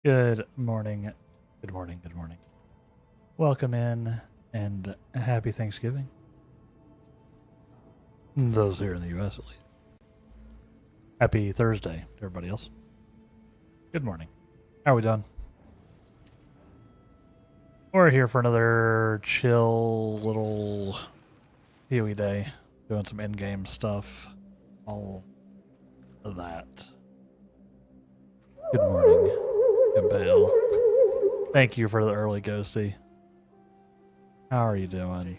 Good morning. Good morning. Good morning. Welcome in and happy Thanksgiving. Those here in the U.S. at least. Happy Thursday to everybody else. Good morning. How are we doing? We're here for another chill little PoE day. Doing some in-game stuff. All of that. Good morning, Impale. Thank you for the early ghosty. How are you doing?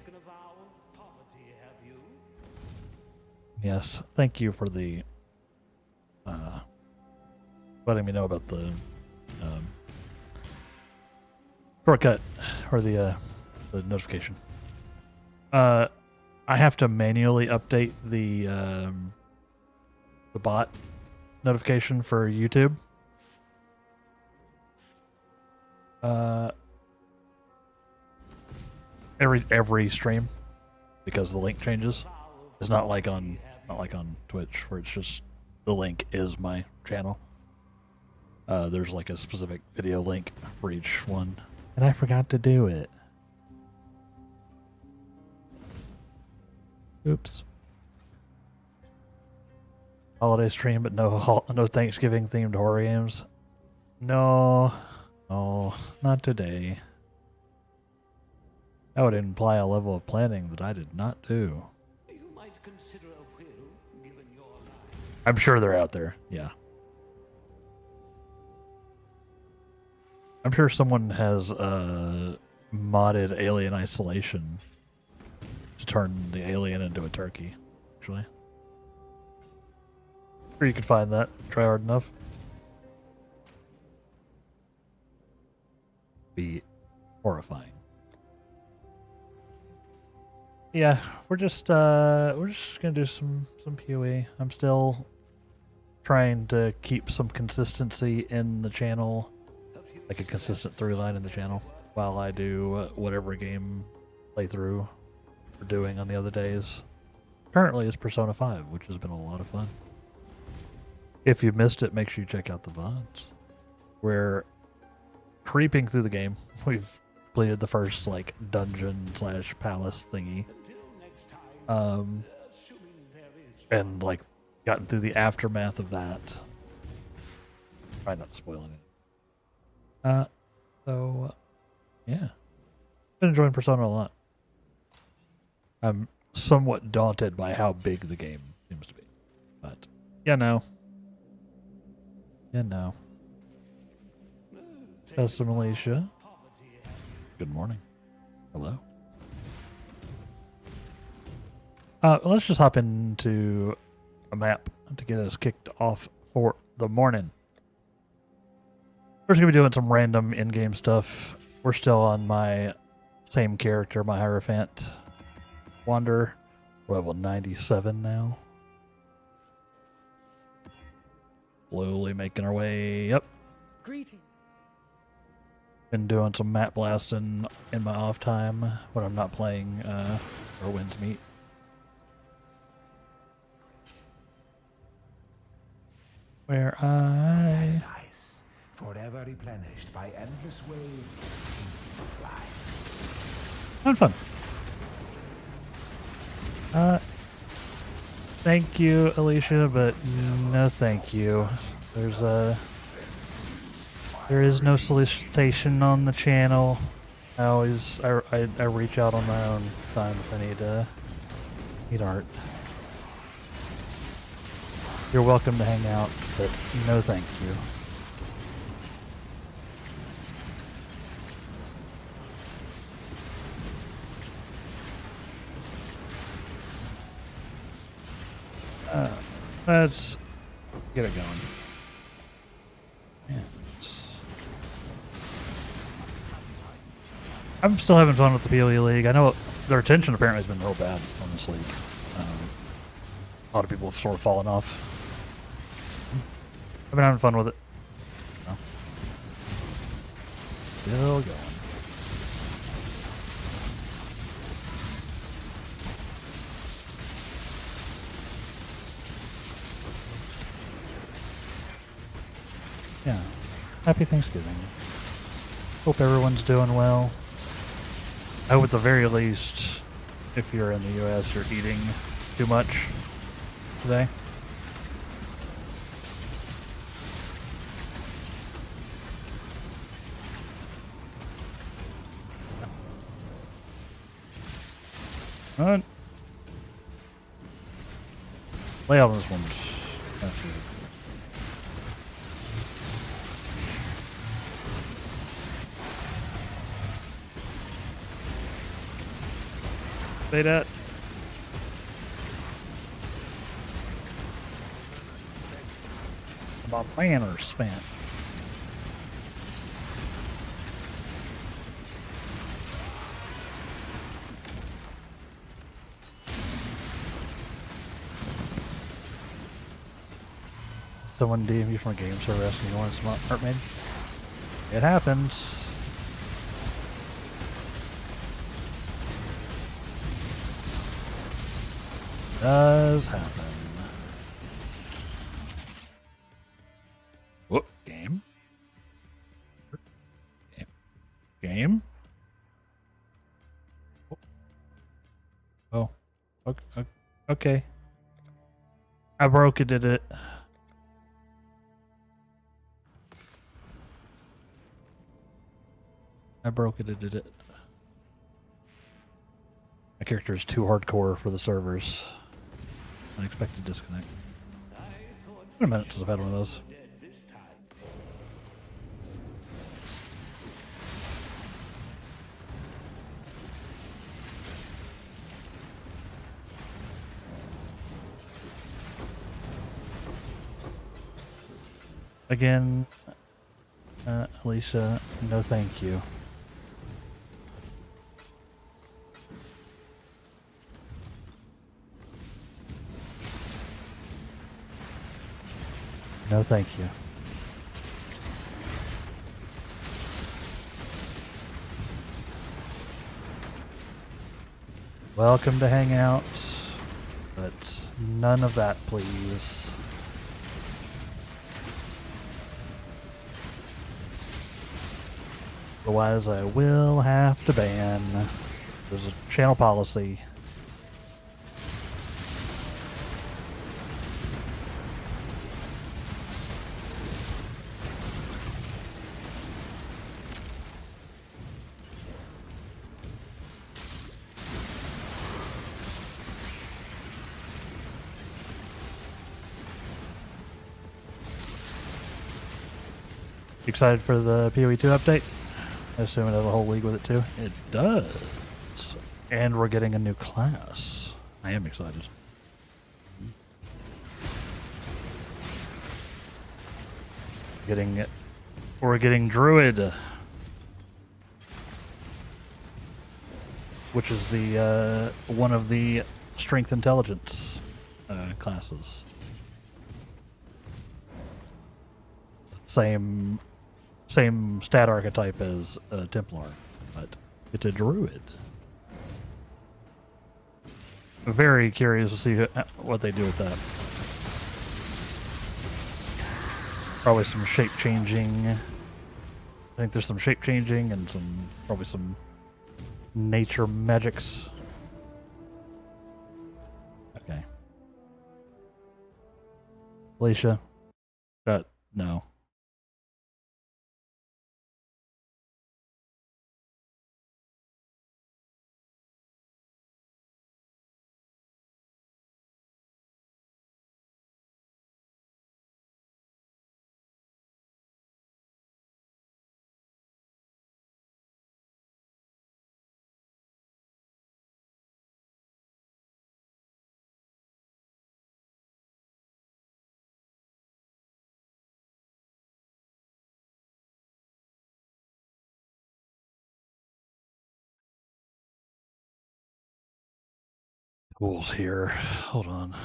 Yes, thank you for the letting me know about the shortcut or the notification. I have to manually update the bot notification for YouTube. Every stream, because the link changes. It's not like on Twitch where it's just the link is my channel. There's like a specific video link for each one, and I forgot to do it. Oops. Holiday stream, but no Thanksgiving themed horror games. No, not today. That would imply a level of planning that I did not do. You might consider a will, given your life. I'm sure they're out there, yeah. I'm sure someone has modded Alien Isolation to turn the alien into a turkey, actually. Sure you could find that. Try hard enough. Be horrifying. Yeah, we're just gonna do some PoE. I'm still trying to keep some consistency in the channel, like a consistent through line in the channel, while I do whatever game playthrough we're doing on the other days. Currently is Persona 5, which has been a lot of fun. If you missed it, make sure you check out the VODs. We're creeping through the game. We've completed the first like dungeon / palace thingy. And like gotten through the aftermath of that. Try not to spoil anything. So yeah. Been enjoying Persona a lot. I'm somewhat daunted by how big the game seems to be. But yeah, no. Custom Alicia. Good morning. Hello. Let's just hop into a map to get us kicked off for the morning. We're just going to be doing some random in-game stuff. We're still on my same character, my Hierophant Wander. We're level 97 now. Slowly making our way up. Greetings. Been doing some map blasting in my off time when I'm not playing Winds Meet. Where I Paradise, forever replenished by endless waves of life. fun. Thank you, Alicia, but no thank you. There is no solicitation on the channel. I reach out on my own time if I need art. You're welcome to hang out, but no thank you. Let's get it going. Yeah, I'm still having fun with the PoE League. I know their retention apparently has been real bad on this league. A lot of people have sort of fallen off. I've been having fun with it. No. Still going. Yeah. Happy Thanksgiving. Hope everyone's doing well. I hope at the very least, if you're in the US, you're eating too much today. Alright. Lay out on this one. Say that. My planner spent. Someone DM you from a game server asking you want some art made? It happens. Does happen. Whoop, game? Game? Oh. Okay. I broke it, did it? I broke it, did it? My character is too hardcore for the servers. Unexpected disconnect. It's been a minute since I've had one of those. Again, Alicia, no thank you. No thank you. Welcome to hang out, but none of that, please. Otherwise, I will have to ban. There's a channel policy. You excited for the PoE 2 update? I assume it has a whole league with it too. It does. And we're getting a new class. I am excited. We're getting Druid. Which is the one of the strength intelligence classes. Same stat archetype as Templar, but it's a Druid. Very curious to see what they do with that. Probably some shape changing. I think there's some shape changing and probably some nature magics. Okay. Alicia. No. Tools here. Hold on.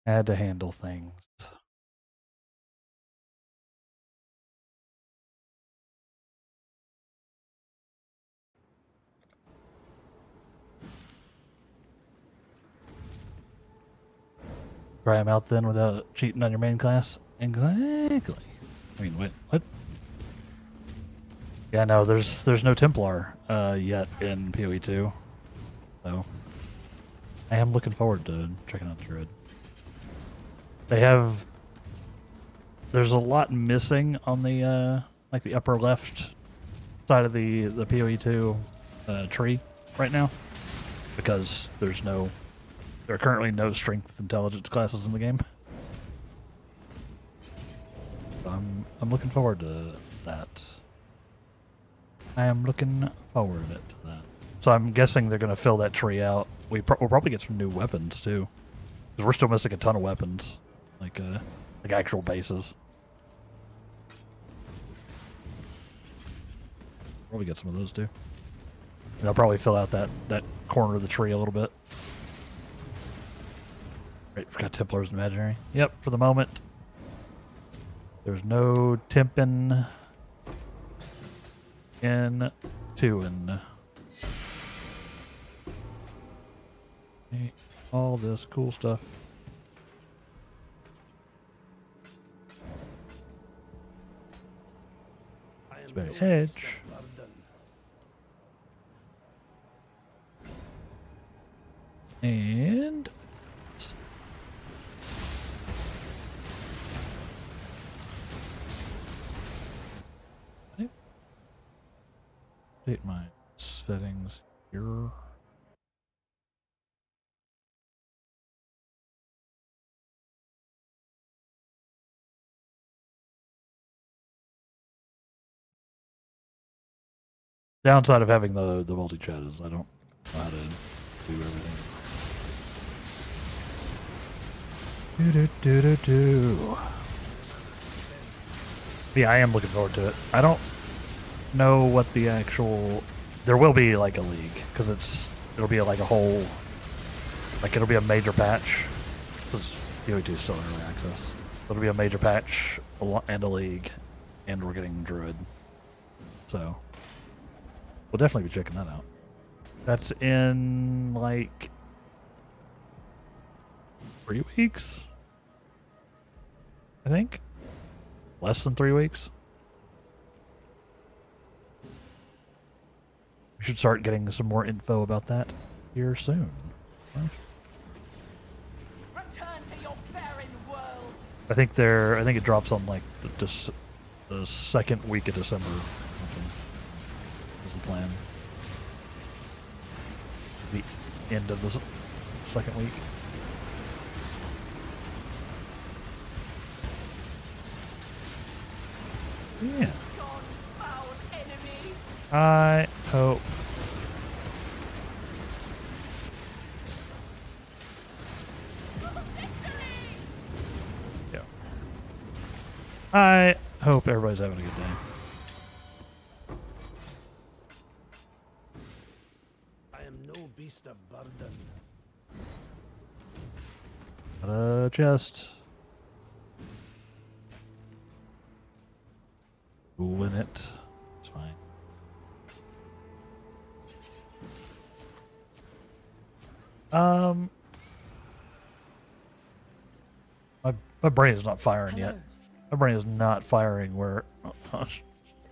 I had to handle things. Try him out then without cheating on your main class? Exactly. I mean, wait, what? Yeah, no, there's no Templar yet in PoE 2. So I am looking forward to checking out Druid. There's a lot missing on the like the upper left side of the PoE 2 tree right now because there are currently no strength intelligence classes in the game. So I'm looking forward to that. I am looking forward to that. So I'm guessing they're going to fill that tree out. We'll probably get some new weapons too, because we're still missing a ton of weapons, like actual bases. Probably get some of those too. And they'll probably fill out that corner of the tree a little bit. Right, forgot Templar's imaginary. Yep, for the moment. There's no Tempin in Tuin. All this cool stuff. It's very edge. And update my settings here. Downside of having the multi-chat is I don't know how to do everything. Yeah, I am looking forward to it. I don't know what the actual... There will be like a league, because it'll be like a whole... Like it'll be a major patch, because PoE2 is still in early access. It'll be a major patch and a league, and we're getting Druid. So, we'll definitely be checking that out. That's in like 3 weeks, I think. Less than 3 weeks. We should start getting some more info about that here soon. Right? Return to your barren world. I think it drops on like the second week of December. Is the plan. The end of the second week. Yeah. I hope. Yeah. I hope everybody's having a good day. I am no beast of burden. Got a chest. Win it. It's fine. My brain is not firing yet. My brain is not firing where,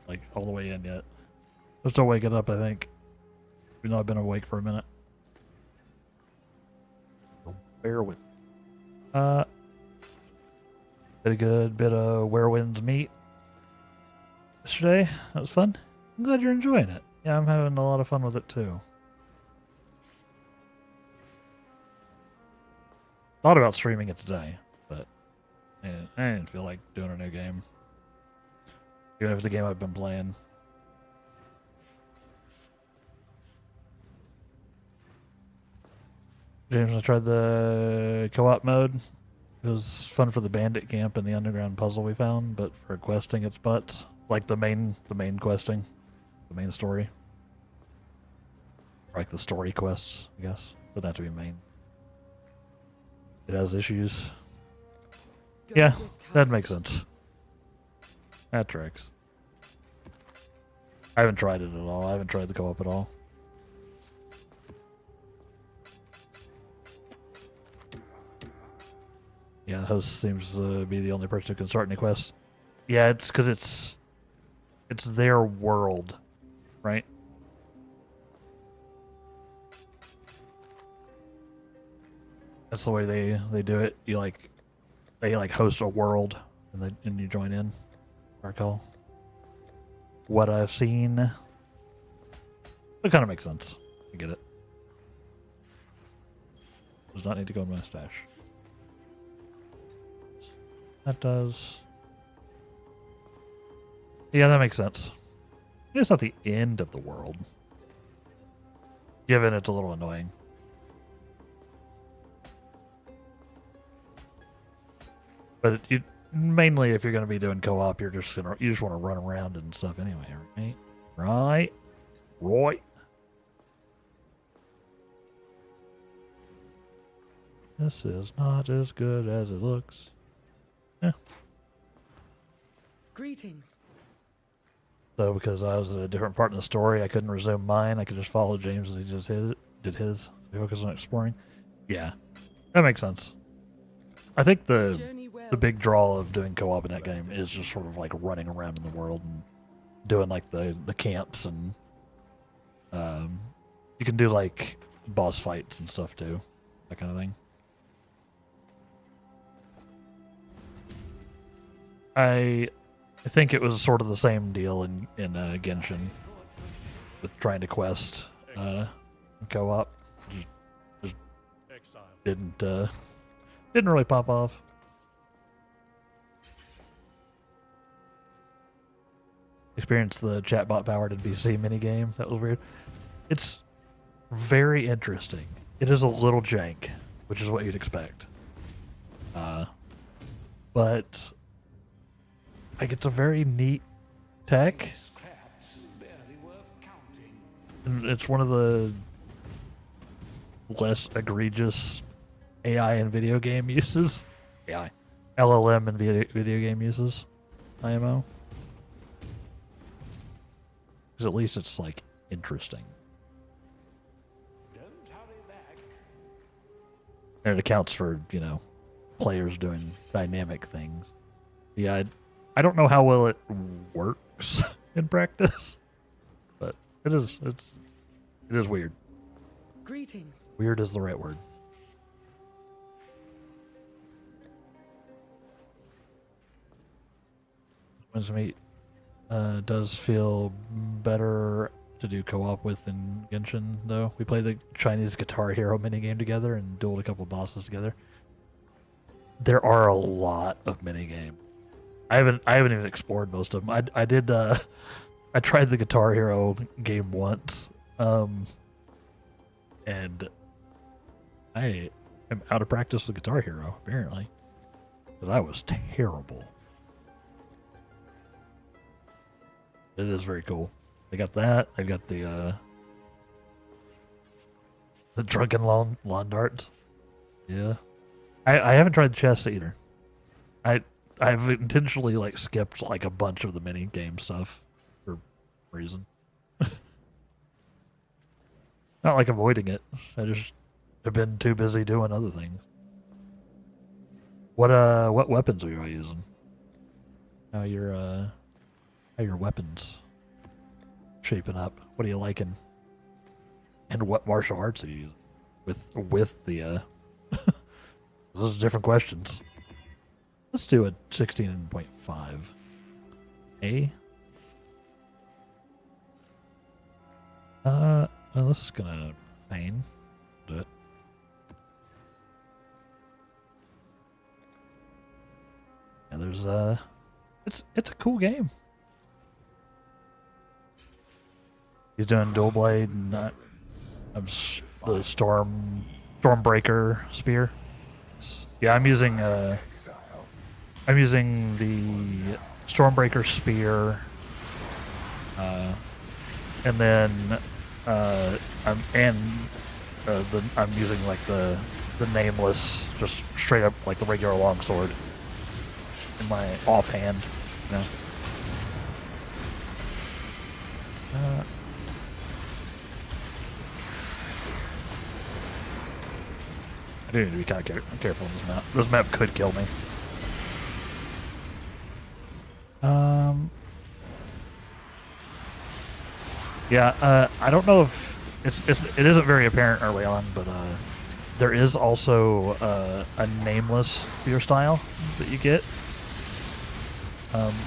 like, all the way in yet. I'm still waking up, I think. Even though I've been awake for a minute. So bear with me. Did a good bit of Werewind's meat yesterday. That was fun. I'm glad you're enjoying it. Yeah, I'm having a lot of fun with it too. Thought about streaming it today, but I didn't feel like doing a new game. Even if it's a game I've been playing. James, I tried the co-op mode. It was fun for the bandit camp and the underground puzzle we found, but for questing, it's butts. Like the main questing, the main story. Like the story quests, I guess. Doesn't have to be main. It has issues. Yeah, that makes sense. That tracks. I haven't tried it at all. I haven't tried the co-op at all. Yeah, the host seems to be the only person who can start any quests. Yeah, it's because it's their world, right? That's the way they do it. They host a world and you join in. I recall. What I've seen, it kind of makes sense. I get it. Does not need to go in my stash. That does. Yeah, that makes sense. It's not the end of the world. Given it's a little annoying. But mainly if you're going to be doing co-op, you just want to run around and stuff anyway, right? Right. This is not as good as it looks. Yeah. Greetings. So because I was at a different part in the story, I couldn't resume mine. I could just follow James as he just did his. Focus on exploring. Yeah, that makes sense. I think the big draw of doing co-op in that game is just sort of like running around in the world and doing like the camps and you can do like boss fights and stuff too, that kind of thing. I think it was sort of the same deal in Genshin with trying to quest co-op. Just didn't really pop off. Experienced the chatbot powered NPC minigame. That was weird. It's very interesting. It is a little jank, which is what you'd expect. But like it's a very neat tech. And it's one of the less egregious AI and video game uses. AI. LLM and video game uses. IMO. Because at least it's like interesting. And it accounts for, players doing dynamic things. Yeah, I don't know how well it works in practice, but it is weird. Greetings. Weird is the right word. Wednesday meet does feel better to do co-op with in Genshin, though. We played the Chinese Guitar Hero minigame together and dueled a couple bosses together. There are a lot of minigames. I haven't even explored most of them. I did I tried the Guitar Hero game once, and I am out of practice with Guitar Hero apparently because I was terrible. It is very cool. I got that. I got the drunken lawn darts. Yeah, I haven't tried chess either. I've intentionally like skipped like a bunch of the mini game stuff for reason. Not like avoiding it. I just have been too busy doing other things. What weapons are you using? How your weapons shaping up? What are you liking? And what martial arts are you using with the those are different questions. Let's do a 16.5. A. Well, this is gonna pain. Do it. Yeah, there's it's a cool game. He's doing dual blade and the storm Stormbreaker spear. Yeah, I'm using the Stormbreaker spear, and then I'm using like the nameless, just straight up like the regular longsword in my offhand. You know? I do need to be kind of careful on this map. This map could kill me. Yeah, I don't know if it isn't very apparent early on, but there is also a nameless spear style that you get.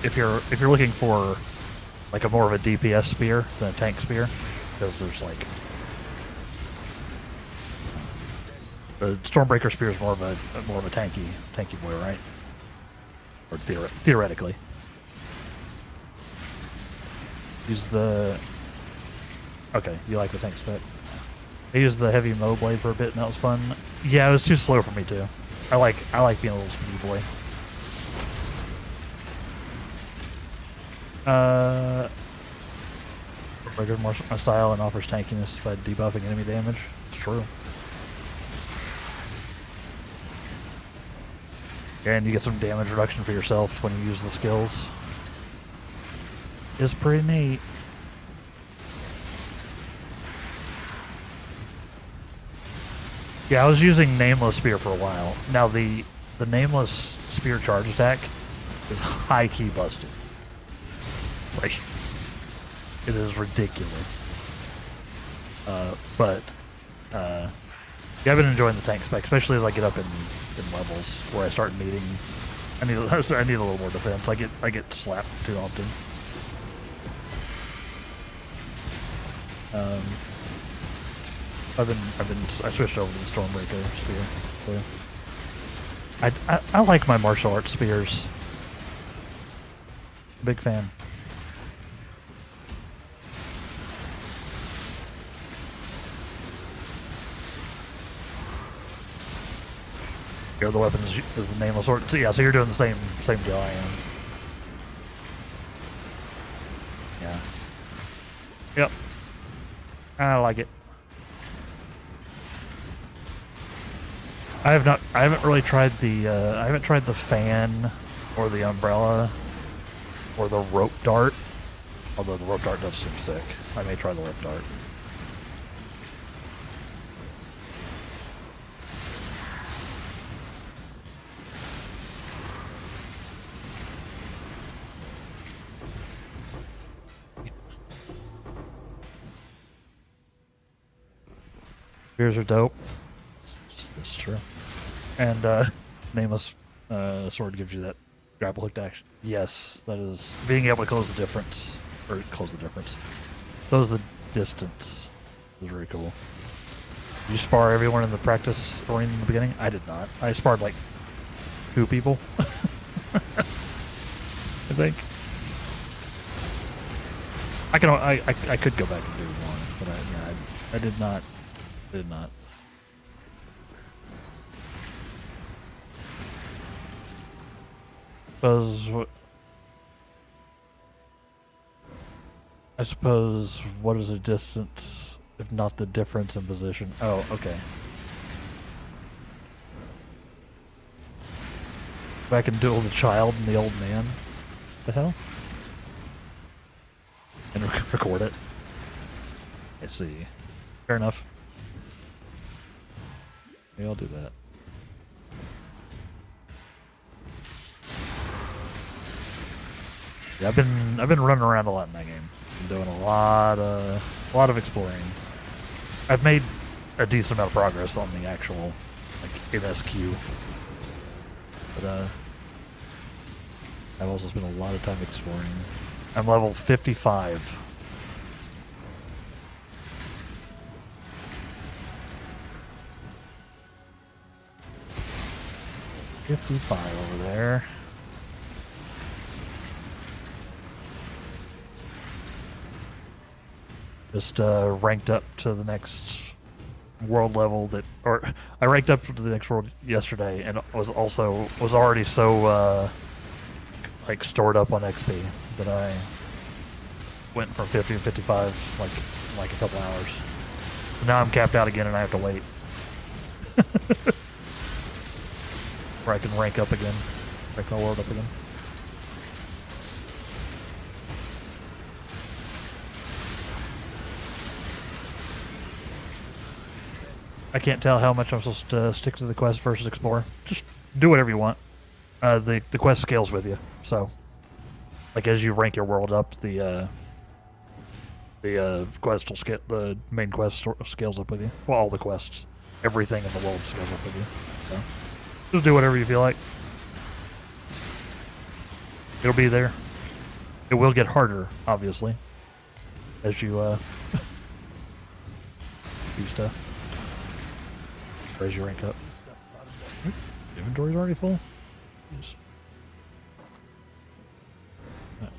If you're looking for like a more of a DPS spear than a tank spear, because there's like the Stormbreaker spear is more of a tanky boy, right? Or theoretically. Use the okay. You like the tank spec? I used the heavy mow blade for a bit, and that was fun. Yeah, it was too slow for me too. I like being a little speedy boy. Regular martial style and offers tankiness by debuffing enemy damage. It's true. And you get some damage reduction for yourself when you use the skills. It's pretty neat. Yeah, I was using Nameless Spear for a while. Now the Nameless Spear charge attack is high key busted. Like, it is ridiculous. Yeah, I've been enjoying the tank spec, especially as I get up in levels where I start needing. I need a little more defense. I get slapped too often. I switched over to the Stormbreaker spear. So I like my martial arts spears. Big fan. Your other weapon is the nameless sword. So yeah, so you're doing the same deal I am. Yeah. Yep. I like it. I haven't really tried I haven't tried the fan or the umbrella or the rope dart. Although the rope dart does seem sick. I may try the rope dart. Spears are dope. It's true. And Nameless Sword gives you that grapple hooked action. Yes, that is being able to close the difference. Close the distance is very cool. Did you spar everyone in the practice arena in the beginning? I did not. I sparred like 2 people. I think. I could go back and do one, but I did not. Did not. I suppose what is a distance if not the difference in position? Oh, okay. Back and duel the child and the old man. The hell? And record it. I see. Fair enough. Maybe I'll do that. Yeah, I've been running around a lot in that game. Been doing a lot of exploring. I've made a decent amount of progress on the actual like MSQ, but I've also spent a lot of time exploring. I'm level 55. Over there. Just ranked up to the next world level that, or I ranked up to the next world yesterday and was already so like stored up on XP that I went from 50 to 55 like a couple hours. Now I'm capped out again and I have to wait. Where I can rank up again, rank my world up again. I can't tell how much I'm supposed to stick to the quest versus explore. Just do whatever you want. The quest scales with you, so like as you rank your world up, the quest will scale. The main quest scales up with you. Well, all the quests, everything in the world scales up with you. So just do whatever you feel like. It'll be there. It will get harder, obviously, as you do stuff. As you rank up. Inventory's already full? Jeez.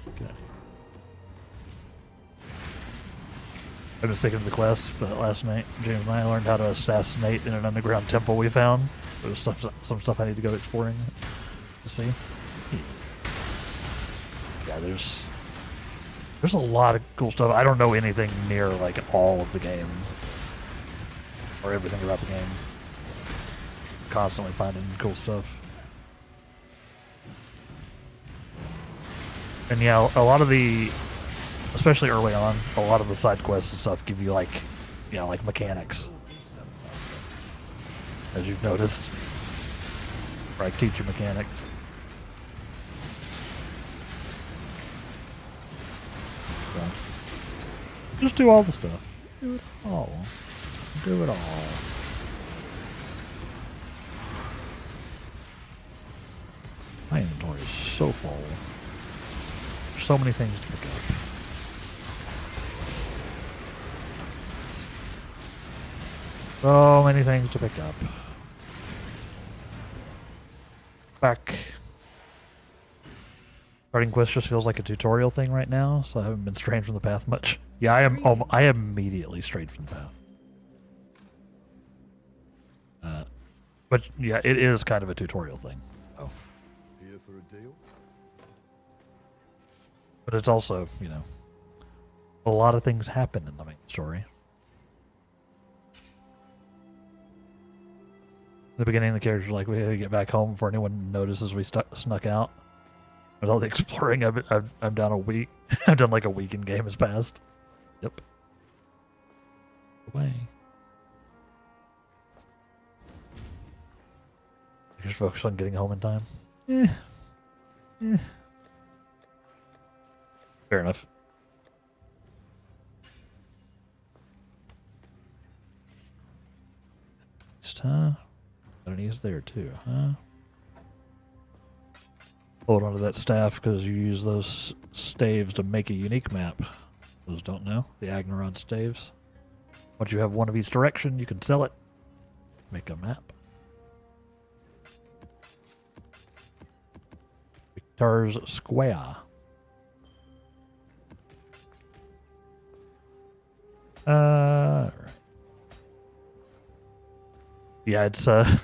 Okay. I've been sticking to the quest, but last night James and I learned how to assassinate in an underground temple we found. There's some stuff I need to go exploring to see. Yeah, there's a lot of cool stuff. I don't know anything near like all of the game or everything about the game. Constantly finding cool stuff. And yeah, a lot of the, especially early on, a lot of the side quests and stuff give you like, you know, like mechanics. As you've noticed. Or I teach you mechanics. So, just do all the stuff. Do it all. Do it all. My inventory is so full. There's so many things to pick up. So many things to pick up. Back. Starting quest just feels like a tutorial thing right now, so I haven't been straying from the path much. Yeah, I am. I immediately strayed from the path. But yeah, it is kind of a tutorial thing. Oh. Here for a deal? But it's also, you know, a lot of things happen in the main story. In the beginning, the characters are like, we gotta get back home before anyone notices we snuck out. With all the exploring, I'm down a week. I've done like a week in game has passed. Yep. Away. Just focus on getting home in time. Fair enough. Huh? Enemies there too, huh? Hold on to that staff because you use those staves to make a unique map. Those don't know. The Agnaron staves. Once you have one of each direction, you can sell it. Make a map. Thurs Square. Right. Yeah, it's a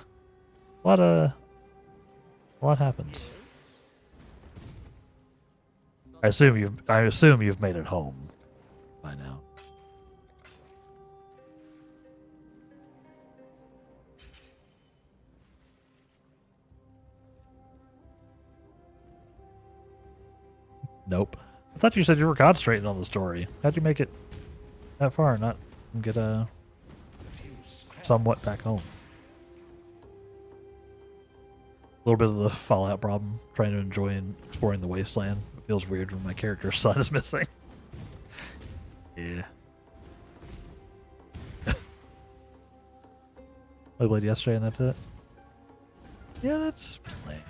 lot happens. I assume you've made it home by now. Nope. I thought you said you were concentrating on the story. How'd you make it that far and not get somewhat back home? A little bit of the Fallout problem, trying to enjoy and exploring the wasteland. It feels weird when my character's son is missing. Yeah. I played yesterday and that's it. Yeah, that's playing.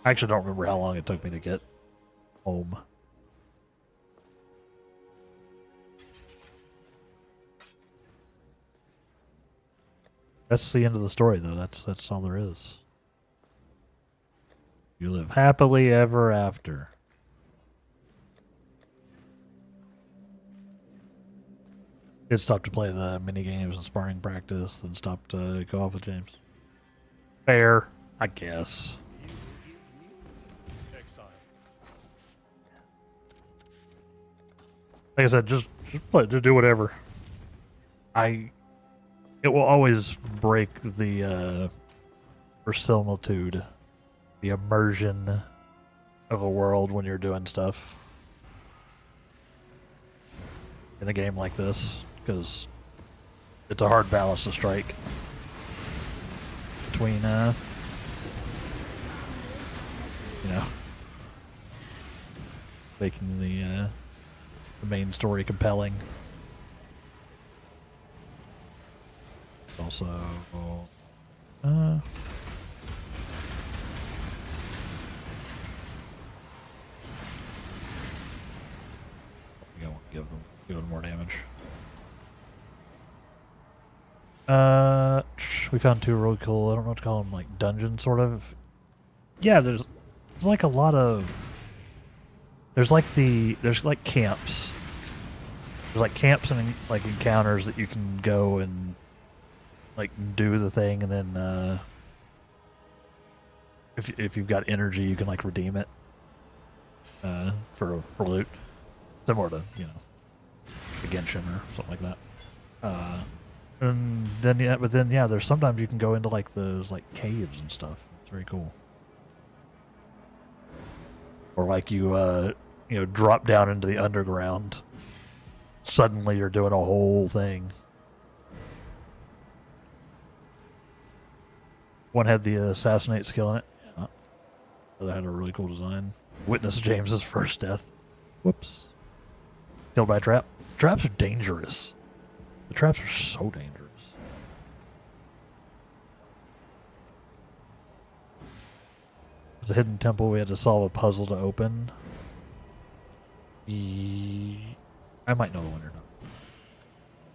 I actually don't remember how long it took me to get home. That's the end of the story, though. That's all there is. You live happily ever after. It stopped to play the mini games and sparring practice, then stopped to go off with James. Fair, I guess. Like I said, just play, just do whatever. It will always break the verisimilitude, the immersion of a world when you're doing stuff in a game like this, because it's a hard balance to strike between, you know, making the main story compelling. Also, I think I want to give them more damage. We found two really cool, I don't know what to call them, like dungeons sort of. Yeah, there's like a lot of, there's like camps. There's like camps and like encounters that you can go and like do the thing, and then if you've got energy, you can like redeem it for loot, similar to, you know, the Genshin or something like that. And then yeah, there's sometimes you can go into like those like caves and stuff. It's very cool. Or like you know, drop down into the underground. Suddenly you're doing a whole thing. One had the assassinate skill in it. Yeah. The other had a really cool design. Witness James's first death. Whoops. Killed by a trap. Traps are dangerous. The traps are so dangerous. There's a hidden temple we had to solve a puzzle to open. I might know the one or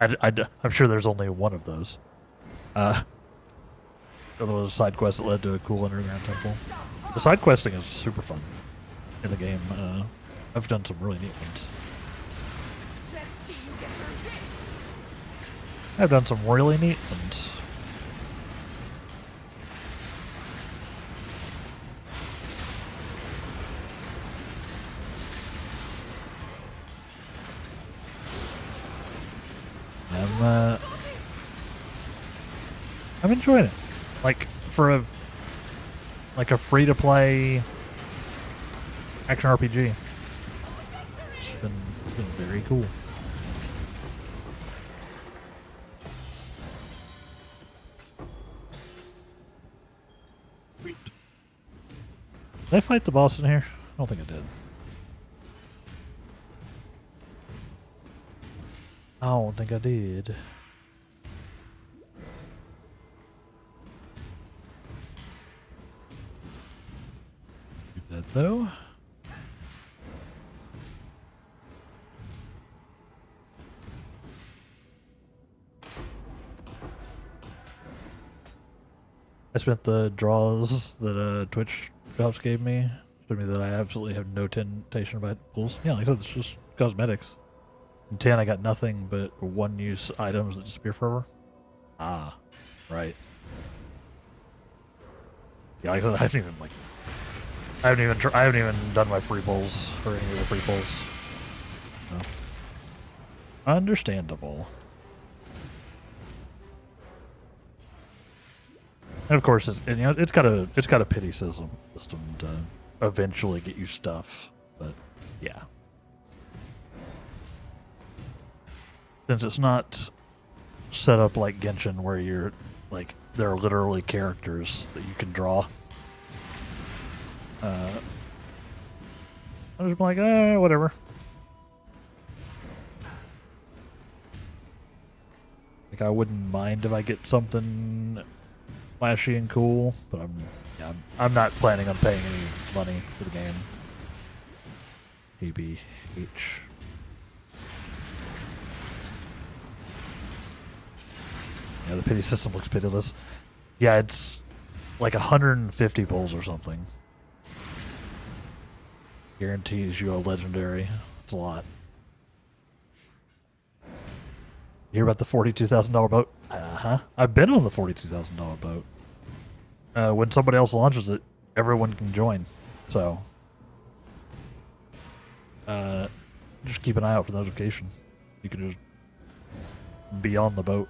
not. I'm sure there's only one of those. There was a side quest that led to a cool underground temple. The side questing is super fun in the game. I've done some really neat ones. I've done some really neat ones. I'm enjoying it. Like for a free to play action RPG. It's been very cool. Did I fight the boss in here? I don't think I did. I don't think I did. Do that though. I spent the draws that Twitch drops gave me. Showed me that I absolutely have no temptation about pools. Yeah, like I said, it's just cosmetics. In 10, I got nothing but one-use items that disappear forever. Ah, right. Yeah, like I said, I haven't even done my free pulls or any of the free pulls. No. Understandable. And of course, it's got a pity system to eventually get you stuff, but yeah. Since it's not set up like Genshin where you're like there are literally characters that you can draw. I'm just like, whatever. Like I wouldn't mind if I get something flashy and cool, but I'm not planning on paying any money for the game. ABH. Yeah, the pity system looks pitiless. Yeah, it's like 150 pulls or something. Guarantees you a legendary. It's a lot. You hear about the $42,000 boat? I've been on the $42,000 boat. When somebody else launches it, everyone can join. So, just keep an eye out for the notification. You can just be on the boat.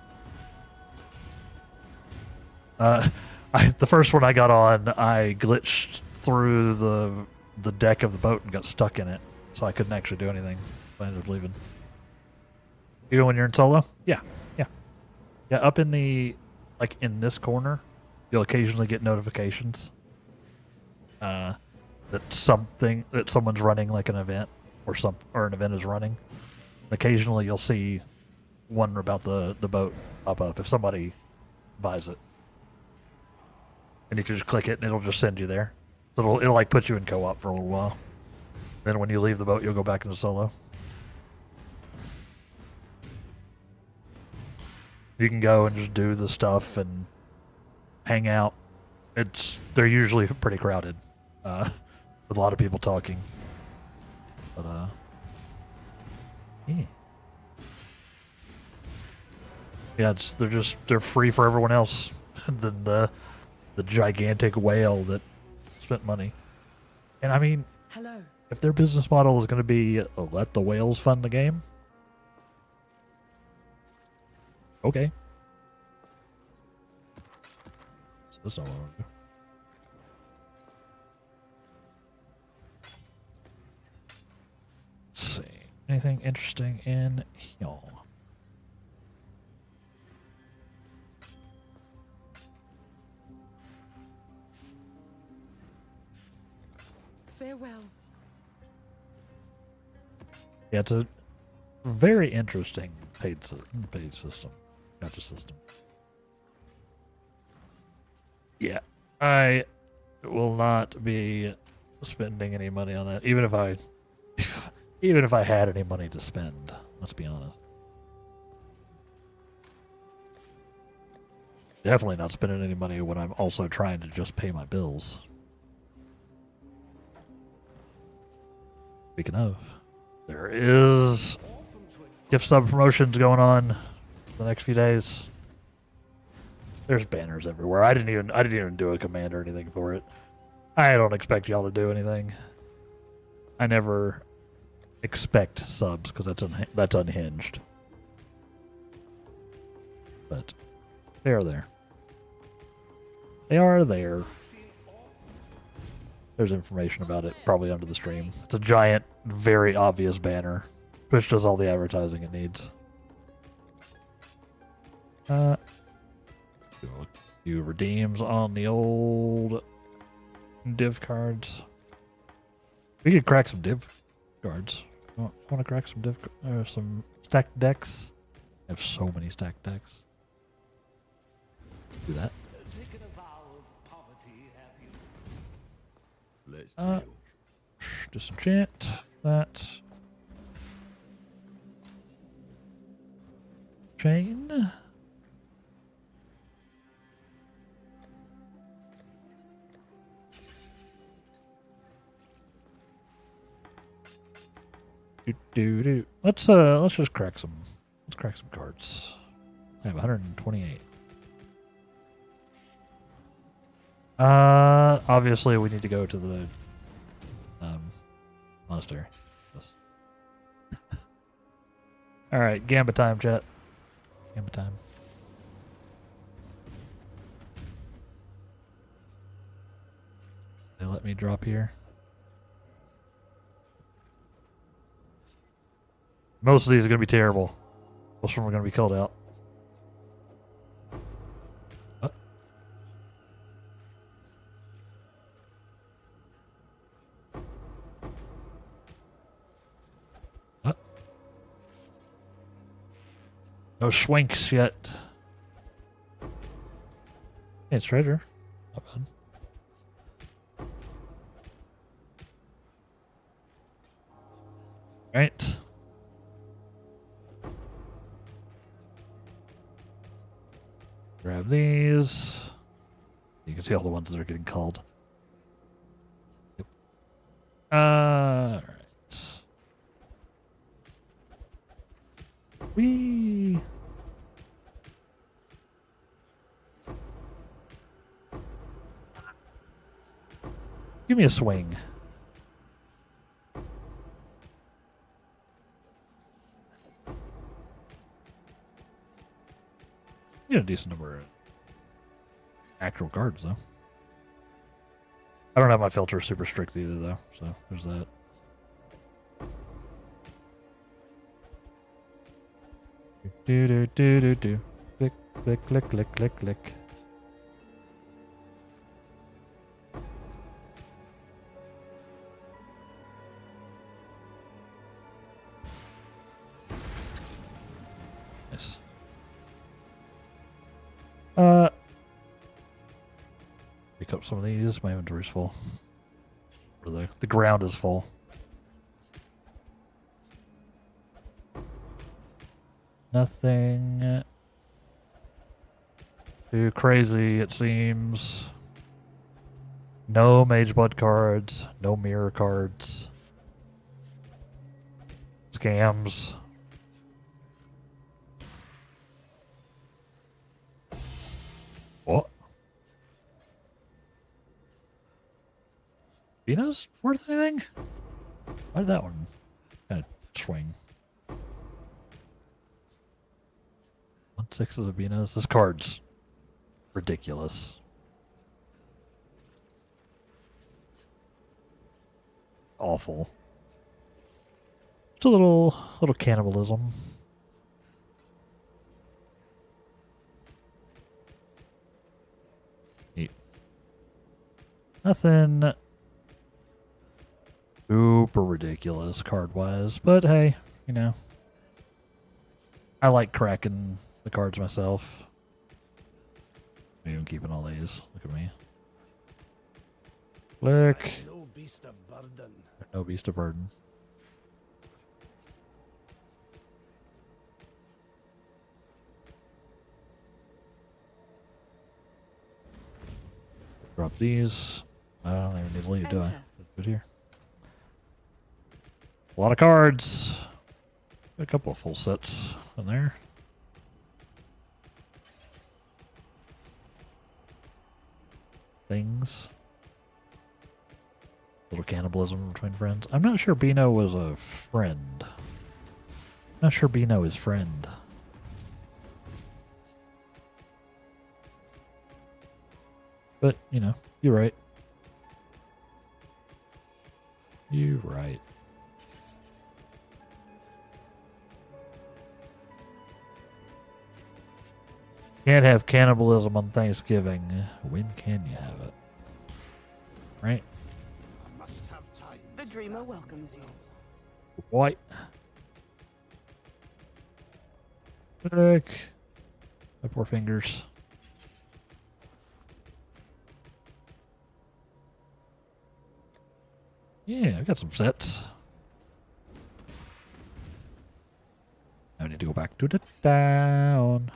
The first one I got on, I glitched through the deck of the boat and got stuck in it, so I couldn't actually do anything. So I ended up leaving. Even when you're in solo? Yeah. Up in the, like in this corner, you'll occasionally get notifications that someone's running like an event or an event is running. And occasionally you'll see one about the boat pop up if somebody buys it. And you can just click it and it'll just send you there. So it'll like put you in co-op for a little while. Then when you leave the boat, you'll go back into solo. You can go and just do the stuff and hang out. They're usually pretty crowded, with a lot of people talking. But yeah, they're free for everyone else than the gigantic whale that spent money. And I mean, Hello. if their business model is going to be let the whales fund the game, okay. So that's not what I want to do. Let's see. Anything interesting in here? Farewell. Yeah, it's a very interesting paid system. Gotcha system. Yeah, I will not be spending any money on that, even if I had any money to spend. Let's be honest. Definitely not spending any money when I'm also trying to just pay my bills. Speaking of, there is gift sub promotions going on the next few days. There's banners everywhere. I didn't even do a command or anything for it. I don't expect y'all to do anything. I never expect subs because that's unhinged. But they are there. They are there. There's information about it probably under the stream. It's a giant, very obvious banner, which does all the advertising it needs. Do a few redeems on the old div cards. We could crack some div cards. Want to crack some some stacked decks? I have so many stacked decks. Do that. Let's deal. Disenchant that. Chain. Let's just crack some. Let's crack some cards. I have 128. Obviously we need to go to the monastery. Yes. All right, Gambit time, chat. Gambit time. They let me drop here. Most of these are going to be terrible. Most of them are going to be killed out. No schwanks yet. Hey, it's treasure. Not bad. Right. Grab these. You can see all the ones that are getting called. Yep. Alright. Whee! Give me a swing. You got a decent number of actual cards, though. I don't have my filter super strict either, though, so there's that. Do do do do do. Click, click, click, click, click, click. Nice. Pick up some of these. My inventory's full. Or the ground is full. Nothing too crazy, it seems. No Mage Blood cards. No Mirror cards. Scams. What? Venus worth anything? Why did that one kind of swing? 1/6 of Venus. This card's ridiculous. Awful. Just a little cannibalism. Neat. Nothing super ridiculous card-wise, but hey, you know, I like cracking the cards myself. I'm even keeping all these. Look at me. Look. No beast of burden. No beast of burden. Drop these. I don't even need to leave, do I? Put here. A lot of cards. A couple of full sets in there. Things. Little cannibalism between friends. I'm not sure Beano was a friend. Not sure Beano is friend. But, you know, you're right. You're right. Can't have cannibalism on Thanksgiving. When can you have it? Right? I must have time. The dreamer welcomes you. White. Look. My poor fingers. Yeah, I got some sets. I need to go back to the town.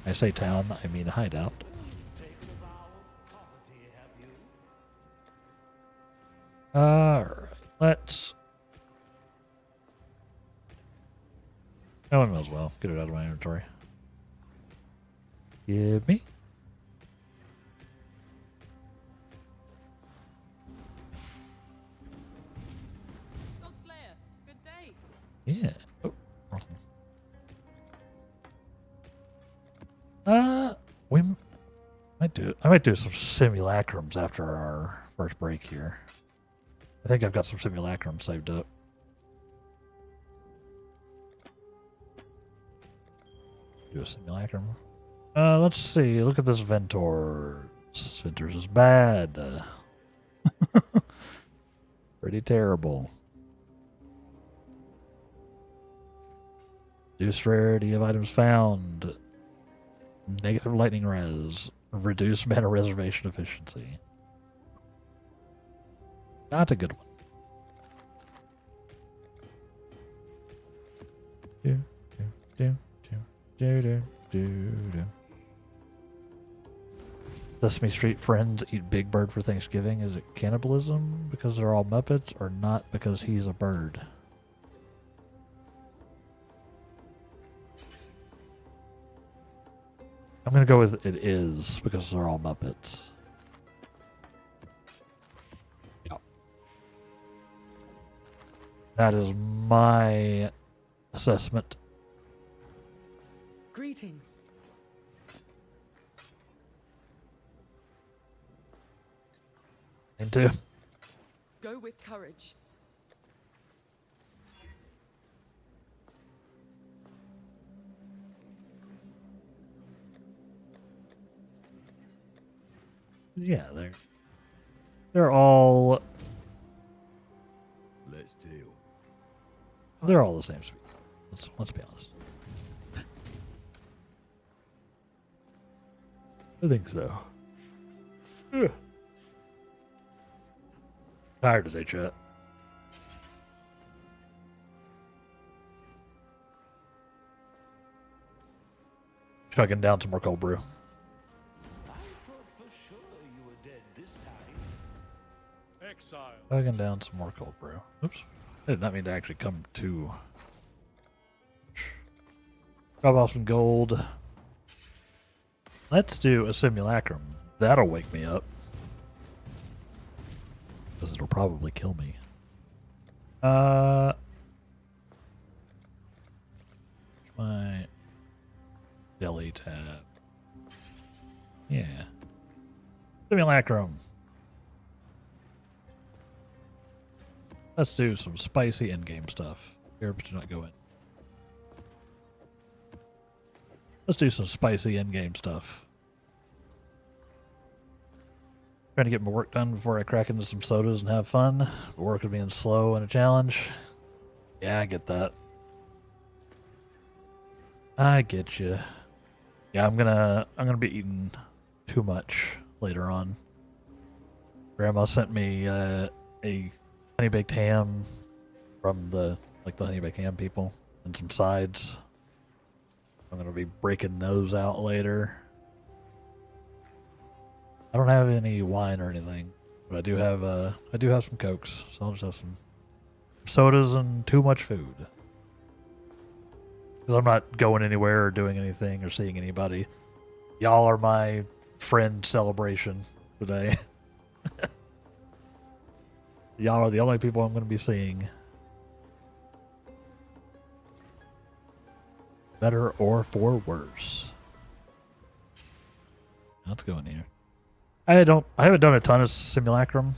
I say town, I mean hideout. Alright, let's... Oh, I might as well get it out of my inventory. Give me. Good day. Yeah. Oh, wrong thing. We might do. I might do some simulacrums after our first break here. I think I've got some simulacrums saved up. Do a simulacrum. Let's see. Look at this Ventor. This Ventor's is bad. Pretty terrible. Reduced rarity of items found. Negative lightning res. Reduced mana reservation efficiency. Not a good one. Do, do, do, do, do, do, do. Sesame Street friends eat Big Bird for Thanksgiving. Is it cannibalism because they're all Muppets or not because he's a bird? I'm going to go with it is because they're all Muppets. That is my assessment. Greetings. Me too. Go with courage. Yeah, they're all Let's deal. they're all the same speed. Let's be honest. I think so. Ugh. Tired today, chat. Chugging down some more cold brew. I thought for sure you were dead this time. Exile. Chugging down some more cold brew. Oops. I did not mean to actually come to. Drop off some gold. Let's do a simulacrum. That'll wake me up. Because it'll probably kill me. My deli tab. Yeah. Simulacrum. Let's do some spicy endgame stuff. Herbs do not go in. Let's do some spicy endgame stuff. Trying to get my work done before I crack into some sodas and have fun. But work is being slow and a challenge. Yeah, I get that. I get you. Yeah, I'm gonna be eating too much later on. Grandma sent me a honey baked ham from the honey baked ham people and some sides. I'm gonna be breaking those out later. I don't have any wine or anything, but I do have some Cokes, so I'll just have some sodas and too much food. Because I'm not going anywhere or doing anything or seeing anybody. Y'all are my friend celebration today. Y'all are the only people I'm going to be seeing. Better or for worse. Let's go in here. I haven't done a ton of simulacrum.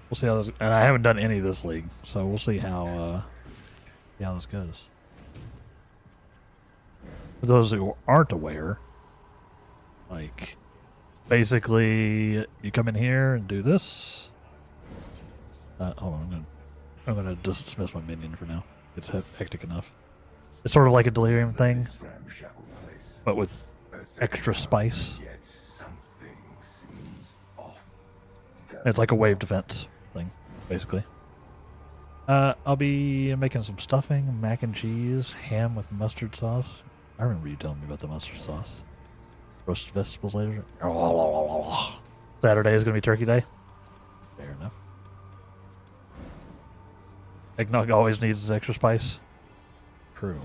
We'll see how this, and I haven't done any of this league, so we'll see how this goes. For those who aren't aware, like, basically you come in here and do this. Hold on, I'm gonna dismiss my minion for now. It's hectic enough. It's sort of like a delirium thing, but with extra spice. It's like a wave defense thing, basically. I'll be making some stuffing, mac and cheese, ham with mustard sauce. I remember you telling me about the mustard sauce. Roasted vegetables later. Saturday is going to be turkey day. Fair enough. Eggnog always needs its extra spice. True.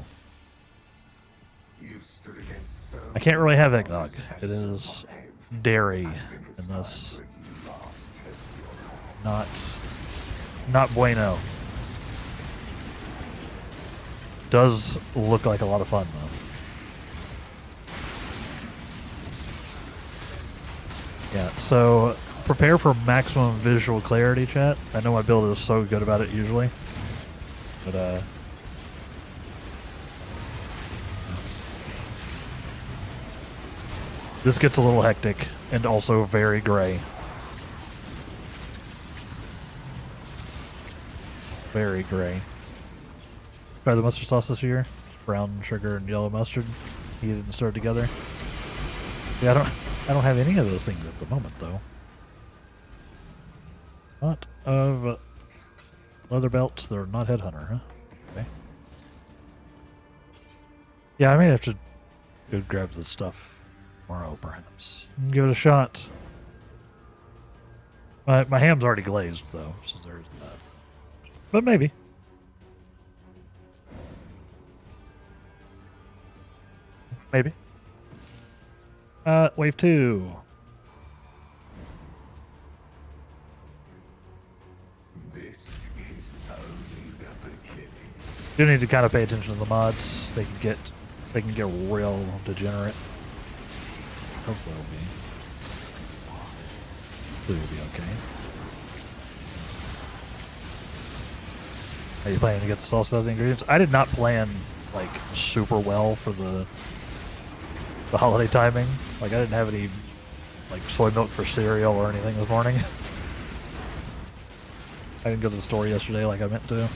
I can't really have eggnog. It is dairy in this. Not bueno. Does look like a lot of fun though. Yeah, so prepare for maximum visual clarity, chat. I know my build is so good about it usually. But this gets a little hectic and also very gray. Very gray. Try the mustard sauce this year. Brown sugar and yellow mustard. Heated and stirred together. Yeah, I don't have any of those things at the moment though. Lot of leather belts. They're not headhunter, huh? Okay. Yeah, I may have to go grab this stuff tomorrow, perhaps. Give it a shot. My ham's already glazed though, so there's that. But maybe. Maybe. Wave 2. This is You need to kind of pay attention to the mods. They can get real degenerate. Hopefully it'll be okay. Are you planning to get the sauce out of the ingredients? I did not plan like super well for the holiday timing. Like I didn't have any like soy milk for cereal or anything this morning. I didn't go to the store yesterday like I meant to.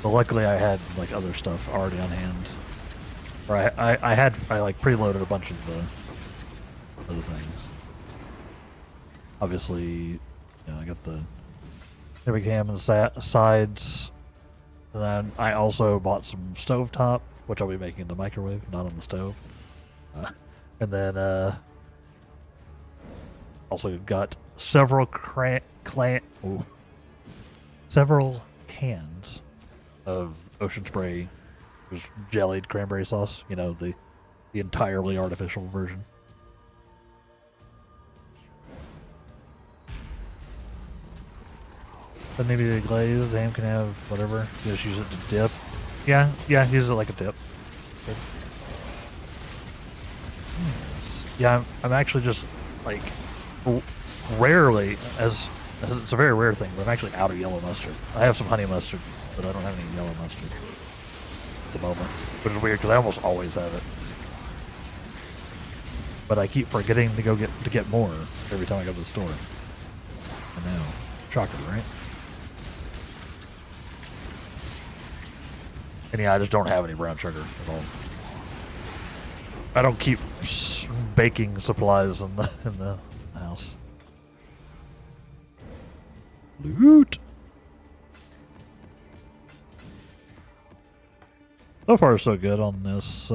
But luckily I had like other stuff already on hand. Or I like preloaded a bunch of the other things. Obviously, you know, I got the heavy cam and the sides. And then I also bought some stovetop, which I'll be making in the microwave, not on the stove. And then also got several cans of Ocean Spray, just jellied cranberry sauce. You know, the entirely artificial version. But maybe the glaze, Sam can have whatever. Just use it to dip. Yeah, use it like a dip. Good. Yeah, I'm actually just like rarely, as it's a very rare thing, but I'm actually out of yellow mustard. I have some honey mustard, but I don't have any yellow mustard at the moment, which is weird because I almost always have it. But I keep forgetting to get more every time I go to the store. I know, chocolate, right? And yeah, I just don't have any brown sugar at all. I don't keep baking supplies in the house. Loot. So far, so good on this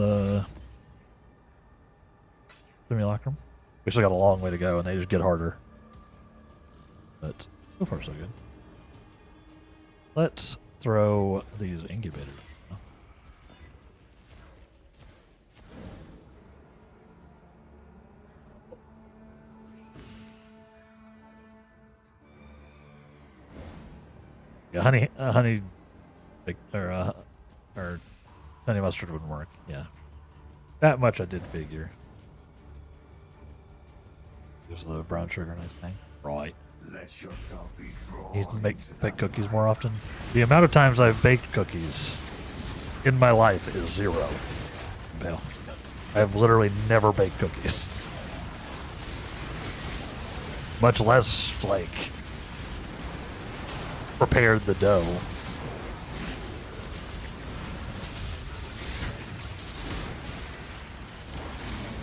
simulacrum. We still got a long way to go, and they just get harder. But so far, so good. Let's throw these incubators. Yeah, honey mustard wouldn't work. Yeah, that much I did figure. Gives the brown sugar a nice thing. Right. Let yourself be drawn. Need to bake cookies more often. The amount of times I've baked cookies in my life is 0. Well, I've literally never baked cookies. Much less like prepared the dough.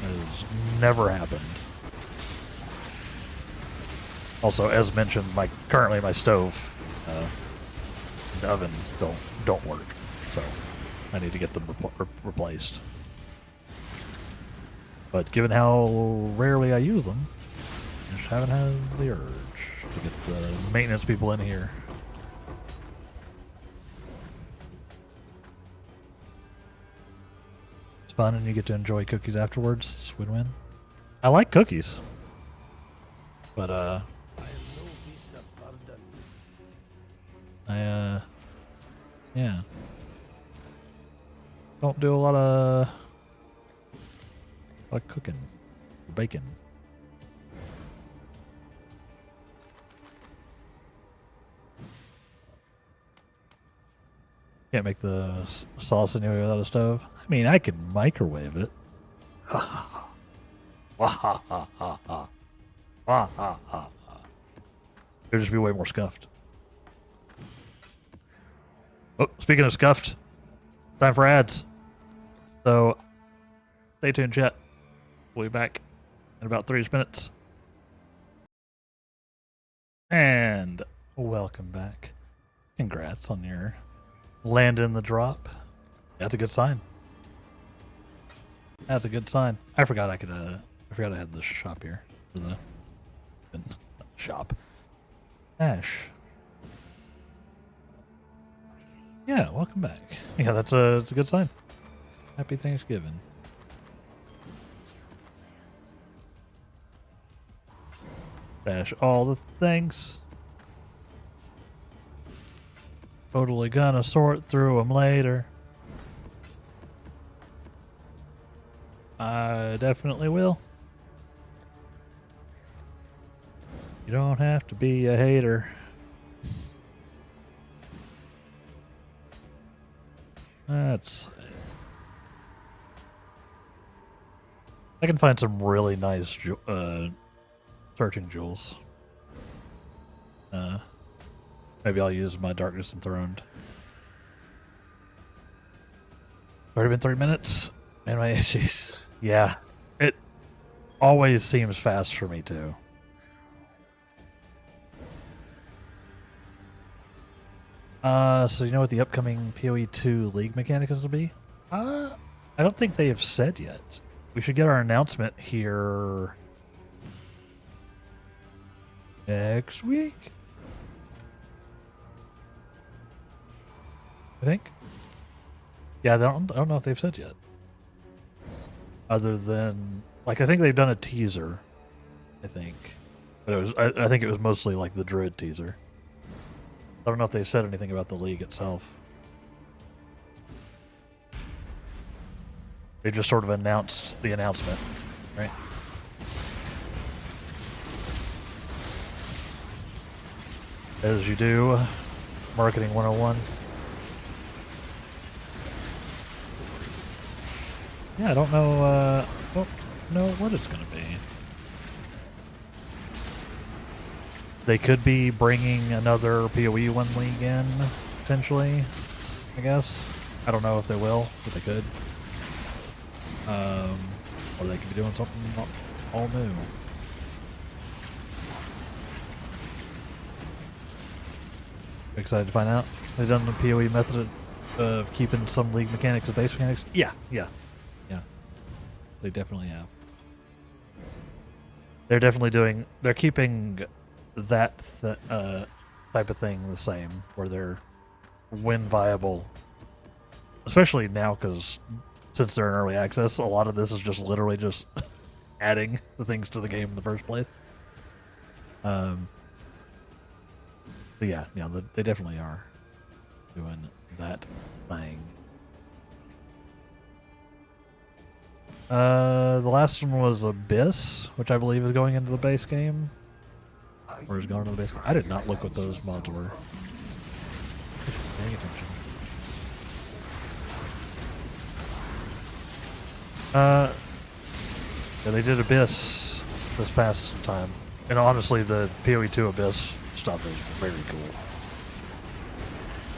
It has never happened. Also, as mentioned, currently my stove and oven don't work, so I need to get them replaced. But given how rarely I use them, I just haven't had the urge to get the maintenance people in here. It's fun, and you get to enjoy cookies afterwards. It's win-win. I like cookies, but I am no beast of burden. yeah. Don't do a lot of cooking, baking. Can't make the sauce anyway without a stove. I mean, I could microwave it. It'd just be way more scuffed. Oh, speaking of scuffed, time for ads. So, stay tuned, chat. We'll be back in about 3 minutes. And welcome back. Congrats on your land in the drop. That's a good sign. That's a good sign. I forgot I forgot I had the shop here for the shop. Ash. Yeah, welcome back. Yeah, it's a good sign. Happy Thanksgiving. Bash all the things. Totally gonna sort through them later. I definitely will. You don't have to be a hater. That's... I can find some really nice searching jewels. Maybe I'll use my Darkness Enthroned. Already been 3 minutes. And my issues. Yeah. It always seems fast for me too. So you know what the upcoming PoE 2 League mechanics will be? I don't think they have said yet. We should get our announcement here next week, I think. Yeah, I don't know if they've said yet. Other than, like, I think they've done a teaser, I think. But it was, I think it was mostly like the Druid teaser. I don't know if they said anything about the League itself. They just sort of announced the announcement, right? As you do, Marketing 101. Yeah, I don't know, what it's going to be. They could be bringing another PoE 1 League in, potentially, I guess. I don't know if they will, but they could. Or they could be doing something all new. Excited to find out. They've done the PoE method of keeping some league mechanics with base mechanics. Yeah. They definitely have. They're definitely doing. They're keeping that type of thing the same, where they're win viable. Especially now, because since they're in early access, a lot of this is just literally just adding the things to the game in the first place. But yeah, they definitely are doing that thing. The last one was Abyss, which I believe is going into the base game. Or is going into the base game. I did not look what those mods were. Paying attention. Yeah, they did Abyss this past time. And honestly, the PoE 2 Abyss stuff is very cool.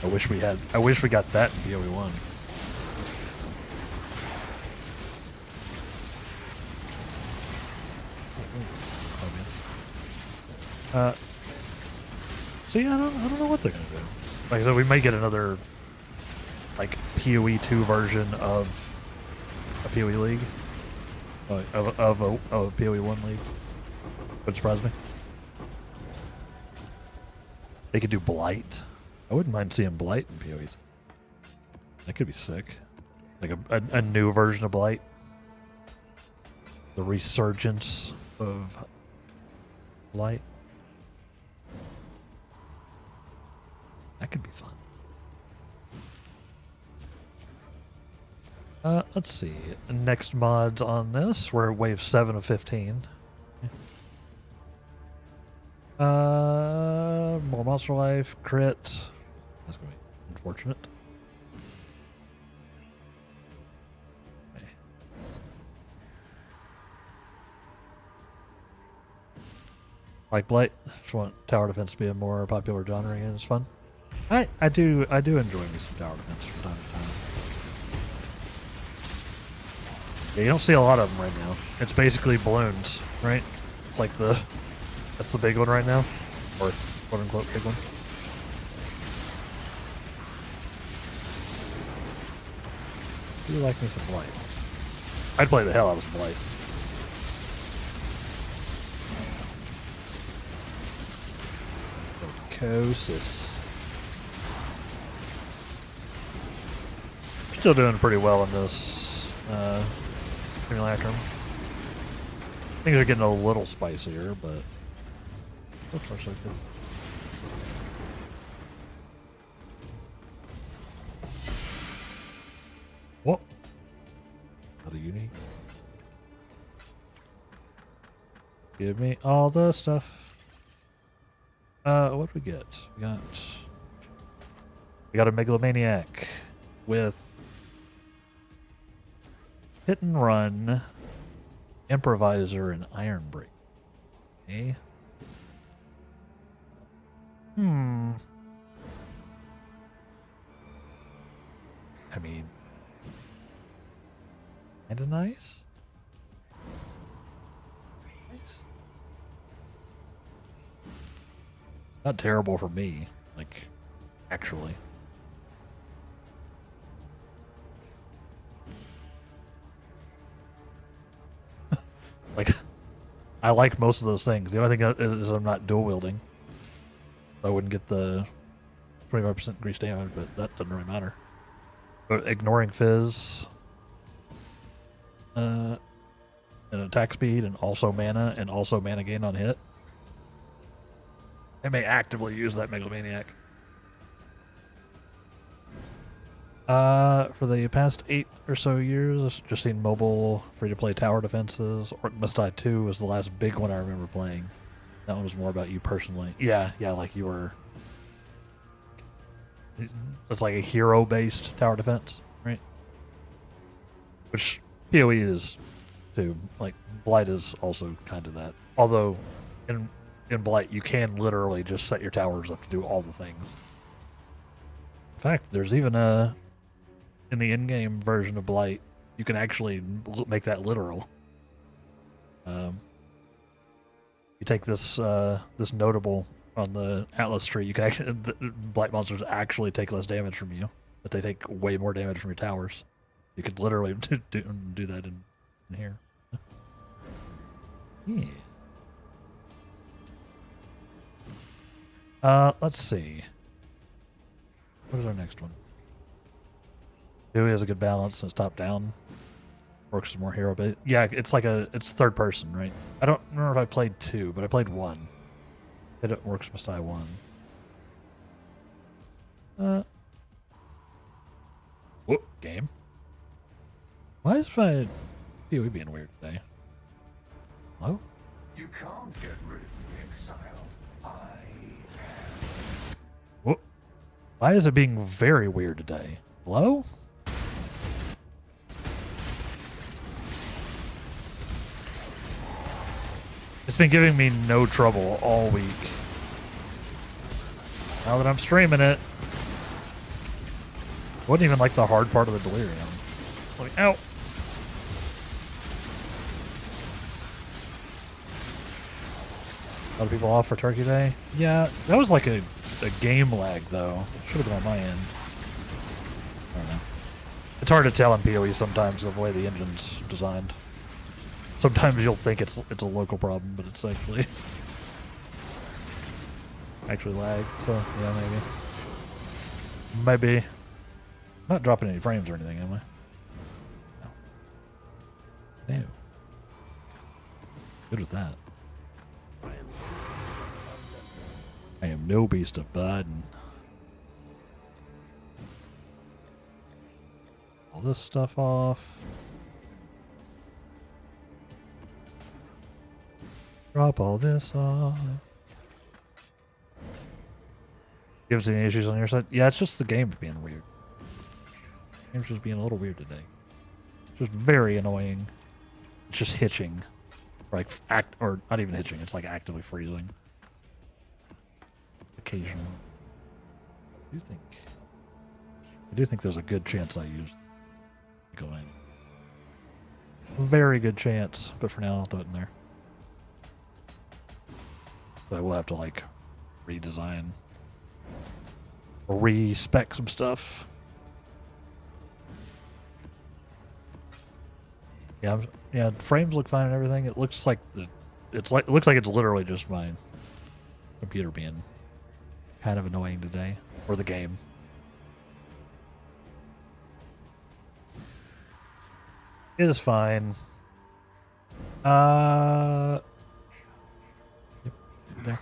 I wish we got that in PoE 1. So yeah, I don't know what they're gonna do. Like I said, we may get another like PoE 2 version of a PoE League, of a PoE 1 League. Would surprise me. They could do Blight. I wouldn't mind seeing Blight in PoE. That could be sick. Like a new version of Blight. The resurgence of Blight. That could be fun. Let's see. Next mods on this. We're at wave 7 of 15. More monster life, crit. That's gonna be unfortunate. Okay. Like Blight. Just want tower defense to be a more popular genre again. It's fun. I do enjoy me some tower defense from time to time. Yeah, you don't see a lot of them right now. It's basically balloons, right? It's like that's the big one right now, or quote unquote big one. Do you like me some Blight? I'd play the hell out of some Blight. Cosis. Still doing pretty well in this simulacrum. Things are getting a little spicier, but So far, so good. What? Not a unique. Give me all the stuff. What do we get? We got a megalomaniac with hit and run, improviser, and iron break. Okay. I mean, kinda nice. Nice. Not terrible for me, like, actually. Like, I like most of those things. The only thing is I'm not dual wielding. I wouldn't get the 25% increased damage, but that doesn't really matter. But ignoring Fizz, and attack speed, and also mana gain on hit. I may actively use that Megalomaniac. For the past 8 or so years, just seen mobile free-to-play tower defenses. Orc Must Die 2 was the last big one I remember playing. That one was more about you personally. Yeah, like you were... It's like a hero-based tower defense, right? Which PoE is, too. Like, Blight is also kind of that. Although, in Blight, you can literally just set your towers up to do all the things. In fact, there's even a... In the in-game version of Blight, you can actually make that literal. You take this this notable on the Atlas tree, you can actually Blight monsters actually take less damage from you, but they take way more damage from your towers. You could literally do that in here. Yeah. Let's see. What is our next one? PoE has a good balance. It's top down. Works as more hero bait. Yeah, it's like it's third person, right? I don't remember if I played 2, but I played 1. It works Must Die 1. Whoop, game. Why is my PoE being weird today? Hello? You can't get rid of the exile. Whoop. Why is it being very weird today? Hello? It's been giving me no trouble all week. Now that I'm streaming it, wasn't even like the hard part of the delirium. Like, ow. A lot of people off for Turkey Day. Yeah, that was like a game lag though. Should have been on my end. I don't know. It's hard to tell in PoE sometimes of the way the engine's designed. Sometimes you'll think it's a local problem, but it's actually lag. So yeah, maybe. I'm not dropping any frames or anything, am I? No. No. Good with that. I am no beast of burden. All this stuff off. Drop all this off. You have any issues on your side? Yeah, it's just the game being weird. The game's just being a little weird today. Just very annoying. It's just hitching. Like or not even hitching, it's like actively freezing. Occasionally. I do think there's a good chance I use going. Very good chance, but for now I'll throw it in there. So I will have to like redesign or respec some stuff. Yeah, frames look fine and everything. It looks like it looks like it's literally just my computer being kind of annoying today, or the game. It is fine. Yep. There.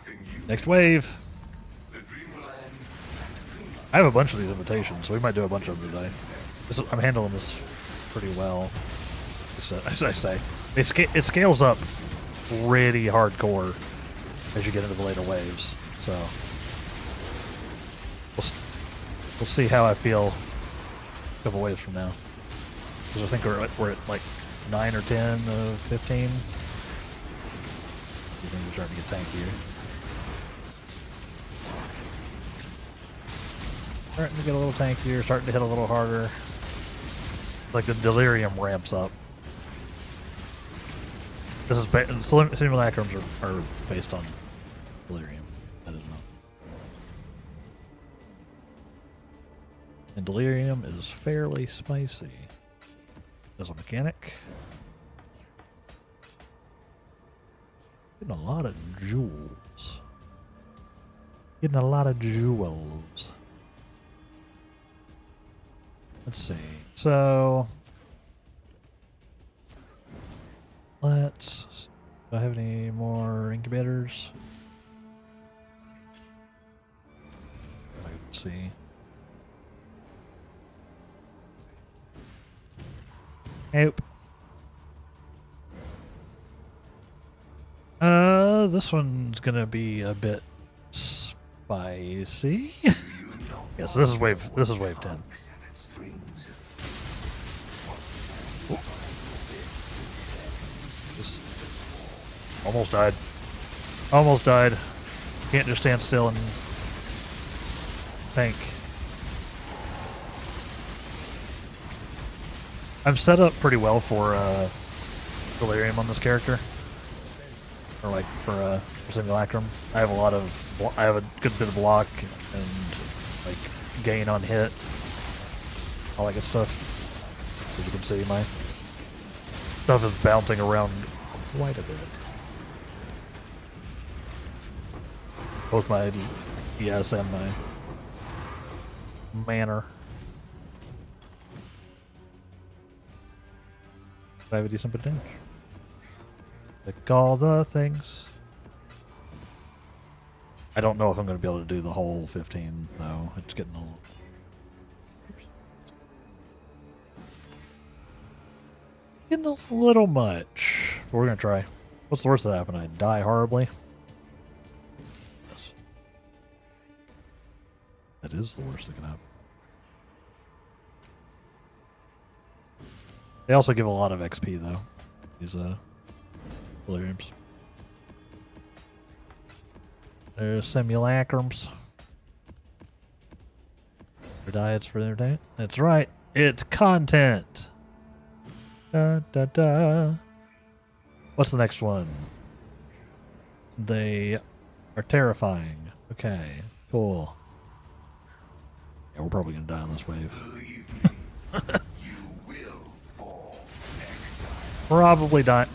Next wave. The dreamland. I have a bunch of these invitations, so we might do a bunch of them today. I'm handling this pretty well. As I say, it scales up pretty hardcore as you get into the later waves. So we'll see how I feel a couple waves from now. Because I think we're at like 9 or 10 of 15. Things are starting to get tankier. Starting to get a little tankier, starting to hit a little harder. Like the delirium ramps up. This is simulacrums are based on delirium. That is not. And delirium is fairly spicy. As a mechanic. Getting a lot of jewels. Getting a lot of jewels. Let's see. So let's. Do I have any more incubators? Let's see. Nope. This one's gonna be a bit spicy. Yes, this is wave 10. Just almost died. Almost died. Can't just stand still and tank. I'm set up pretty well for delirium on this character, or like for simulacrum. I have a good bit of block and like gain on hit, all that good stuff. As you can see, my stuff is bouncing around quite a bit. Both my ES and my manner. I have a decent bit of damage. Like all the things. I don't know if I'm going to be able to do the whole 15 though. It's getting a little. Getting a little much. But we're going to try. What's the worst that happen? I die horribly. Yes. That is the worst that can happen. They also give a lot of XP though. These deliriums. There's simulacrums. For diets for entertainment. That's right. It's content. Da da da. What's the next one? They are terrifying. Okay, cool. Yeah, we're probably gonna die on this wave. Probably die.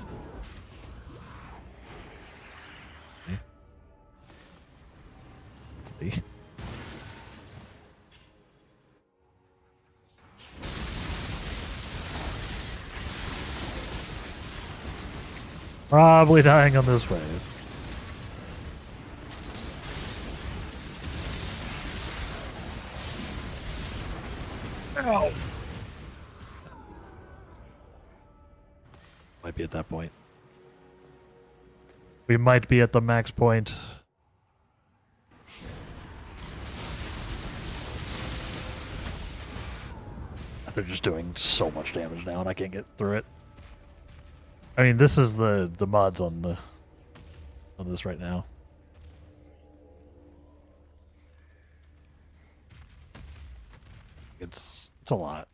Probably dying on this wave. Ow. Might be at that point. We might be at the max point. They're just doing so much damage now and I can't get through it. I mean, this is the mods on this right now. It's a lot.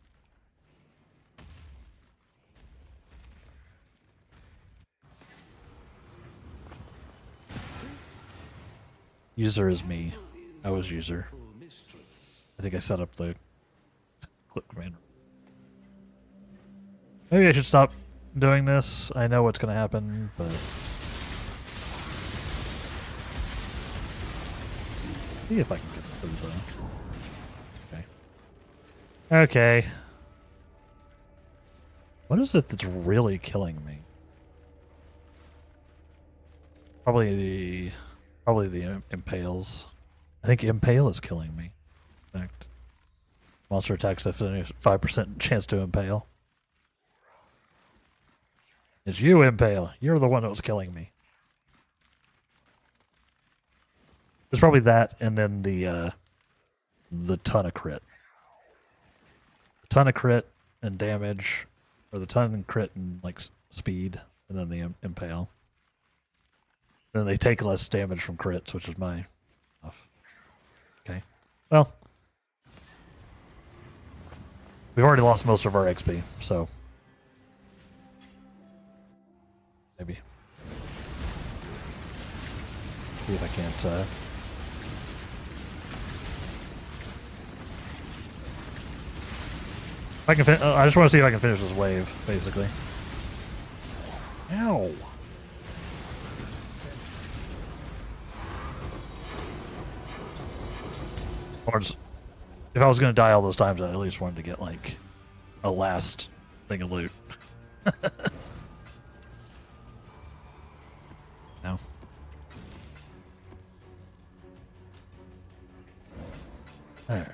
User is me. I was user. I think I set up the click command. Maybe I should stop doing this. I know what's going to happen, but see if I can get through the. Okay. Okay. What is it that's really killing me? Probably Probably the impales. I think impale is killing me. In fact, monster attacks have a 5% chance to impale. It's you, impale. You're the one that was killing me. It's probably that, and then the ton of crit. The ton of crit and damage, or the ton and crit and like speed, and then the impale. Then they take less damage from crits, which is my stuff. Okay. Well, we've already lost most of our XP, so maybe see if I can't. If I can. I just want to see if I can finish this wave, basically. Ow. Or just, if I was going to die all those times, I at least wanted to get, like, a last thing of loot. No. Alright.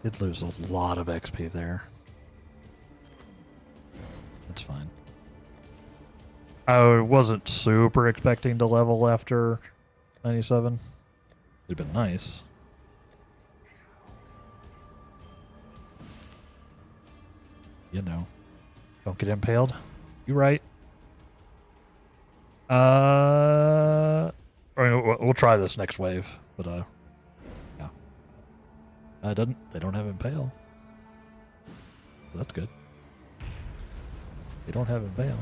Did lose a lot of XP there. That's fine. I wasn't super expecting to level after 97. It'd been nice. You know. Don't get impaled. You right. I mean, we'll try this next wave, but yeah. They don't have impale. That's good. They don't have impale.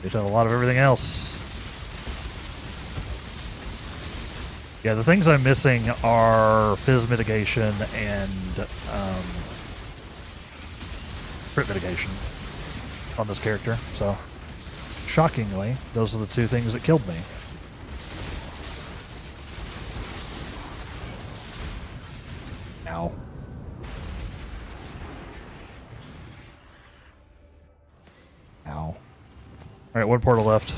They just have a lot of everything else. Yeah, the things I'm missing are fizz mitigation and crit mitigation on this character. So, shockingly, those are the two things that killed me. Ow. Ow. Alright, one portal left.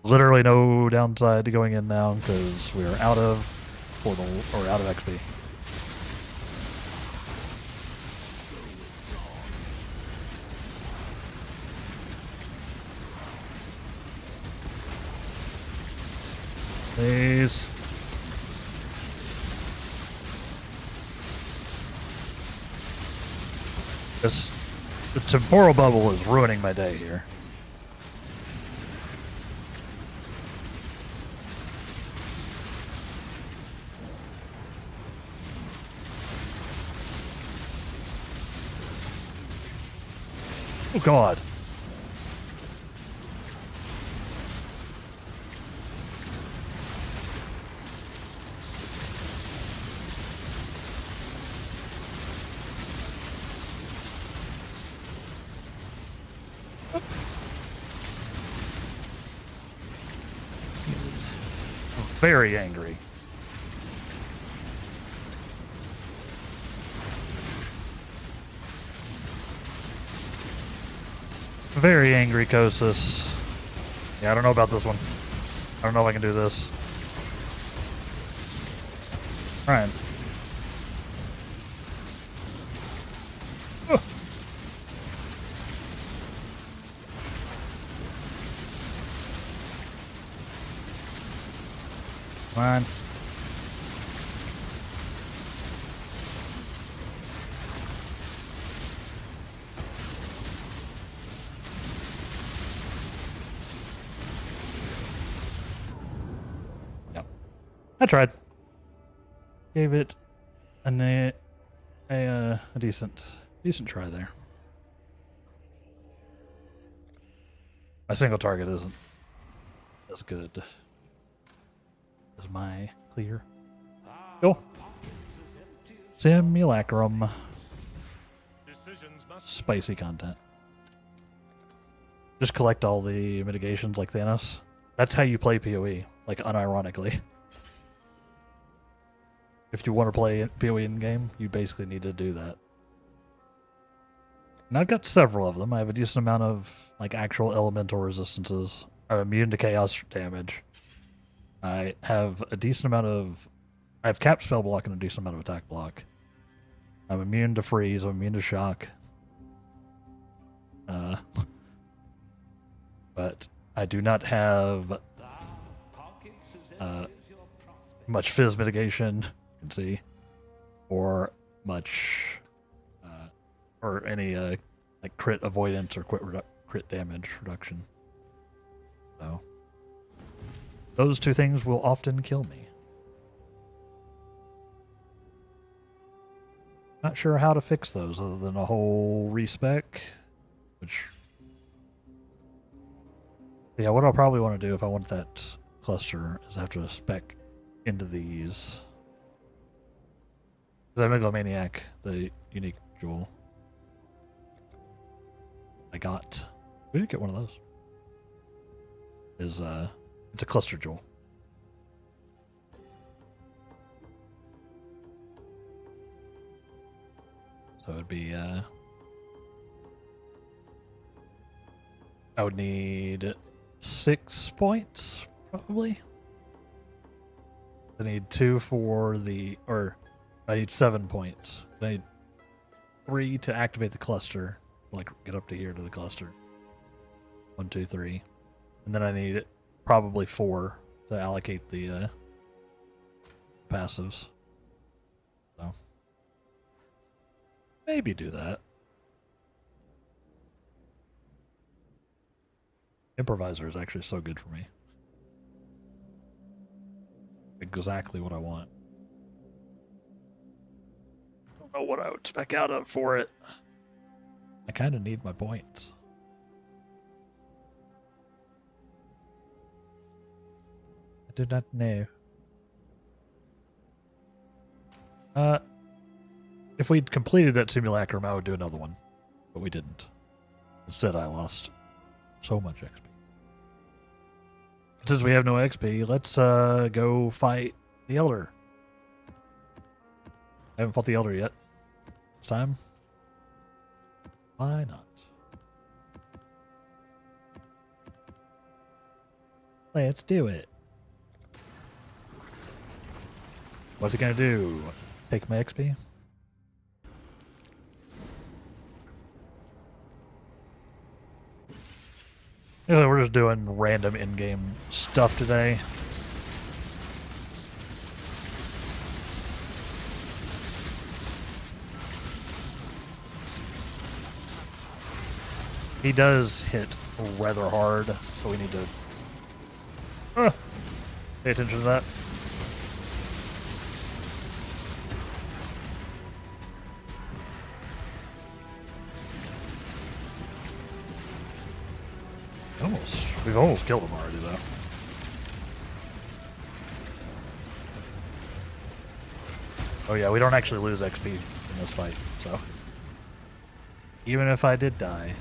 Literally no downside to going in now because we are out of portal or out of XP. Please. The temporal bubble is ruining my day here. Oh God. Very angry. Very angry, Kosis. Yeah, I don't know about this one. I don't know if I can do this. Alright. Come on. Yep. I tried. Gave it a decent try there. My single target isn't as good as my clear. Go. Simulacrum. Spicy content. Just collect all the mitigations like Thanos. That's how you play PoE, like unironically. If you want to play PoE in game, you basically need to do that. And I've got several of them. I have a decent amount of like actual elemental resistances. I'm immune to chaos damage. I have a decent amount of... I have cap spell block and a decent amount of attack block. I'm immune to freeze. I'm immune to shock. But I do not have much fizz mitigation, you can see, or much, or any like crit avoidance or crit damage reduction. So those two things will often kill me. Not sure how to fix those other than a whole respec, which... Yeah, what I'll probably want to do if I want that cluster is I have to spec into these. Because I have Megalomaniac, the unique jewel. I got... We did get one of those. It's a cluster jewel. So it'd be, I would need 6 points, probably. I need 2 for the, or I need 7 points. I need 3 to activate the cluster, like get up to here to the cluster. 1, 2, 3. And then I need probably 4 to allocate the passives. So maybe do that. Improviser is actually so good for me. Exactly what I want. Don't know what I would spec out of for it. I kind of need my points. I do not know. If we'd completed that simulacrum, I would do another one. But we didn't. Instead, I lost so much XP. Since we have no XP, let's go fight the Elder. I haven't fought the Elder yet. It's time. Why not? Let's do it. What's it gonna do? Take my XP? Anyway, we're just doing random in-game stuff today. He does hit rather hard, so we need to pay attention to that. We've almost killed him already, though. Oh yeah, we don't actually lose XP in this fight, so... Even if I did die...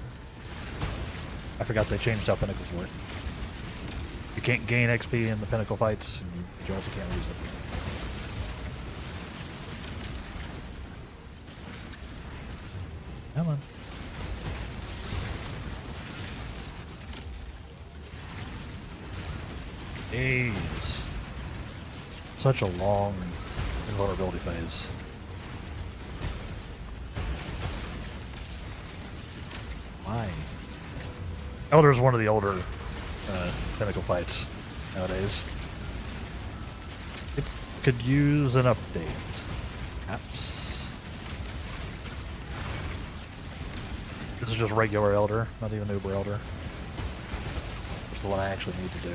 I forgot they changed how Pinnacles work. You can't gain XP in the Pinnacle fights, and you also can't lose it. Come on. Jeez. Such a long invulnerability phase. Why? Elder is one of the older Pinnacle fights nowadays. It could use an update. Perhaps. This is just regular Elder, not even Uber Elder. Which is the one I actually need to do.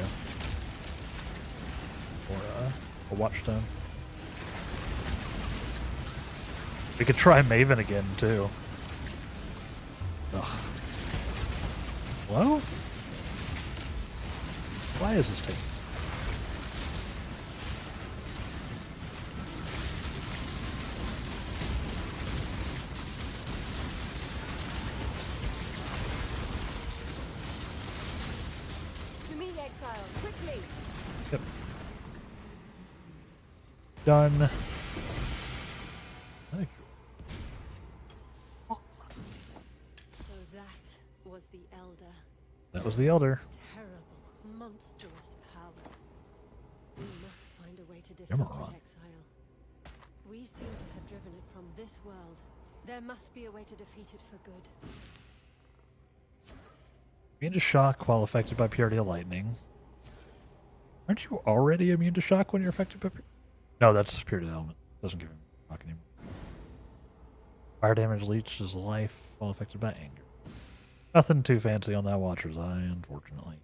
Or a Watchstone. We could try Maven again, too. Ugh. Well? Why is this taking? To me, exile, quickly! Yep. Done. So that was the Elder. That was the Elder. Terrible. monstrous power. We must find a way to defeat Emerald. it, Exile. We seem to have driven it from this world. There must be a way to defeat it for good. Immune to shock while affected by purity of lightning. Aren't you already immune to shock when you're affected by No, that's purity of element. Doesn't give him shock anymore. Fire damage leeches life while affected by anger. Nothing too fancy on that Watcher's Eye, unfortunately.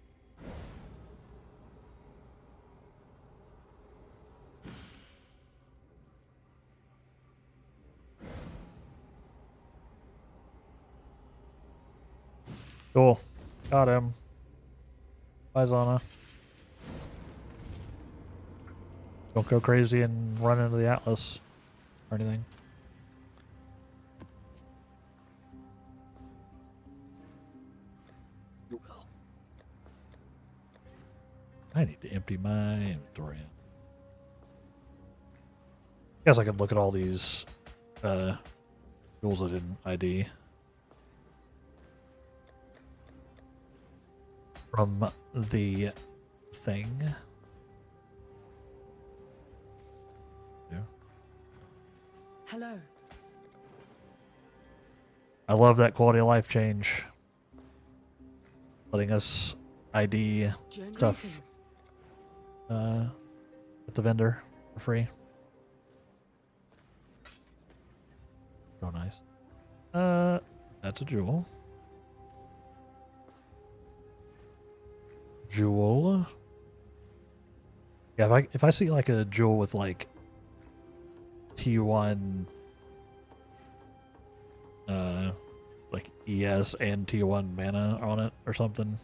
Cool. Got him. Bye, Zana. Don't go crazy and run into the Atlas or anything. I need to empty my inventory. Guess I could look at all these rules I didn't ID. From the thing. Yeah. Hello. I love that quality of life change. Letting us ID stuff at the vendor for free. So nice. That's a jewel. Jewel. Yeah, if I see like a jewel with like T1 like ES and T1 mana on it or something,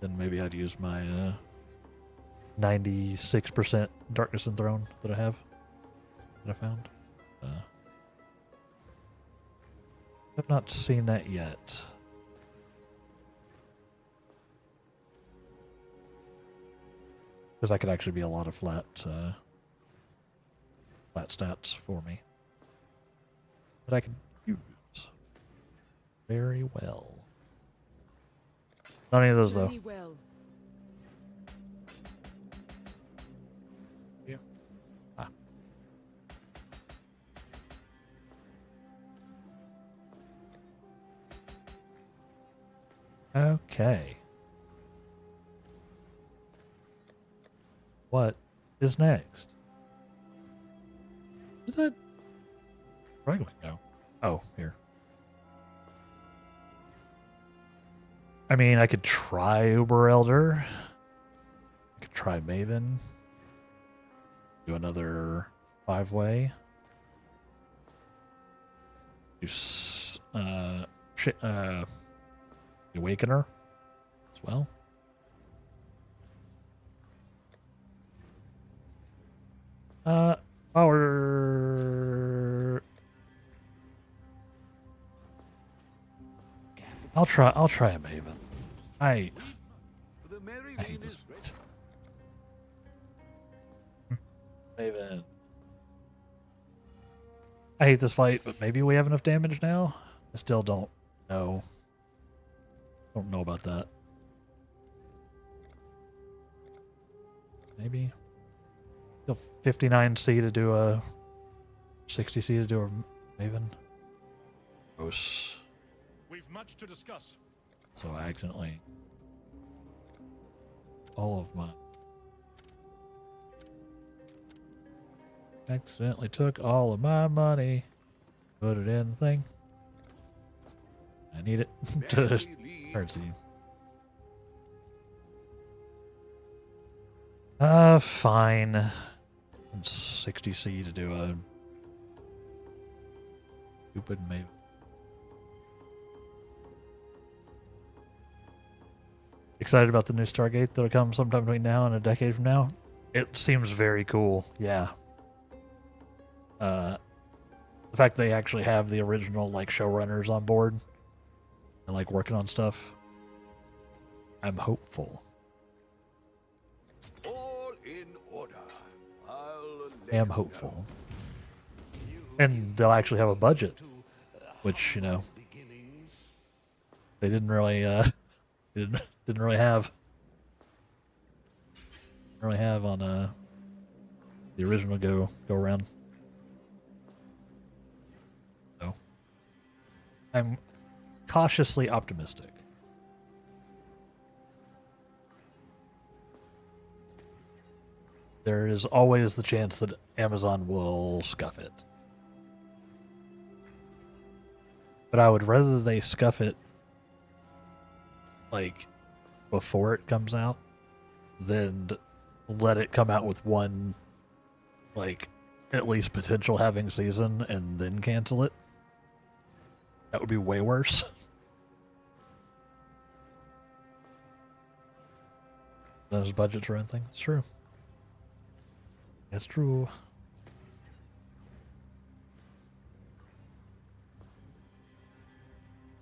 then maybe I'd use my 96% Darkness Enthroned that I have, that I found. I've not seen that yet. Because that could actually be a lot of flat stats for me that I can use very well. Not any of those though. Well. Yeah. Ah. Okay. What is next? Is that where am I going now? Oh, here. I mean, I could try Uber Elder. I could try Maven. Do another 5-way. Do Awakener as well. Power. I'll try a Maven. I hate this fight. Maven. I hate this fight, but maybe we have enough damage now? I still don't know. Don't know about that. Maybe. Still 59C to do a 60C to do a Maven. Gross. We've much to discuss. So I accidentally all of my accidentally took all of my money, put it in the thing. I need it to currency. Fine. 60C to do a stupid Maven. Excited about the new Stargate that'll come sometime between now and a decade from now. It seems very cool. Yeah. The fact they actually have the original like showrunners on board and like working on stuff. I'm hopeful. All in order. I am hopeful. And they'll actually have a budget, which, you know, they didn't really didn't didn't really have on the original go around. So I'm cautiously optimistic. There is always the chance that Amazon will scuff it. But I would rather they scuff it like before it comes out than let it come out with one like at least potential having season and then cancel it. That would be way worse. Those budgets or anything. It's true. It's true.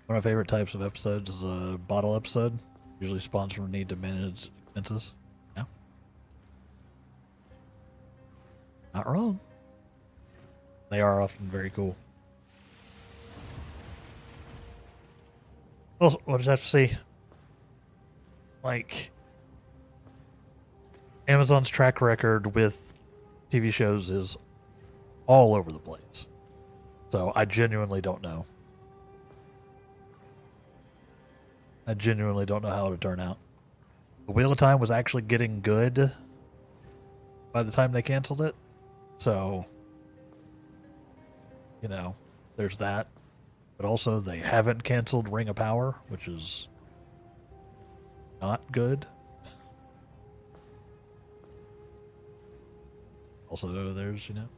One of my favorite types of episodes is a bottle episode. Usually spawns from need to manage expenses. Yeah. Not wrong. They are often very cool. Well, we'll just have to see. Like, Amazon's track record with TV shows is all over the place. So I genuinely don't know. I genuinely don't know how it'll turn out. The Wheel of Time was actually getting good by the time they canceled it. So, you know, there's that. But also, they haven't canceled Ring of Power, which is not good. Also, there's, you know,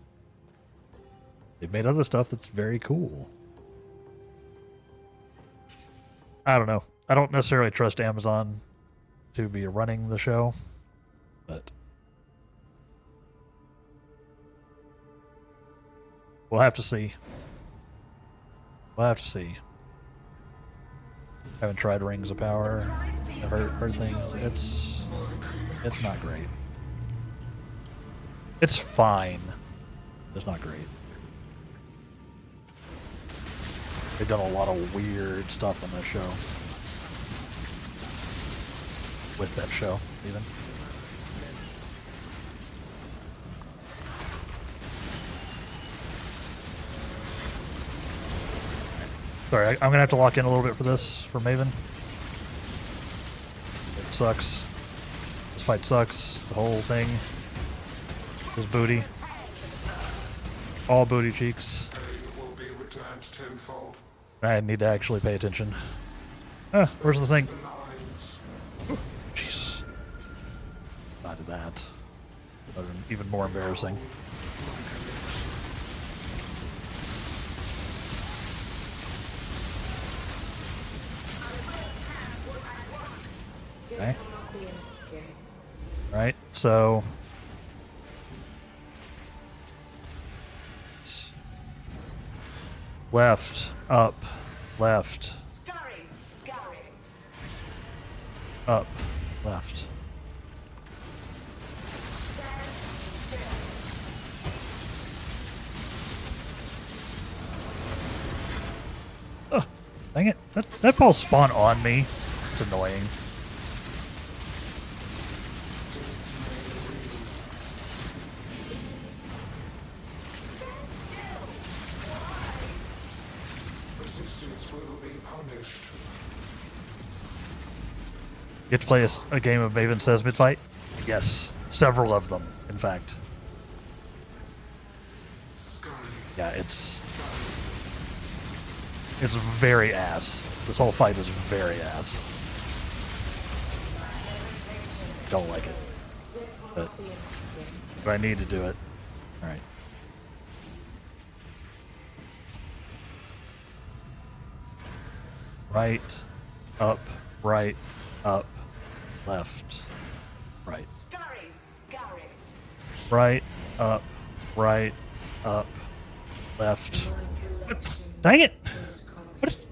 they've made other stuff that's very cool. I don't know. I don't necessarily trust Amazon to be running the show, but we'll have to see. We'll have to see. Haven't tried Rings of Power. I've heard things. It's not great. It's fine. It's not great. They've done a lot of weird stuff on that show. With that show, even. Sorry, I'm gonna have to lock in a little bit for this, for Maven. It sucks. This fight sucks. The whole thing. His booty. All booty cheeks. Will be returned tenfold. I need to actually pay attention. Ah, where's the thing? Jesus. Not to that. That would have been even more embarrassing. Okay. Right, so left, up, left, up, left. Oh, dang it. That ball spawned on me. It's annoying. Resistance will be punished. Get to play a game of Maven Says mid-fight? Yes. Several of them, in fact. Yeah, it's very ass. This whole fight is very ass. Don't like it. But I need to do it. Alright. Right, up, right, up, left, right. Right, up, left. Dang it!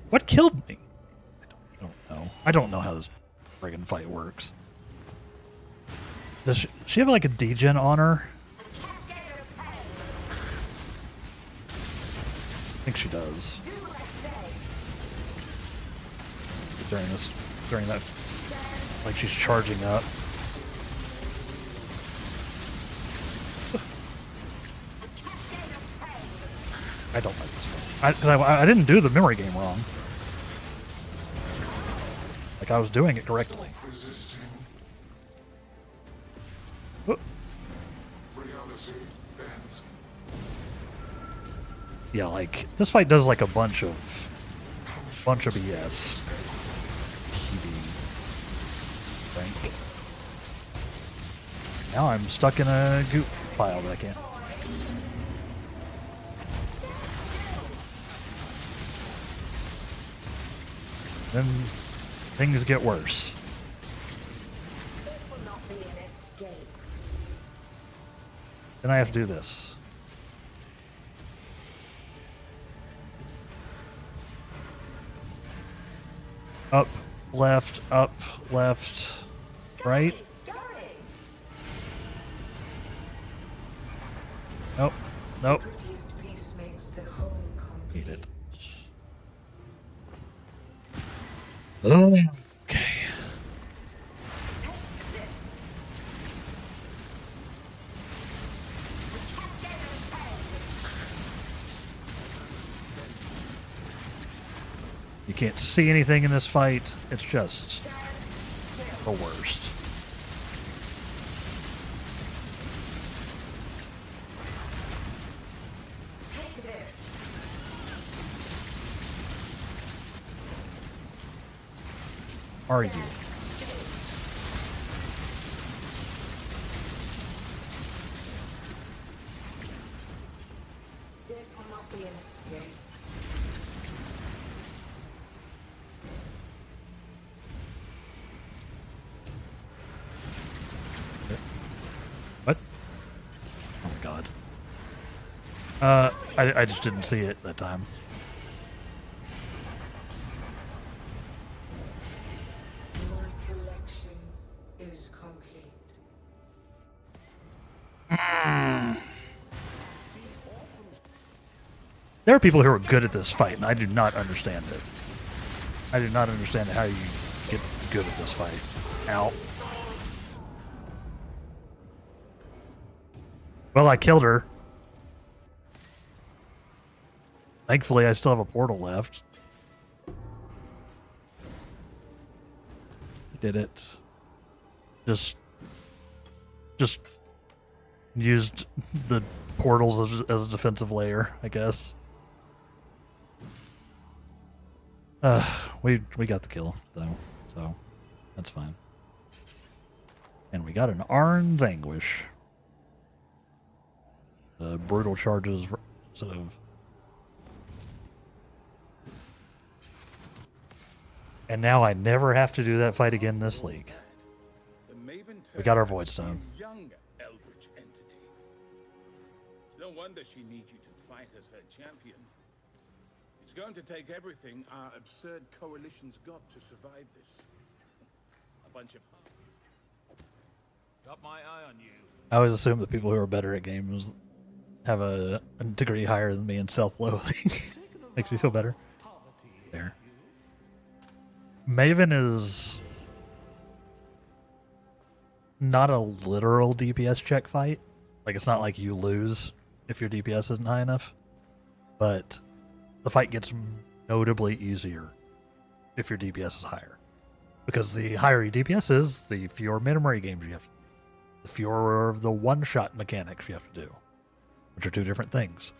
What killed me? I don't know. I don't know how this friggin' fight works. Does she have like a degen on her? I think she does. During that Like she's charging up. I don't like this one. I didn't do the memory game wrong. Like I was doing it correctly. Resisting. Whoop. Reality bends. Yeah, like this fight does like a bunch of BS. PB. Rank. Now I'm stuck in a goop pile that I can't. Then things get worse. Then I have to do this. Up, left, right. Nope, nope. Eat it. Okay. You can't see anything in this fight. It's just the worst. Are you? Death will not be an escape. What? Oh my god. I just didn't see it that time. My collection is complete. There are people who are good at this fight, and I do not understand it. I do not understand how you get good at this fight. Ow. Well, I killed her. Thankfully, I still have a portal left. Did it. Just used the portals as a defensive layer, I guess. We got the kill though, so that's fine. And we got an Arn's Anguish. The brutal charges sort of. And now I never have to do that fight again in this league. We got our Void Stone. Young eldritch entity. It's no wonder she needs you to fight as her champion. It's going to take everything our absurd coalition's got to survive this. A bunch of... Got my eye on you. I always assume that people who are better at games have a degree higher than me in self-loathing. Makes me feel better. There. Maven is not a literal DPS check fight. Like, it's not like you lose if your DPS isn't high enough. But the fight gets notably easier if your DPS is higher. Because the higher your DPS is, the fewer memory games you have to do. The fewer of the one-shot mechanics you have to do. Which are two different things.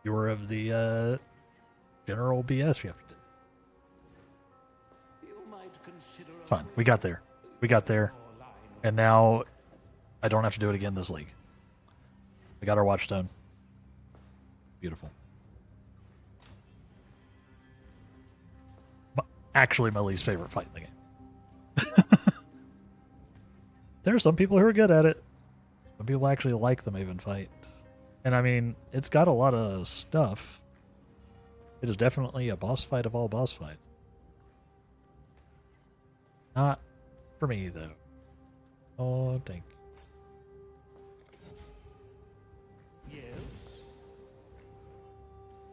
Fewer of the general BS you have to do. Fine. We got there. We got there. And now I don't have to do it again this league. We got our Watchstone. Beautiful. Actually, my least favorite fight in the game. There are some people who are good at it. Some people actually like the Maven fight. And I mean, it's got a lot of stuff. It is definitely a boss fight of all boss fights. Not for me, though. Oh, thank you.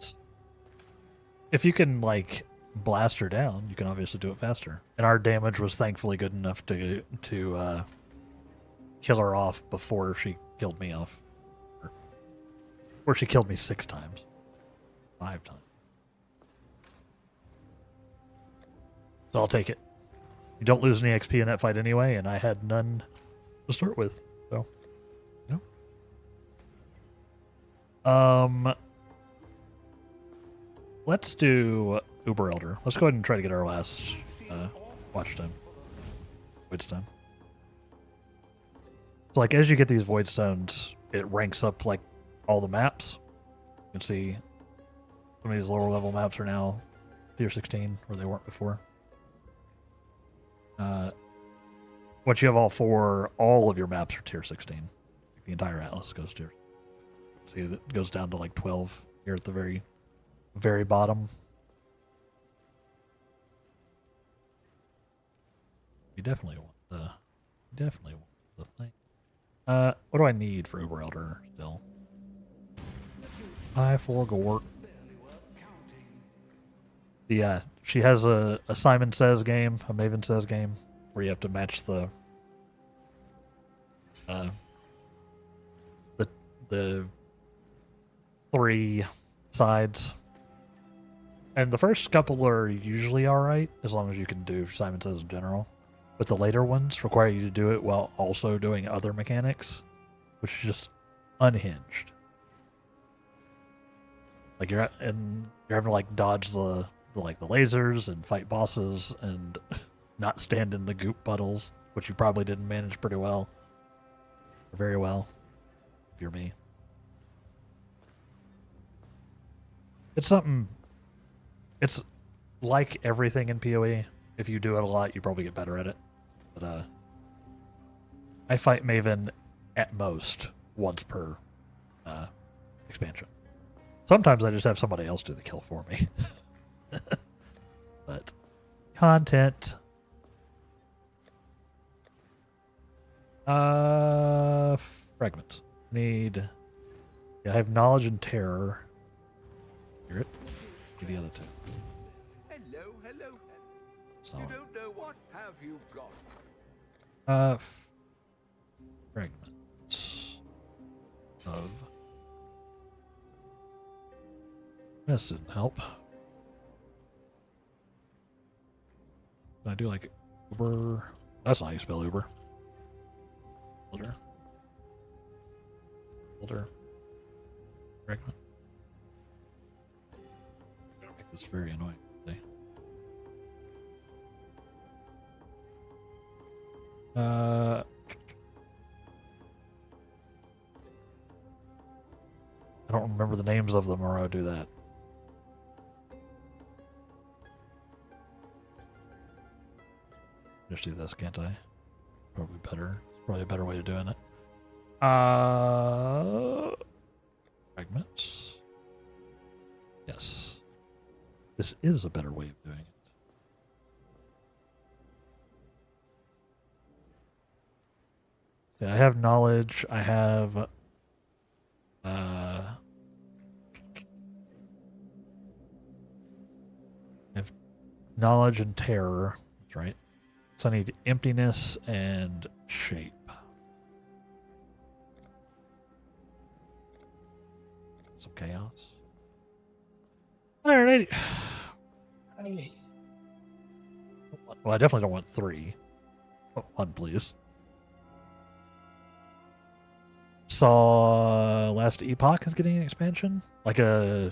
Yes. If you can, like, blast her down, you can obviously do it faster. And our damage was thankfully good enough to kill her off before she killed me off. Or she killed me 6 times. 5 times. So I'll take it. You don't lose any XP in that fight anyway, and I had none to start with. So, you know. Let's do Uber Elder. Let's go ahead and try to get our last watch time. Void Stone. So, like, as you get these Void Stones, it ranks up, like, all the maps. You can see some of these lower level maps are now tier 16, where they weren't before. Once you have all 4, all of your maps are tier 16. The entire atlas goes tier. See, it goes down to like 12 here at the very, very bottom. You definitely want the thing. What do I need for Uber Elder still? 4 Gork. Yeah, she has a Simon Says game, a Maven Says game, where you have to match the 3 sides. And the first couple are usually alright, as long as you can do Simon Says in general. But the later ones require you to do it while also doing other mechanics, which is just unhinged. Like you're having to like dodge the lasers and fight bosses and not stand in the goop puddles, which you probably didn't manage pretty well. Or very well, if you're me. It's something. It's like everything in PoE. If you do it a lot, you probably get better at it. But I fight Maven at most once per expansion. Sometimes I just have somebody else do the kill for me. But content. Fragments. Need. Yeah, I have knowledge and terror. Hear it? Give the other 2. Hello. So, You don't know what have you got? Fragments of. This didn't help. Can I do like Uber? That's not how you spell Uber. Builder. Fragment. Gonna make this very annoying. See? I don't remember the names of them, or I'll do that. Just do this, can't I? Probably better. It's probably a better way of doing it. Fragments. Yes. This is a better way of doing it. Yeah, I have knowledge. I have knowledge and terror. That's right. So I need emptiness and shape. Some chaos. Alrighty. Well, I definitely don't want 3. Oh, 1, please. Saw last Epoch is getting an expansion, like a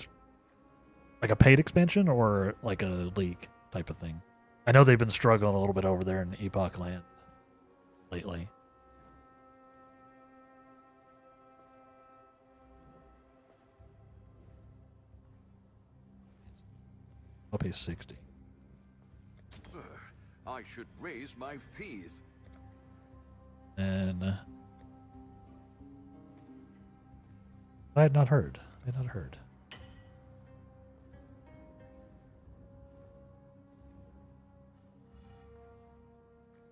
paid expansion or like a league type of thing. I know they've been struggling a little bit over there in Epoch land lately. I'll pay 60. I should raise my fees. And I had not heard. You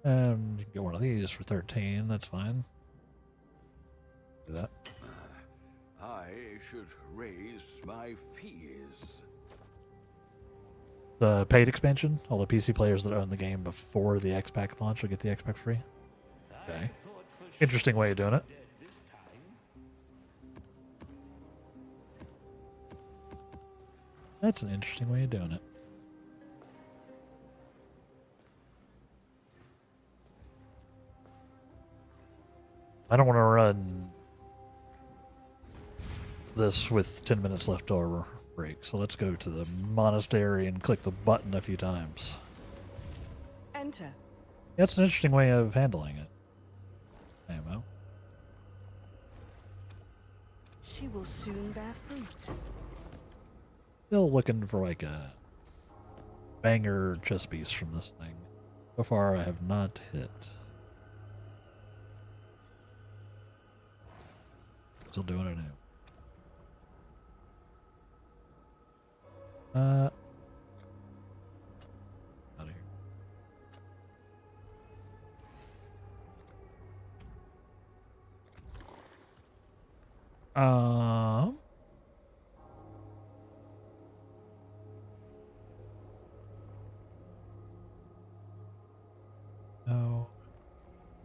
can get one of these for 13. That's fine. Do that. I should raise my fees. The paid expansion. All the PC players that own the game before the X-Pack launch will get the X-Pack free. Okay. Interesting way of doing it. That's an interesting way of doing it. I don't want to run this with 10 minutes left to our break, so let's go to the monastery and click the button a few times. Enter. That's an interesting way of handling it. Ammo. She will soon bear fruit. Still looking for like a banger chest piece from this thing. So far I have not hit. Still doing it now. Out of here. No.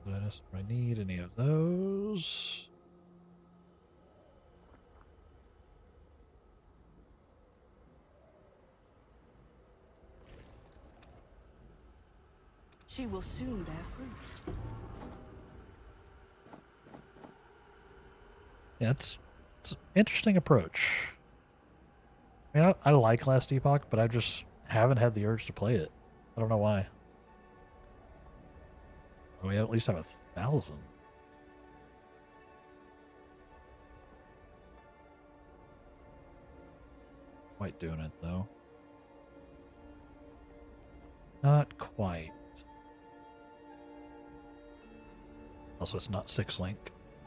Do I need any of those? She will soon bear fruit. Yeah, it's an interesting approach. I mean, I like Last Epoch, but I just haven't had the urge to play it. I don't know why. We at least have 1,000. Quite doing it though. Not quite. Also, it's not 6-link,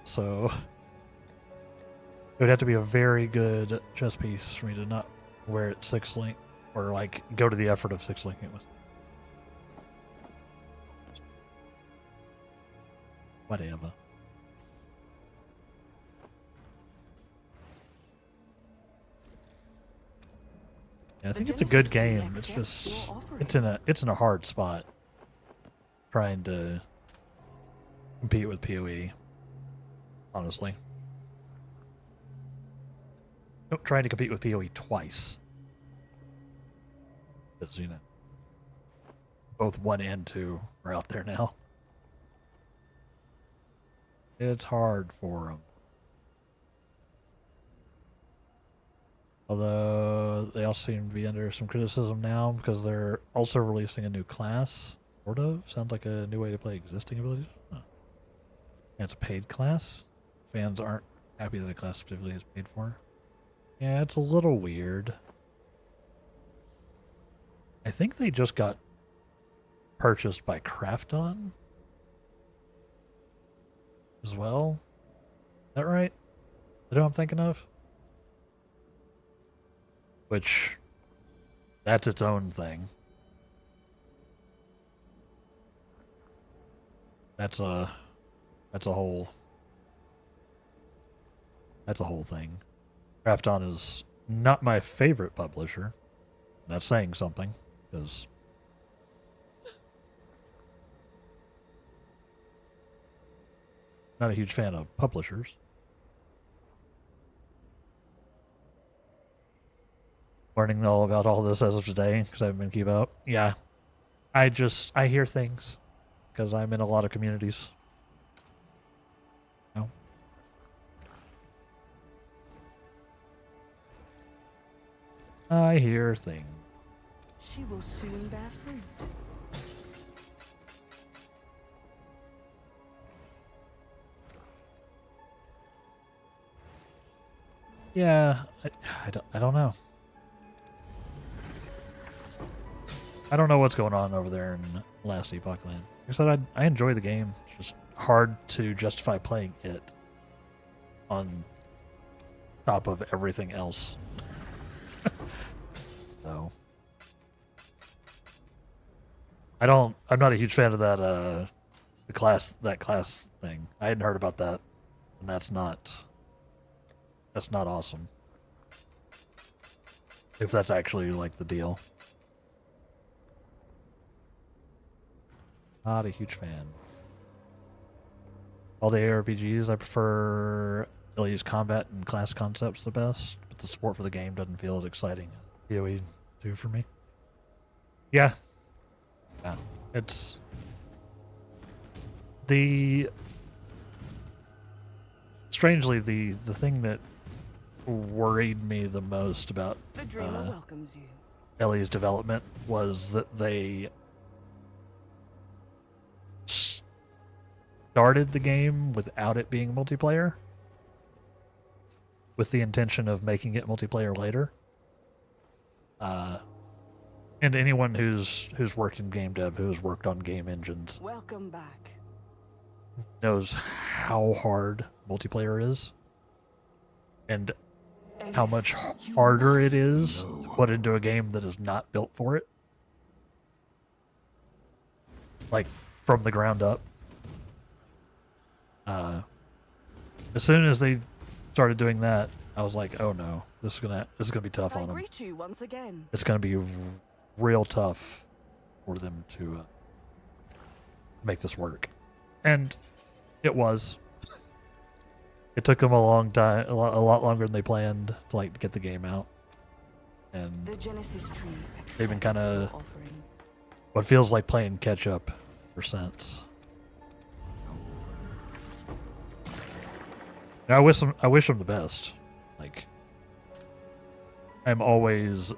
so it would have to be a very good chess piece for me to not wear it 6-link, or like go to the effort of 6-linking with. Whatever. Yeah, I think it's a good game. It's just it's in a hard spot. Trying to compete with PoE. Honestly. Nope, trying to compete with PoE twice. Because, you know, both 1 and 2 are out there now. It's hard for them. Although they also seem to be under some criticism now because they're also releasing a new class. Sort of. Sounds like a new way to play existing abilities. Huh. Yeah, it's a paid class. Fans aren't happy that a class specifically is paid for. Yeah, it's a little weird. I think they just got purchased by Krafton as well. Is that right? Is that what I'm thinking of? Which, that's its own thing. That's a whole thing. Krafton is not my favorite publisher. That's saying something, because not a huge fan of publishers. Learning all about all this as of today because I haven't been keeping up. Yeah, I hear things because I'm in a lot of communities. No. I hear things. She will soon bear fruit. Yeah, I don't know. I don't know what's going on over there in Last Epoch Land. Like I said, I enjoy the game. It's just hard to justify playing it on top of everything else. So I'm not a huge fan of that that class thing. I hadn't heard about that, and that's not awesome. If that's actually like the deal. Not a huge fan. All the ARPGs, I prefer Ellie's combat and class concepts the best, but the support for the game doesn't feel as exciting as PoE do for me. Yeah. Yeah. It's the strangely the thing that worried me the most about The dreamer welcomes you. Ellie's development was that they started the game without it being multiplayer, with the intention of making it multiplayer later. And anyone who's worked in game dev, who's worked on game engines, Welcome back. knows how hard multiplayer is, and how much harder it is to put into a game that is not built for it. Like, from the ground up. As soon as they started doing that, I was like, oh no, this is gonna be tough I on them. greet you once again. It's gonna be real tough for them to make this work. And it was. It took them a long time, a lot longer than they planned to like get the game out. And The Genesis tree they've been accepts kind your of offering. what feels like playing catch up for since. And I wish them the best. Like, I'm always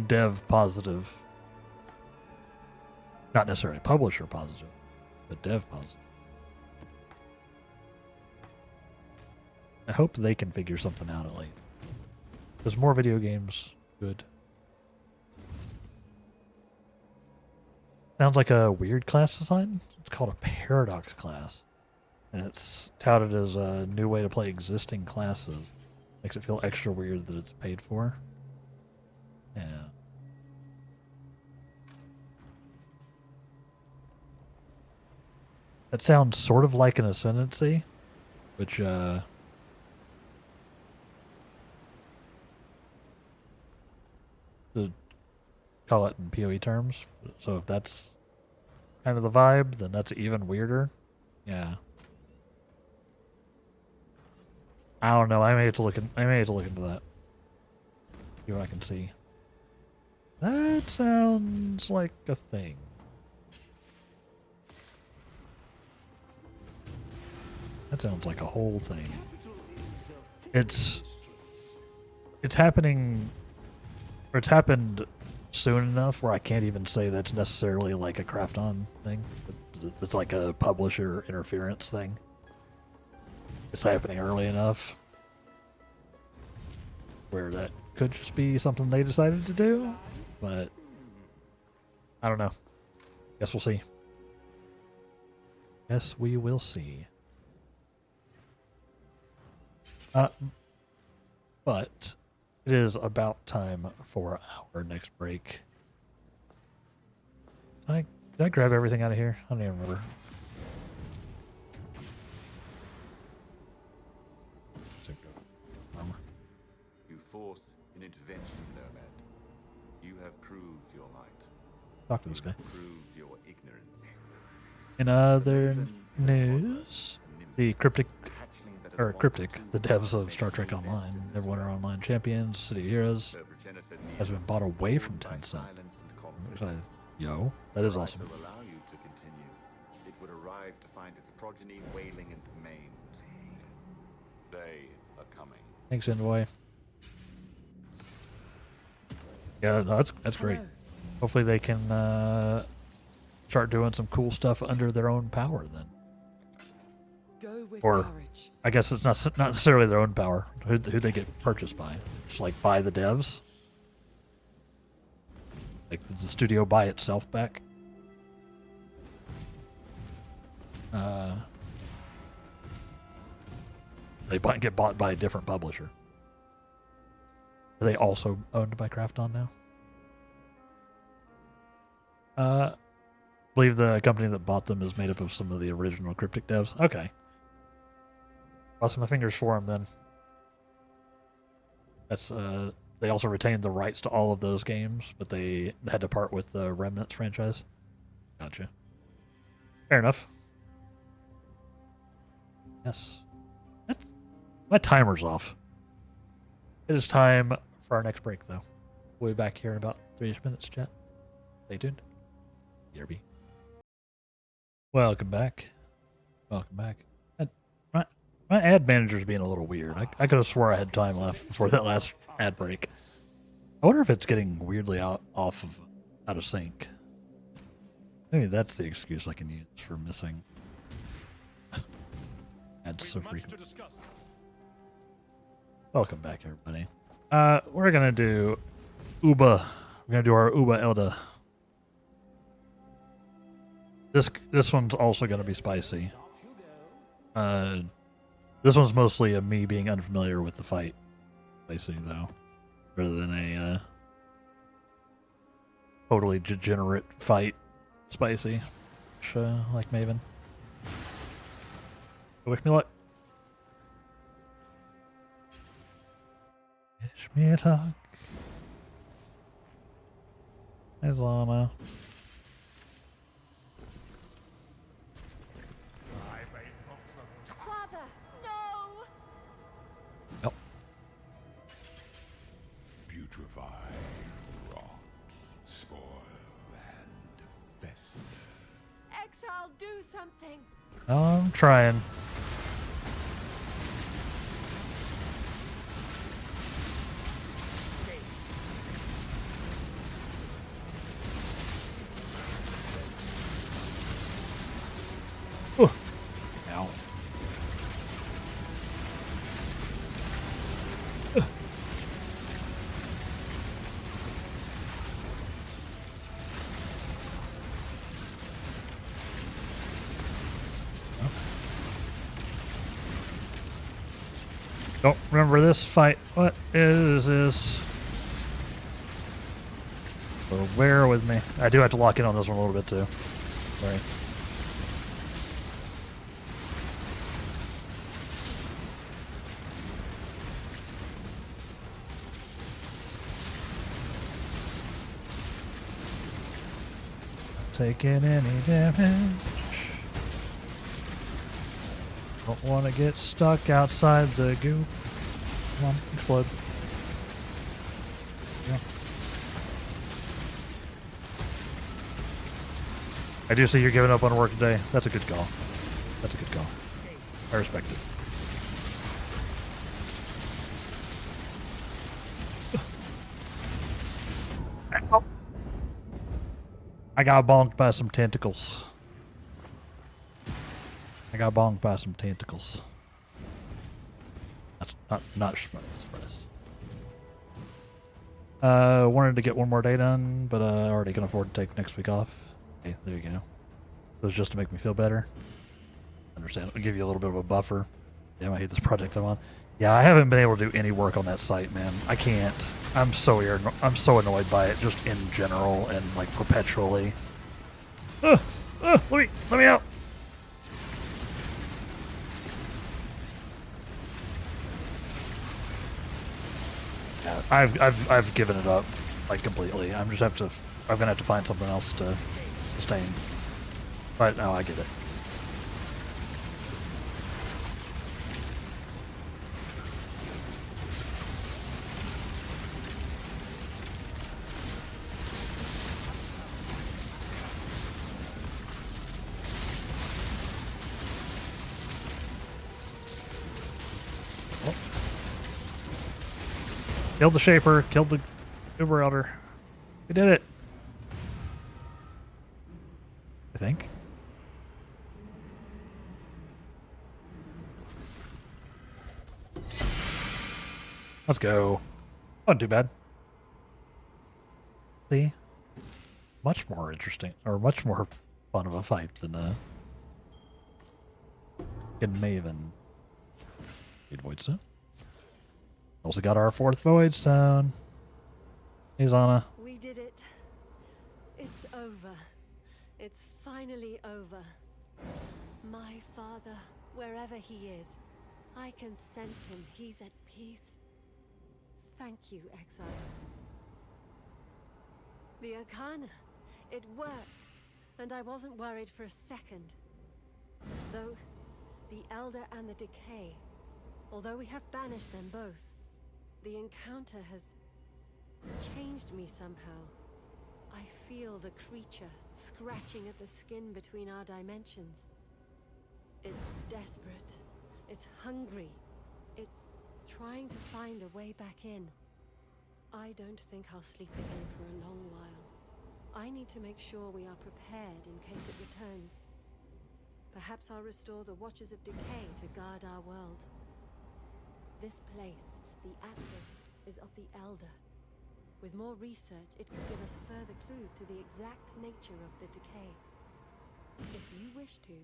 dev positive, not necessarily publisher positive, but dev positive. I hope they can figure something out at least. There's more video games. Good. Sounds like a weird class design. It's called a paradox class. And it's touted as a new way to play existing classes. Makes it feel extra weird that it's paid for. Yeah. That sounds sort of like an ascendancy, which to call it in PoE terms. So if that's kind of the vibe, then that's even weirder. Yeah. I don't know. I may have to look into that. See what I can see. That sounds like a thing. That sounds like a whole thing. It's happening, or it's happened soon enough where I can't even say that's necessarily like a craft on thing. It's like a publisher interference thing. It's happening early enough where that could just be something they decided to do, but I don't know. Guess we'll see. Yes, we will see. But it is about time for our next break. Did I grab everything out of here? I don't even remember. You force an intervention, Nomad. You have proved your might. Talk to this guy. Proved your ignorance. In other news, the Cryptic, the devs of Star Trek Online, Neverwinter Online Champions, City of Heroes, has been bought away from Tencent. Yo, that is awesome. Allow you to continue. It would arrive to find its progeny wailing and maimed. They are coming. Thanks, Envoy. Yeah, no, that's great. Hopefully they can start doing some cool stuff under their own power then. Go with Or courage. I guess it's not necessarily their own power. Who they get purchased by? Just like by the devs. Like the studio buy itself back. They get bought by a different publisher. Are they also owned by Krafton now? I believe the company that bought them is made up of some of the original Cryptic devs. Okay. Crossing my fingers for them then. That's they also retained the rights to all of those games, but they had to part with the Remnants franchise. Gotcha. Fair enough. Yes. My timer's off. It is time for our next break, though. We'll be back here in about 3-ish minutes, chat. Stay tuned. BRB. Welcome back. Welcome back. My ad manager's being a little weird. I could have swore I had time left before that last ad break. I wonder if it's getting weirdly out of sync. Maybe that's the excuse I can use for missing ads so frequent. Welcome back, everybody. We're gonna do Uba. We're gonna do our Uba Elda. This one's also gonna be spicy. This one's mostly me being unfamiliar with the fight, spicy though, rather than a totally degenerate fight, spicy. Like Maven. Wish me luck. Wish me luck. There's Lana. Father, no! Nope. Putrefy, rot, spoil, and fester. Exile, do something! I'm trying. Ooh. Ow. Don't remember this fight. What is this? So bear with me. I do have to lock in on this one a little bit too. Sorry. Taking any damage. Don't want to get stuck outside the goop. Come on, explode. Yeah. I do see you're giving up on work today. That's a good call. That's a good call. I respect it. I got bonked by some tentacles. That's not surprised. Wanted to get one more day done, but I already can afford to take next week off. Okay, there you go. It was just to make me feel better. Understand? It'll give you a little bit of a buffer. Damn, I hate this project I'm on. Yeah, I haven't been able to do any work on that site, man. I can't. I'm so annoyed by it, just in general and like perpetually. Let me out. Yeah, I've given it up like completely. I'm gonna have to find something else to sustain. But no, I get it. Killed the Shaper, killed the Uber Elder. We did it. I think. Let's go. Not too bad. See? Much more interesting, or much more fun of a fight than in Maven. Voidstone. Also got our 4th Voidstone. Hey, Zana. We did it. It's over. It's finally over. My father, wherever he is, I can sense him. He's at peace. Thank you, Exile. The Arcana. It worked. and I wasn't worried for a second. Though, the Elder and the Decay, although we have banished them both, the encounter has changed me somehow. I feel the creature scratching at the skin between our dimensions. It's desperate. It's hungry. It's trying to find a way back in. I don't think I'll sleep again for a long while. I need to make sure we are prepared in case it returns. Perhaps I'll restore the Watchers of Decay to guard our world. This place, the Atlas, is of the Elder. With more research, it could give us further clues to the exact nature of the Decay. If you wish to,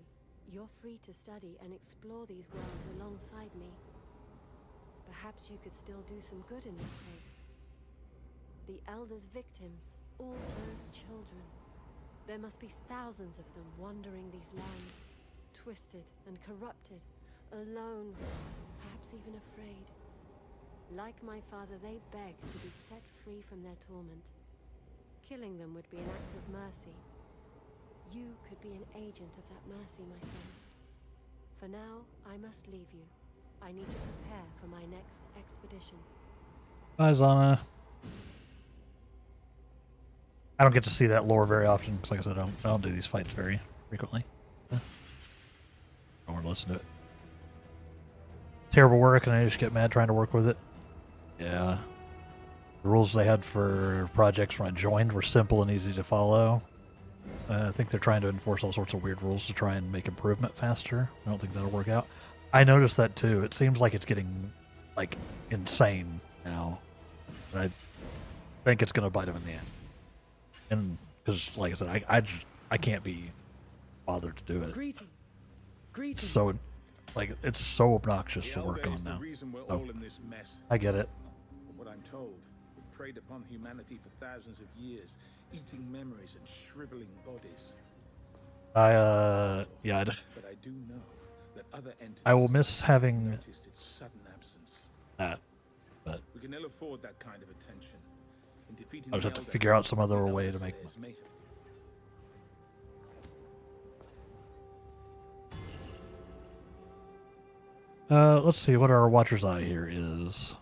you're free to study and explore these worlds alongside me. Perhaps you could still do some good in this place. The Elder's victims, all those children. There must be thousands of them wandering these lands, twisted and corrupted, alone, perhaps even afraid. Like my father, they beg to be set free from their torment. Killing them would be an act of mercy. You could be an agent of that mercy, my friend. For now, I must leave you. I need to prepare for my next expedition. Bye, Zana. I don't get to see that lore very often, because like I said, I don't do these fights very frequently. I don't want to listen to it. Terrible work, and I just get mad trying to work with it. Yeah. The rules they had for projects when I joined were simple and easy to follow. I think they're trying to enforce all sorts of weird rules to try and make improvement faster. I don't think that'll work out. I noticed that too. It seems like it's getting, like, insane now. And I think it's going to bite them in the end. And, because, like I said, I can't be bothered to do it. Greetings. So, like, it's so obnoxious to work on now. Oh, I get it. From what I'm told, it preyed upon humanity for thousands of years, eating memories and shriveling bodies. Yeah, But I do know that other entities I will miss having noticed its sudden absence. that, but We can ill afford that kind of attention. In defeating I'll just the have to Elder, figure out some other the way to Elder make Slayer's mayhem. let's see what our Watcher's Eye here is.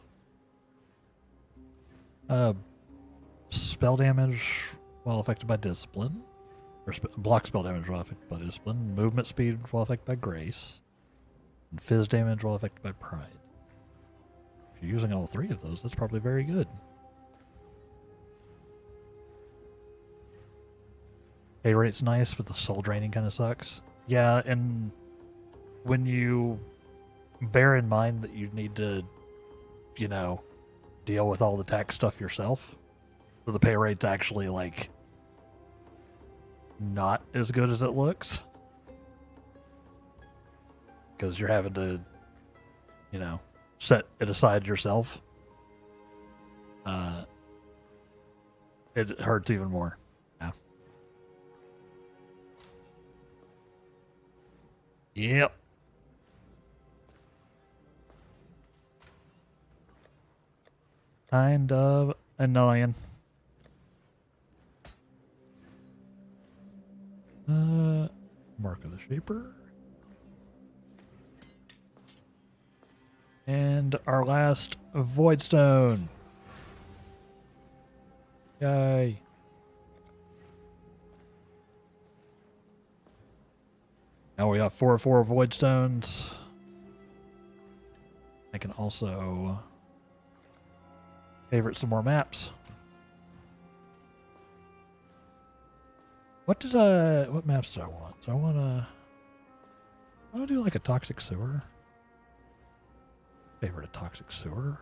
Spell damage while affected by discipline. Or block spell damage while affected by discipline. Movement speed while affected by grace. And fizz damage while affected by pride. If you're using all three of those, that's probably very good. Pay rate's nice, but the soul draining kind of sucks. Yeah, and when you bear in mind that you need to, you know, deal with all the tax stuff yourself, so the pay rate's actually, like, not as good as it looks. Because you're having to, you know, set it aside yourself. It hurts even more. Yeah. Yep. Kind of annoying. Mark of the Shaper. And our last Voidstone. Yay. Now we have 4 Voidstones. I can also favorite some more maps. What maps do I want? Do I want to do like a toxic sewer? Favorite a toxic sewer?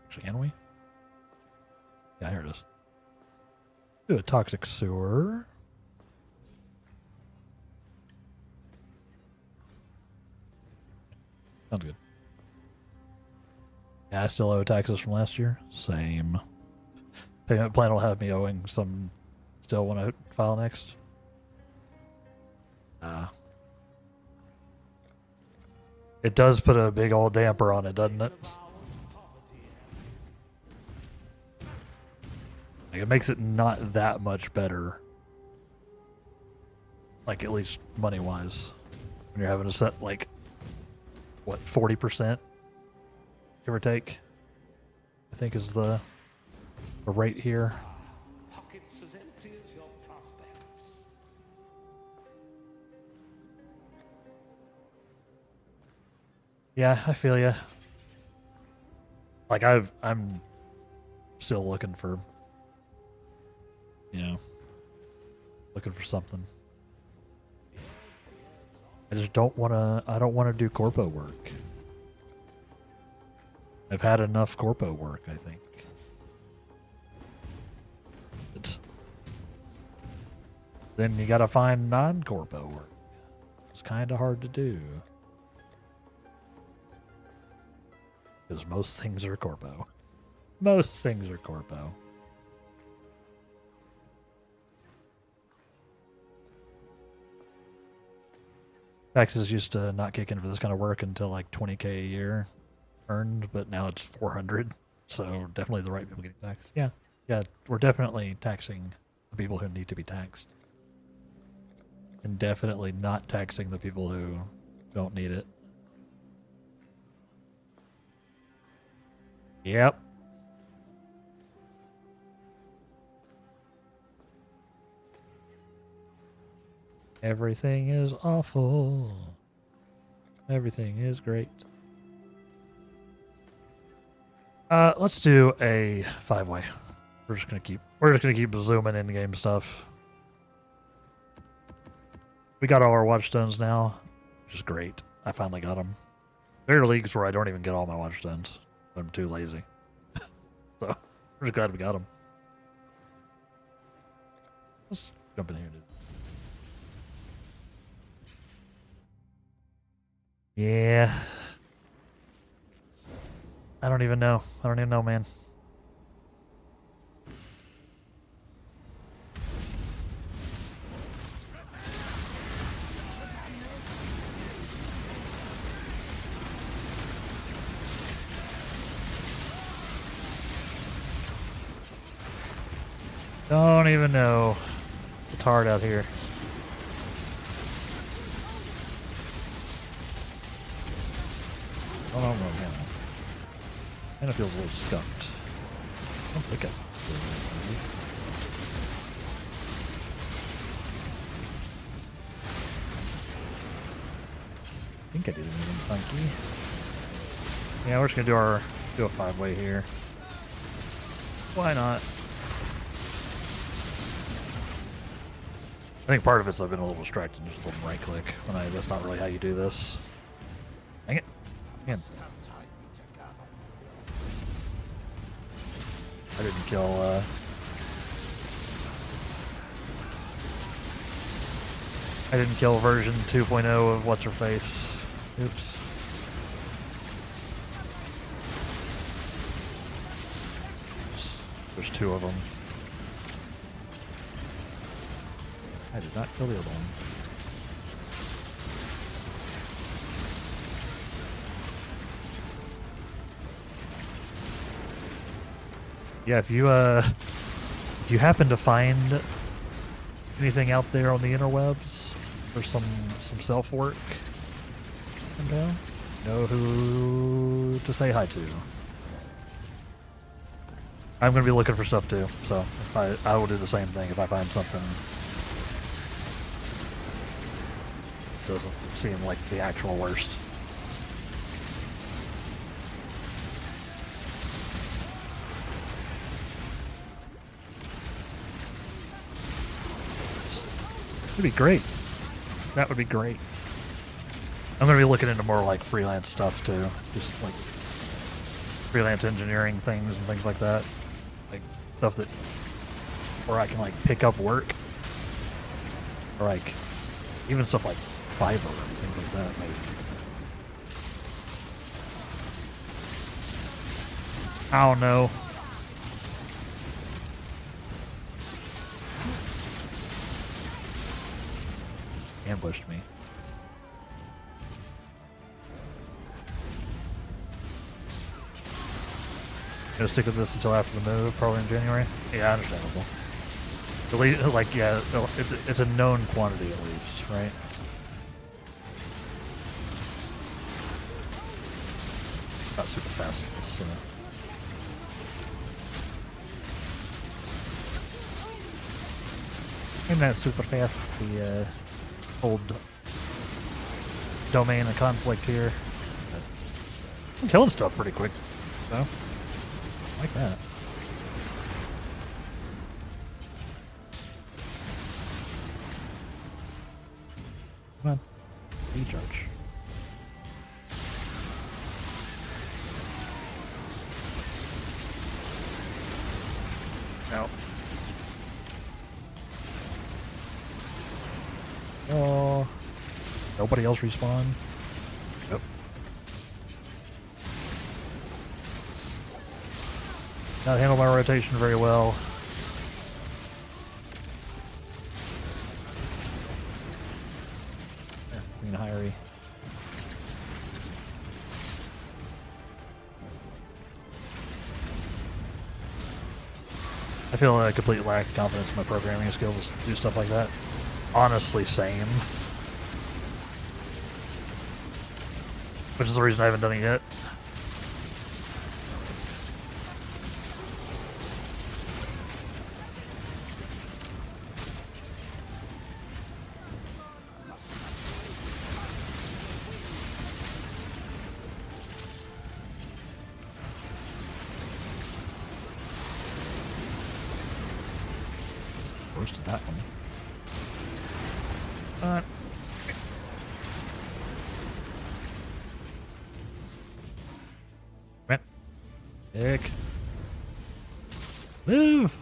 Actually, can we? Yeah, here it is. Do a toxic sewer. Sounds good. Yeah, I still owe taxes from last year. Same. Payment plan will have me owing some still when I file next. It does put a big old damper on it, doesn't it? Like, it makes it not that much better Like, at least money-wise. When you're having to set, like, what, 40%? Give or take? I think is the rate here. Pockets as empty as your prospects. Yeah, I feel ya. Like, I'm still looking for, you know, looking for something. I just don't want to, I don't want to do corpo work. I've had enough corpo work, I think. Then you gotta find non-corpo work. It's kind of hard to do. Because most things are corpo. Most things are corpo. Taxes used to not kick in for this kind of work until like 20K a year earned, but now it's 400. So definitely the right people getting taxed. Yeah, yeah, we're definitely taxing the people who need to be taxed. And definitely not taxing the people who don't need it. Yep. Everything is awful. Everything is great. Let's do a 5-way. We're just gonna keep zooming in game stuff. We got all our watchstones now, which is great. I finally got them. There are leagues where I don't even get all my watchstones. I'm too lazy. So, we're just glad we got them. Let's jump in here, dude. Yeah. I don't even know. I don't even know, man. Don't even know. It's hard out here. Oh, no, no, no. And it feels a little skunked. I don't think I think I did anything funky. Yeah, we're just gonna do a 5-way here. Why not? I think part of it's I've been a little distracted, just a little right click when that's not really how you do this. Dang it. Man. I didn't kill I didn't kill version 2.0 of what's her face. Oops. There's 2 of them. I did not kill the other one. Yeah, if you happen to find anything out there on the interwebs for some self-work, you know who to say hi to. I'm gonna be looking for stuff too, so I will do the same thing if I find something doesn't seem like the actual worst. That'd be great. That would be great. I'm going to be looking into more like freelance stuff too. Just like freelance engineering things and things like that. Like stuff that where I can like pick up work. Or like even stuff like Fiverr and things like that maybe. I don't know. Ambushed me. Gonna stick with this until after the move, probably in January. Yeah, understandable. At least, like, yeah, it's a known quantity at least, right? Not super fast, so. I'm not super fast with the old domain of conflict here. But I'm killing stuff pretty quick, so I like that. Come on, recharge. No. Oh, nobody else respawn? Nope. Not handle my rotation very well. Queen Hiero. I feel a complete lack of confidence in my programming skills to do stuff like that. Honestly, same. Which is the reason I haven't done it yet. Roasted that one. Dick. Move!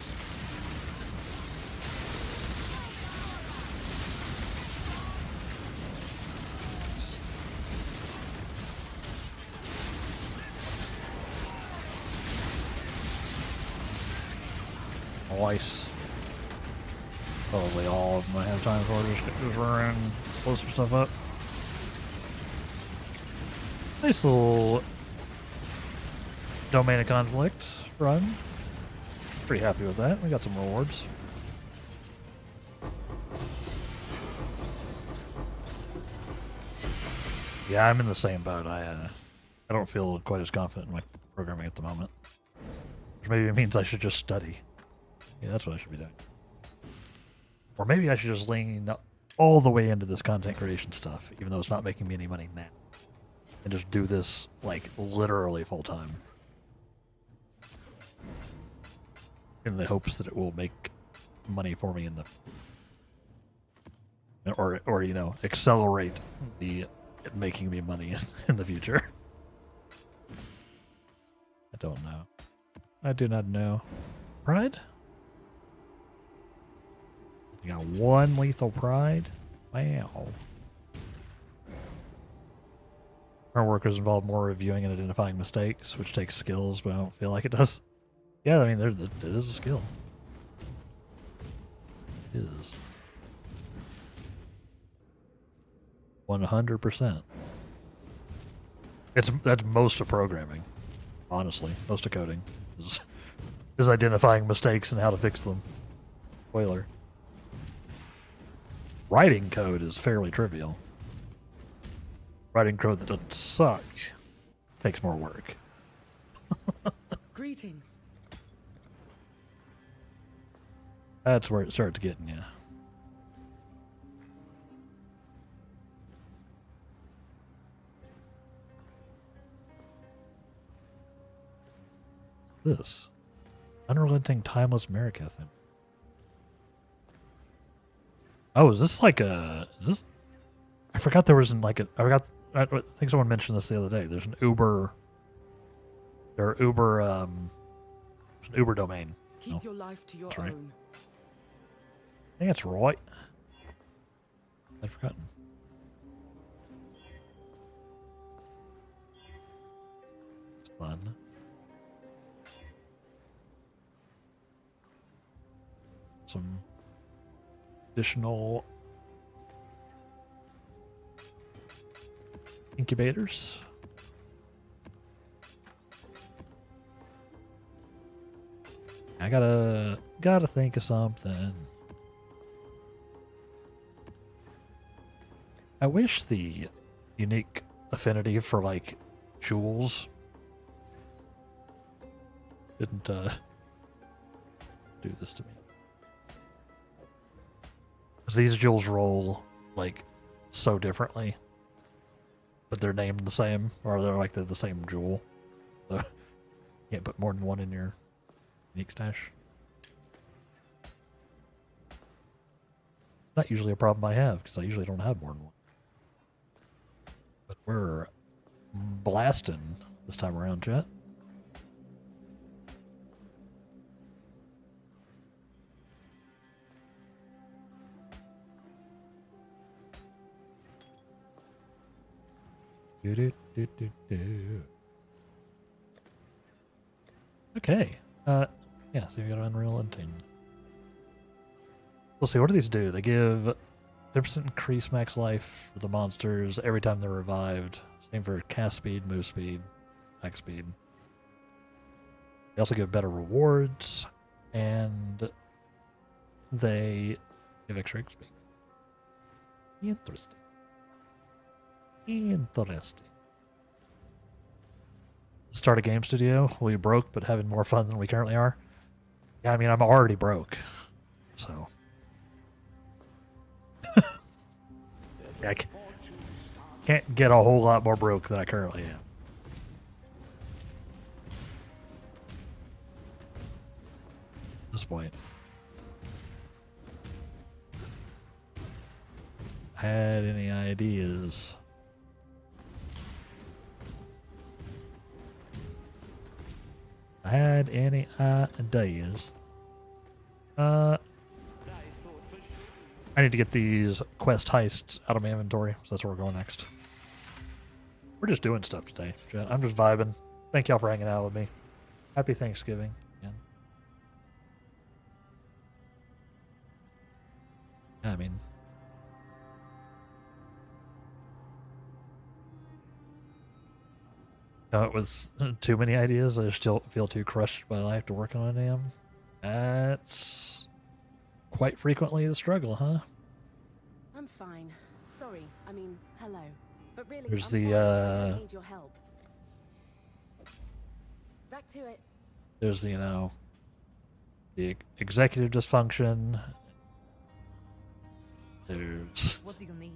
Nice. Probably all of them I have time for. Just run around and blow some stuff up. Nice little domain of conflict run. Pretty happy with that. We got some rewards. Yeah, I'm in the same boat. I don't feel quite as confident in my programming at the moment. Which maybe means I should just study. Yeah, that's what I should be doing. Or maybe I should just lean all the way into this content creation stuff, even though it's not making me any money now. And just do this, like, literally full time. In the hopes that it will make money for me in the... Or you know, accelerate the it making me money in the future. I don't know. I do not know. Pride? You got one lethal pride? Wow. Our work is involved more reviewing and identifying mistakes, which takes skills, but I don't feel like it does. Yeah, I mean, it is a skill. It is. 100%. That's most of programming, honestly. Most of coding is identifying mistakes and how to fix them. Spoiler. Writing code is fairly trivial. Writing code that doesn't suck takes more work. Greetings. That's where it starts getting you. This unrelenting, timeless Mariketh. Oh, is this like a? Is this? I forgot there was like a. I think someone mentioned this the other day. There's an Uber. There are Uber. There's an Uber domain. Keep your life to your That's right. own. I think that's right. I've forgotten. It's fun. Some additional incubators. I gotta think of something. I wish the unique affinity for like jewels didn't do this to me. Because these jewels roll like so differently, but they're named the same, or they're the same jewel. So you can't put more than one in your unique stash. Not usually a problem I have, because I usually don't have more than one. But we're blasting this time around, chat. Okay. Yeah, so you got an Unreal Engine. We'll see, what do these do? They give 10% increase max life for the monsters every time they're revived. Same for cast speed, move speed, attack speed. They also give better rewards, and they give extra XP. Interesting. Interesting. Start a game studio. We'll be broke, but having more fun than we currently are. Yeah, I mean, I'm already broke, so. I can't get a whole lot more broke than I currently am. At this point. Had any ideas? I had any ideas? I need to get these quest heists out of my inventory, so that's where we're going next. We're just doing stuff today, Jen. I'm just vibing. Thank y'all for hanging out with me. Happy Thanksgiving again. I mean, with too many ideas, I still feel too crushed by life to work on them. That's quite frequently the struggle, huh? I'm fine. Sorry, I mean, hello. But really, There's I'm the, fine. I don't need your help. Back to it. There's the, the executive dysfunction. There's... What do you need?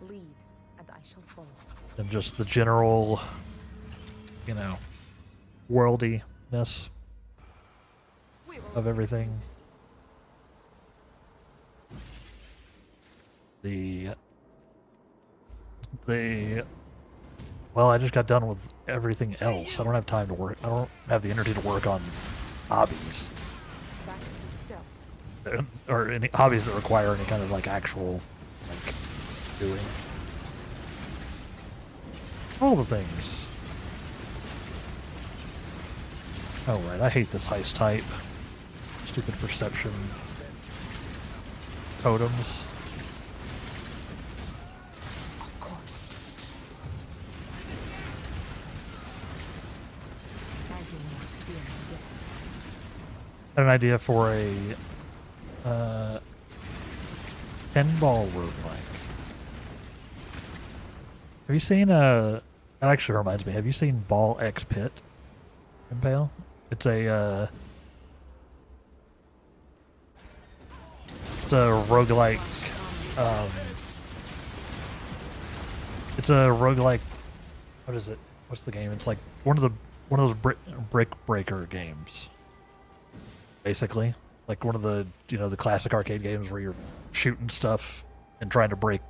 Lead, and I shall follow. And just the general, worldiness of everything. Well, I just got done with everything else. I don't have time to work. I don't have the energy to work on hobbies. Back to stealth. Or any hobbies that require any kind of actual doing. All the things. Oh right, I hate this heist type. Stupid perception totems. Of course. I do not fear death. I had an idea for a 10-ball roguelike. Have you seen that actually reminds me, have you seen Ball X Pit? Impale? It's a roguelike it's a roguelike, what is it? What's the game? It's like one of those brick breaker games. Basically. Like one of the the classic arcade games where you're shooting stuff and trying to break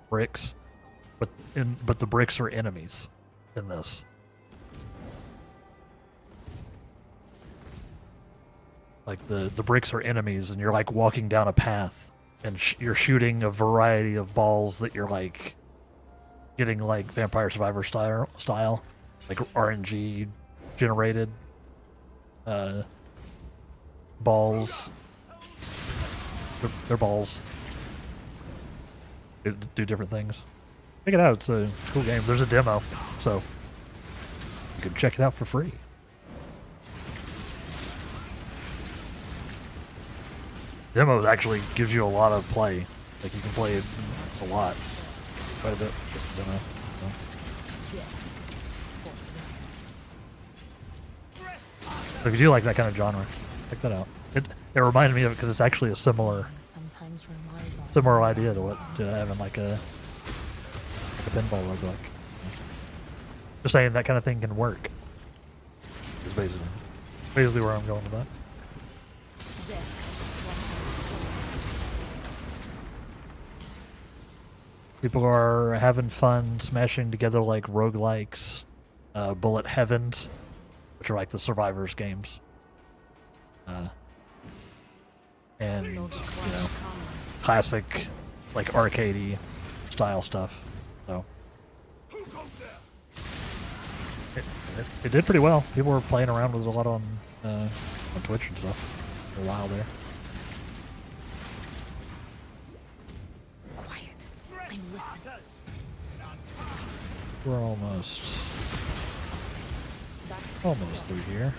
bricks. But the bricks are enemies in this. Like the bricks are enemies, and you're walking down a path, and you're shooting a variety of balls that you're getting Vampire Survivor style, like RNG generated balls. They're balls. They do different things. Check it out. It's a cool game. There's a demo, so you can check it out for free. Demo actually gives you a lot of play. Like you can play it a lot, quite a bit. Just the demo. So. So if you do like that kind of genre, check that out. It reminded me of it because it's actually a similar idea to having like a pinball roguelike. Just saying that kind of thing can work. Is basically where I'm going with that. People are having fun smashing together like roguelikes, bullet heavens, which are like the survivors games. And, you know, classic, like arcadey style stuff. So it did pretty well. People were playing around with it a lot on Twitch and stuff for a while there. We're almost through here.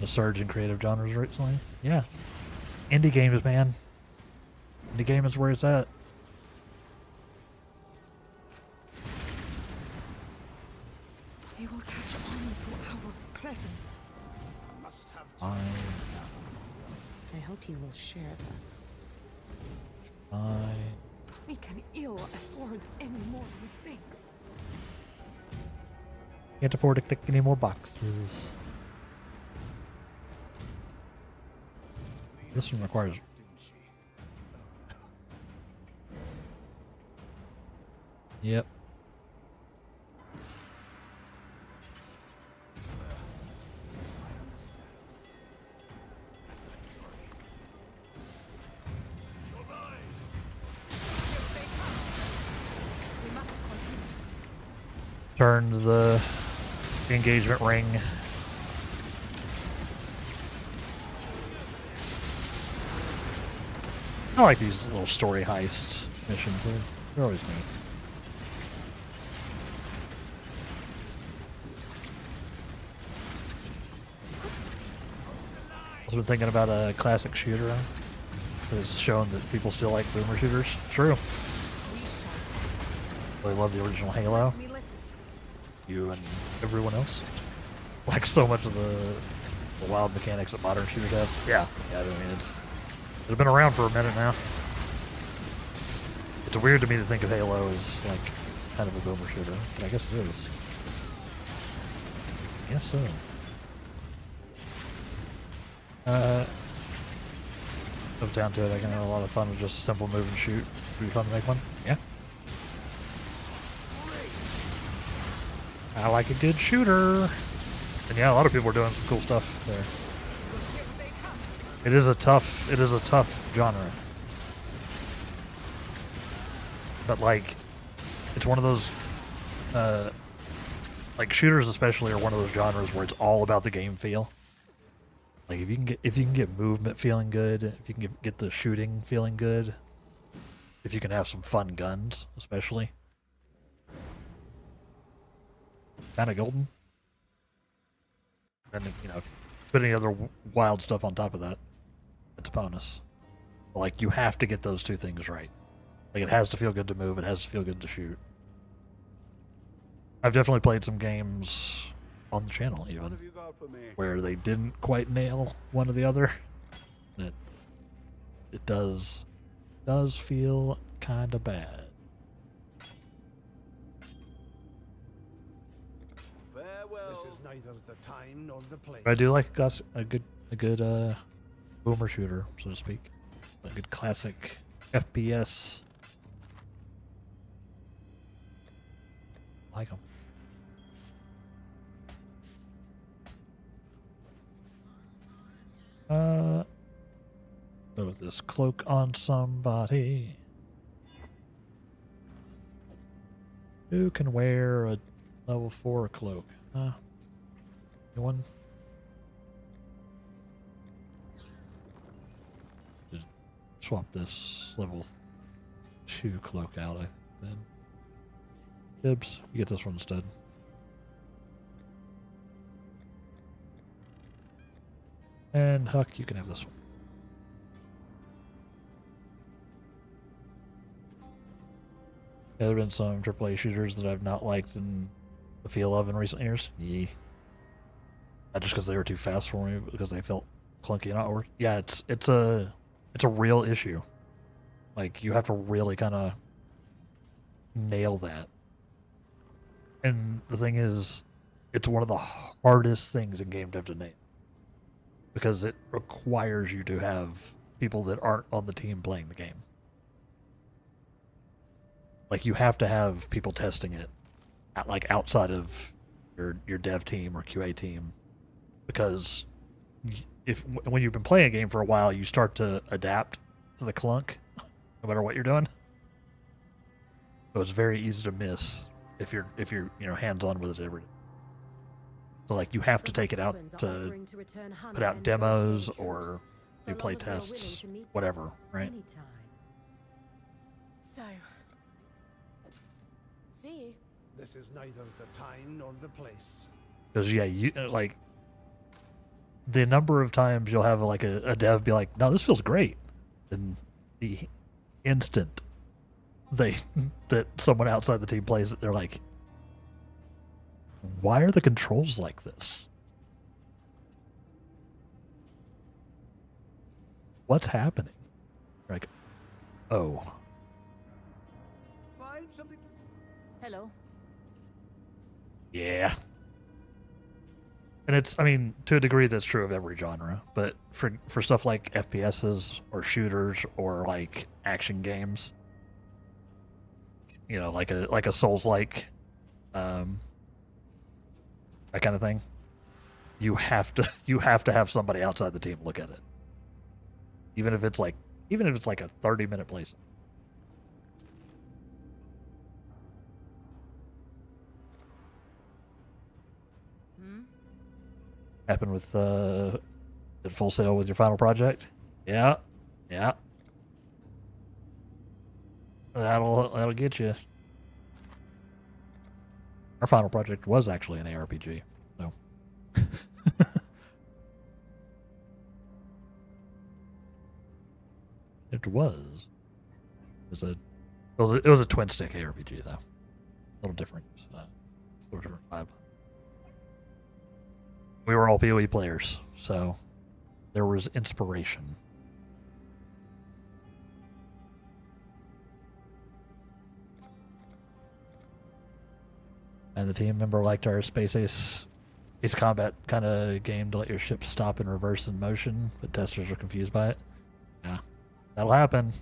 The surge in creative genres recently. Yeah. Indie games, man. Indie game is where it's at. They will catch on to our presence. I hope you will share that. We can ill afford any more mistakes. Can't afford to click any more boxes. This one requires. Yep. Turns the engagement ring. I like these little story heist missions. They're always neat. I've been thinking about a classic shooter. It's shown that people still like boomer shooters. True. Really love the original Halo. You and everyone else. Like so much of the wild mechanics that modern shooters have. Yeah, I mean it's been around for a minute now. It's weird to me to think of Halo as like kind of a boomer shooter, but I guess it is. I guess so. Comes down to it, I can have a lot of fun with just a simple move and shoot. It'd be fun to make one. Yeah. I like a good shooter. And yeah, a lot of people are doing some cool stuff there. It is a tough genre. But like, it's one of those, like shooters especially are one of those genres where it's all about the game feel. Like if you can get movement feeling good, if you can get the shooting feeling good, if you can have some fun guns, especially. Kind of golden. And you know, put any other wild stuff on top of that, it's a bonus. Like you have to get those two things right. Like it has to feel good to move, it has to feel good to shoot. I've definitely played some games on the channel even where they didn't quite nail one or the other. It does feel kind of bad. This is neither the time nor the place. I do like a good boomer shooter, so to speak. A good classic FPS. I like them. Put this cloak on somebody. Who can wear a level 4 cloak? Anyone? Just swap this level 2 cloak out, I then. Dibs, you get this one instead. And Huck, you can have this one. There have been some AAA shooters that I've not liked in the feel of in recent years. Yeah. Not just because they were too fast for me, but because they felt clunky and awkward. Yeah, it's a real issue. Like, you have to really kind of nail that. And the thing is, it's one of the hardest things in game dev to nail. Because it requires you to have people that aren't on the team playing the game. Like, you have to have people testing it, like, outside of your dev team or QA team. Because when you've been playing a game for a while, you start to adapt to the clunk, no matter what you're doing. So it's very easy to miss if you're hands-on with it every day. So like, you have to take it out to put out demos or do play tests, whatever, right? So, see you. This is neither the time nor the place. Because yeah, you like the number of times you'll have like a dev be like, "No, this feels great," and the instant that someone outside the team plays it, they're like, "Why are the controls like this? What's happening?" You're like, oh. Hello. Yeah. And it's, I mean, to a degree that's true of every genre, but for stuff like FPSs or shooters or like action games, you know, like a Souls-like, that kind of thing, you have to have somebody outside the team look at it. Even if it's like a 30-minute playset. Happened with at Full Sail with your final project? Yeah. That'll get you. Our final project was actually an ARPG, so. It was. It was a twin stick ARPG though. A little different. A little different vibe. We were all PoE players, so there was inspiration. And the team member liked our space combat kind of game to let your ship stop and reverse in motion, but testers are confused by it. Yeah, that'll happen.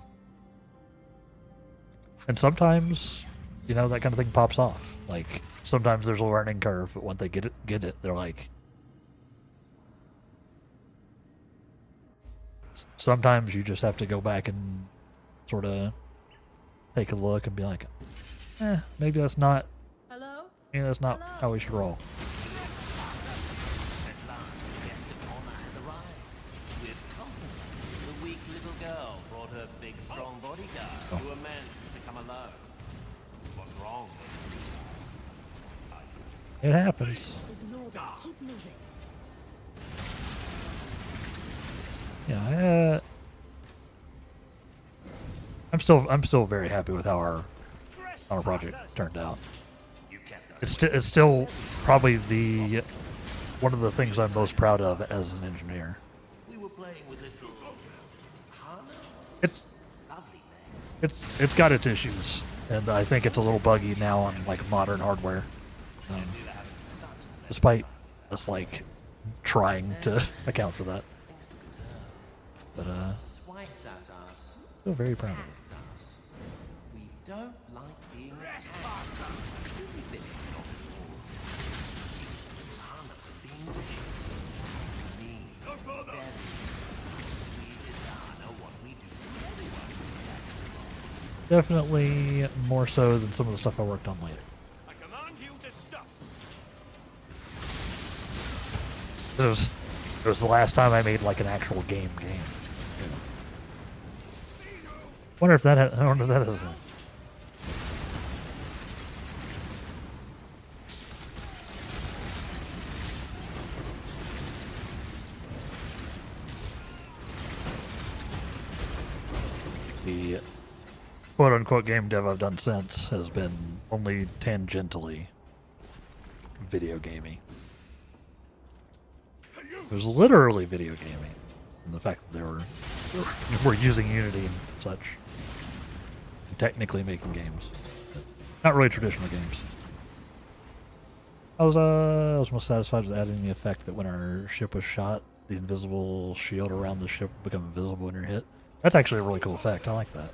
And sometimes, you know, that kind of thing pops off. Like, sometimes there's a learning curve, but once they get it, they're like... Sometimes you just have to go back and sort of take a look and be like, maybe that's not... Hello? Yeah, that's not how we should roll. At last, the guest of honor has arrived. With company, the weak little girl brought her big, strong bodyguard. You were meant to come alone. What's wrong? It happens. Ignore them. Keep moving. Yeah, I'm still very happy with how our project turned out. It's still probably one of the things I'm most proud of as an engineer. We were playing with little Hana. It's got its issues, and I think it's a little buggy now on like modern hardware. Despite us like trying to account for that. But still very proud of it. We don't like being Definitely more so than some of the stuff I worked on later. I command you to stop. It was the last time I made like an actual game. I wonder if that has the quote-unquote game dev I've done since has been only tangentially video gaming. It was literally video gaming, and the fact that they were using Unity and such, technically making games, but not really traditional games. I was most satisfied with adding the effect that when our ship was shot, the invisible shield around the ship would become invisible when you're hit. That's actually a really cool effect. I like that.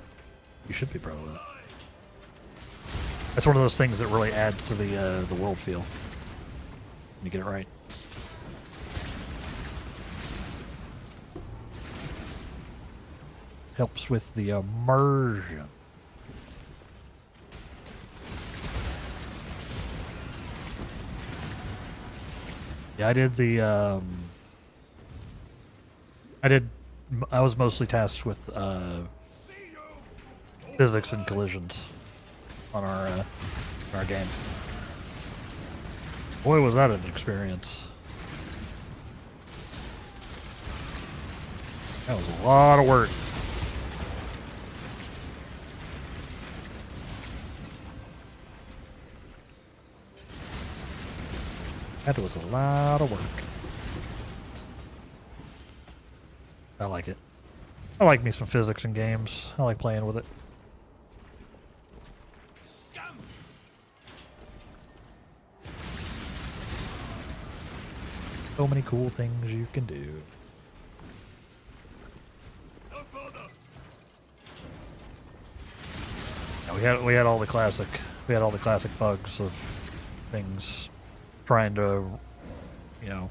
You should be proud of that. That's one of those things that really adds to the world feel. When you get it right. Helps with the immersion. Yeah, I was mostly tasked with physics and collisions on our game. Boy, was that an experience. That was a lot of work. That was a lot of work. I like it. I like me some physics in games. I like playing with it. So many cool things you can do. Yeah, we had all the classic bugs of things trying to, you know,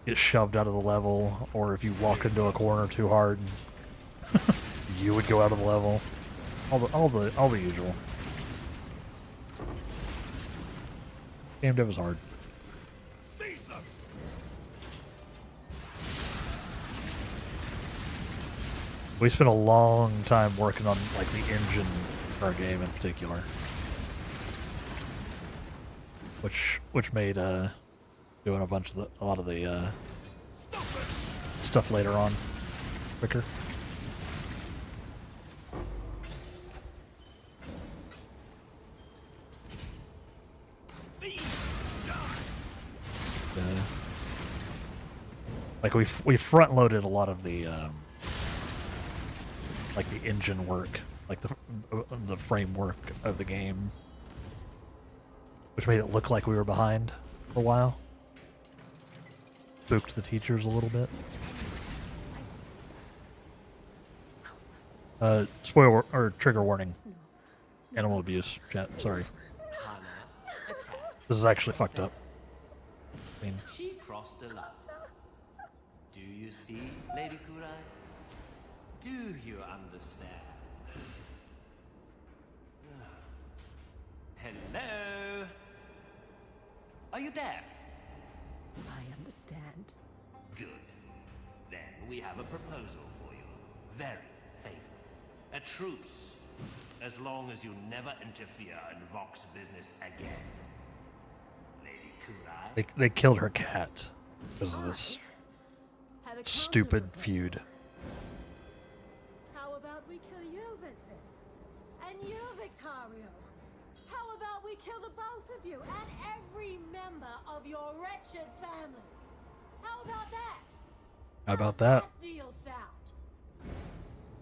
get shoved out of the level, or if you walk into a corner too hard, you would go out of the level. All the usual. Game dev is hard. We spent a long time working on like the engine for our game in particular, which made doing a lot of the stuff later on quicker. Like we front loaded a lot of the like the engine work, like the framework of the game, which made it look like we were behind for a while. Spooked the teachers a little bit. Spoiler or trigger warning. Animal abuse, chat. Sorry. This is actually fucked up. I mean, She crossed a line. Do you see, Lady Kurai? Do you understand? Hello? Are you deaf? I understand. Good. Then we have a proposal for you. Very favorable. A truce. As long as you never interfere in Rock's business again. Lady Kurai? they killed her cat because of this stupid feud. How about we kill you, Vincent? And you, Victorio? How about we kill the both of you and every member of your wretched family? How about that? How about that? Deal sound.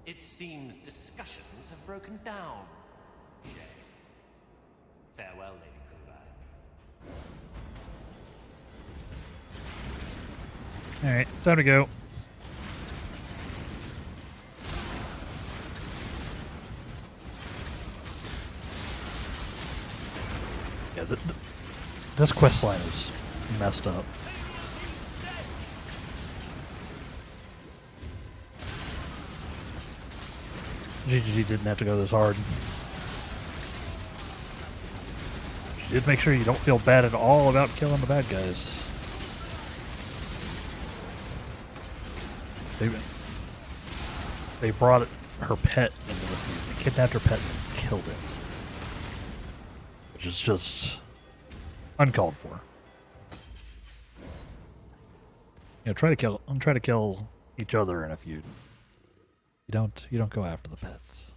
It seems discussions have broken down. Farewell, Lady Kurai. Alright, time to go. Yeah, this quest line is messed up. GGG didn't have to go this hard. She did make sure you don't feel bad at all about killing the bad guys. They brought her pet into the feud. They kidnapped her pet and killed it. Which is just uncalled for. You know, try to kill each other in a feud. You don't go after the pets.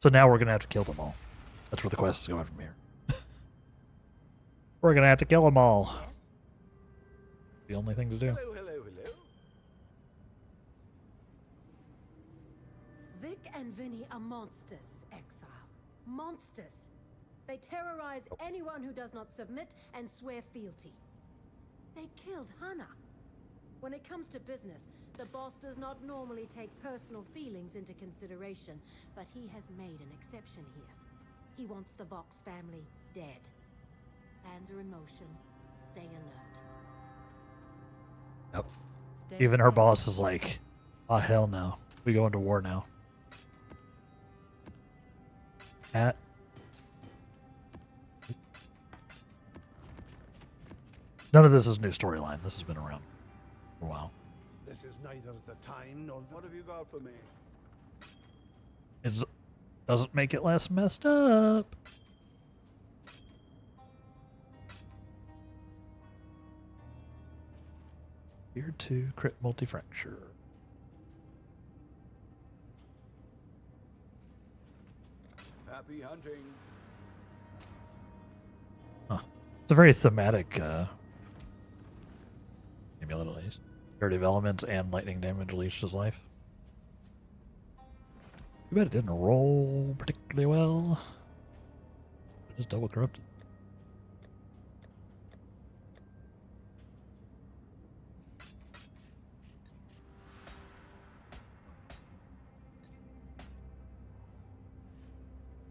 So now we're gonna have to kill them all. That's where the quest is going from here. We're gonna have to kill them all. The only thing to do. Hello, hello, hello. Vic and Vinny are monsters, Exile. Monsters. They terrorize anyone who does not submit and swear fealty. They killed Hannah. When it comes to business, the boss does not normally take personal feelings into consideration, but he has made an exception here. He wants the Vox family dead. Plans are in motion. Stay alert. Yep. Stay Even her safe. boss is like, oh hell no. We go into war now. Cat. None of this is new storyline. This has been around for a while. This is neither the time nor the... What have you got for me? It doesn't make it less messed up. Tier 2 crit multi-fracture. Happy hunting. Huh. It's a very thematic amulet, at least. Curative elements and lightning damage leads his life. Too bad it didn't roll particularly well. It is double corrupted.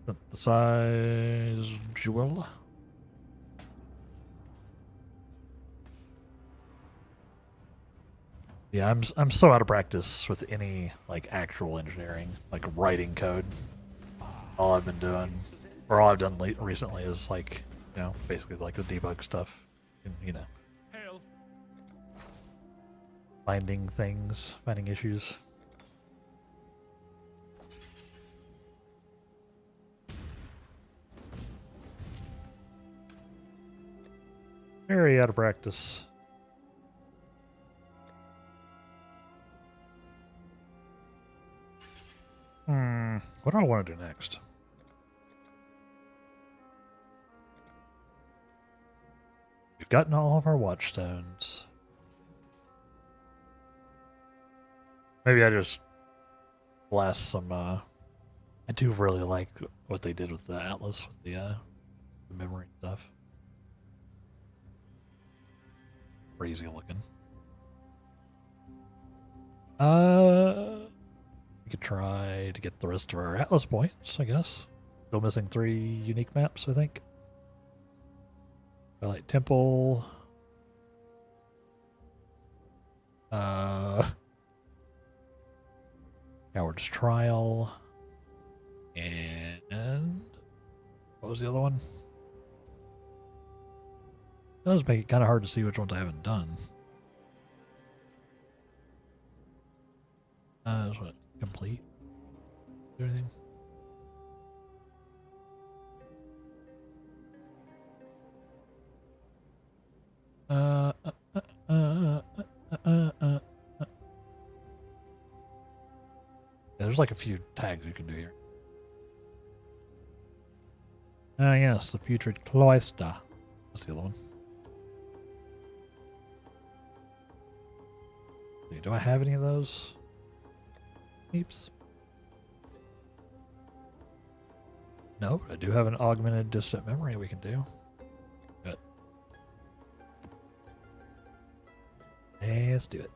Synthesize jewel. Yeah, I'm so out of practice with any like actual engineering, like writing code. All I've been doing, or all I've done recently, is like, you know, basically like the debug stuff, and, you know, Hail. finding things, finding issues. Very out of practice. What do I want to do next? We've gotten all of our watchstones. Maybe I just blast some, I do really like what they did with the Atlas, with the memory stuff. Crazy looking. We could try to get the rest of our Atlas points, I guess. Still missing 3 unique maps, I think. Twilight Temple. Coward's Trial. And what was the other one? It does make it kind of hard to see which ones I haven't done. Is what? Complete? Do anything? Yeah, there's like a few tags you can do here. Ah, yes, the Putrid Cloister. That's the other one. Do I have any of those? Oops. No, but I do have an augmented distant memory we can do. Good. Let's do it.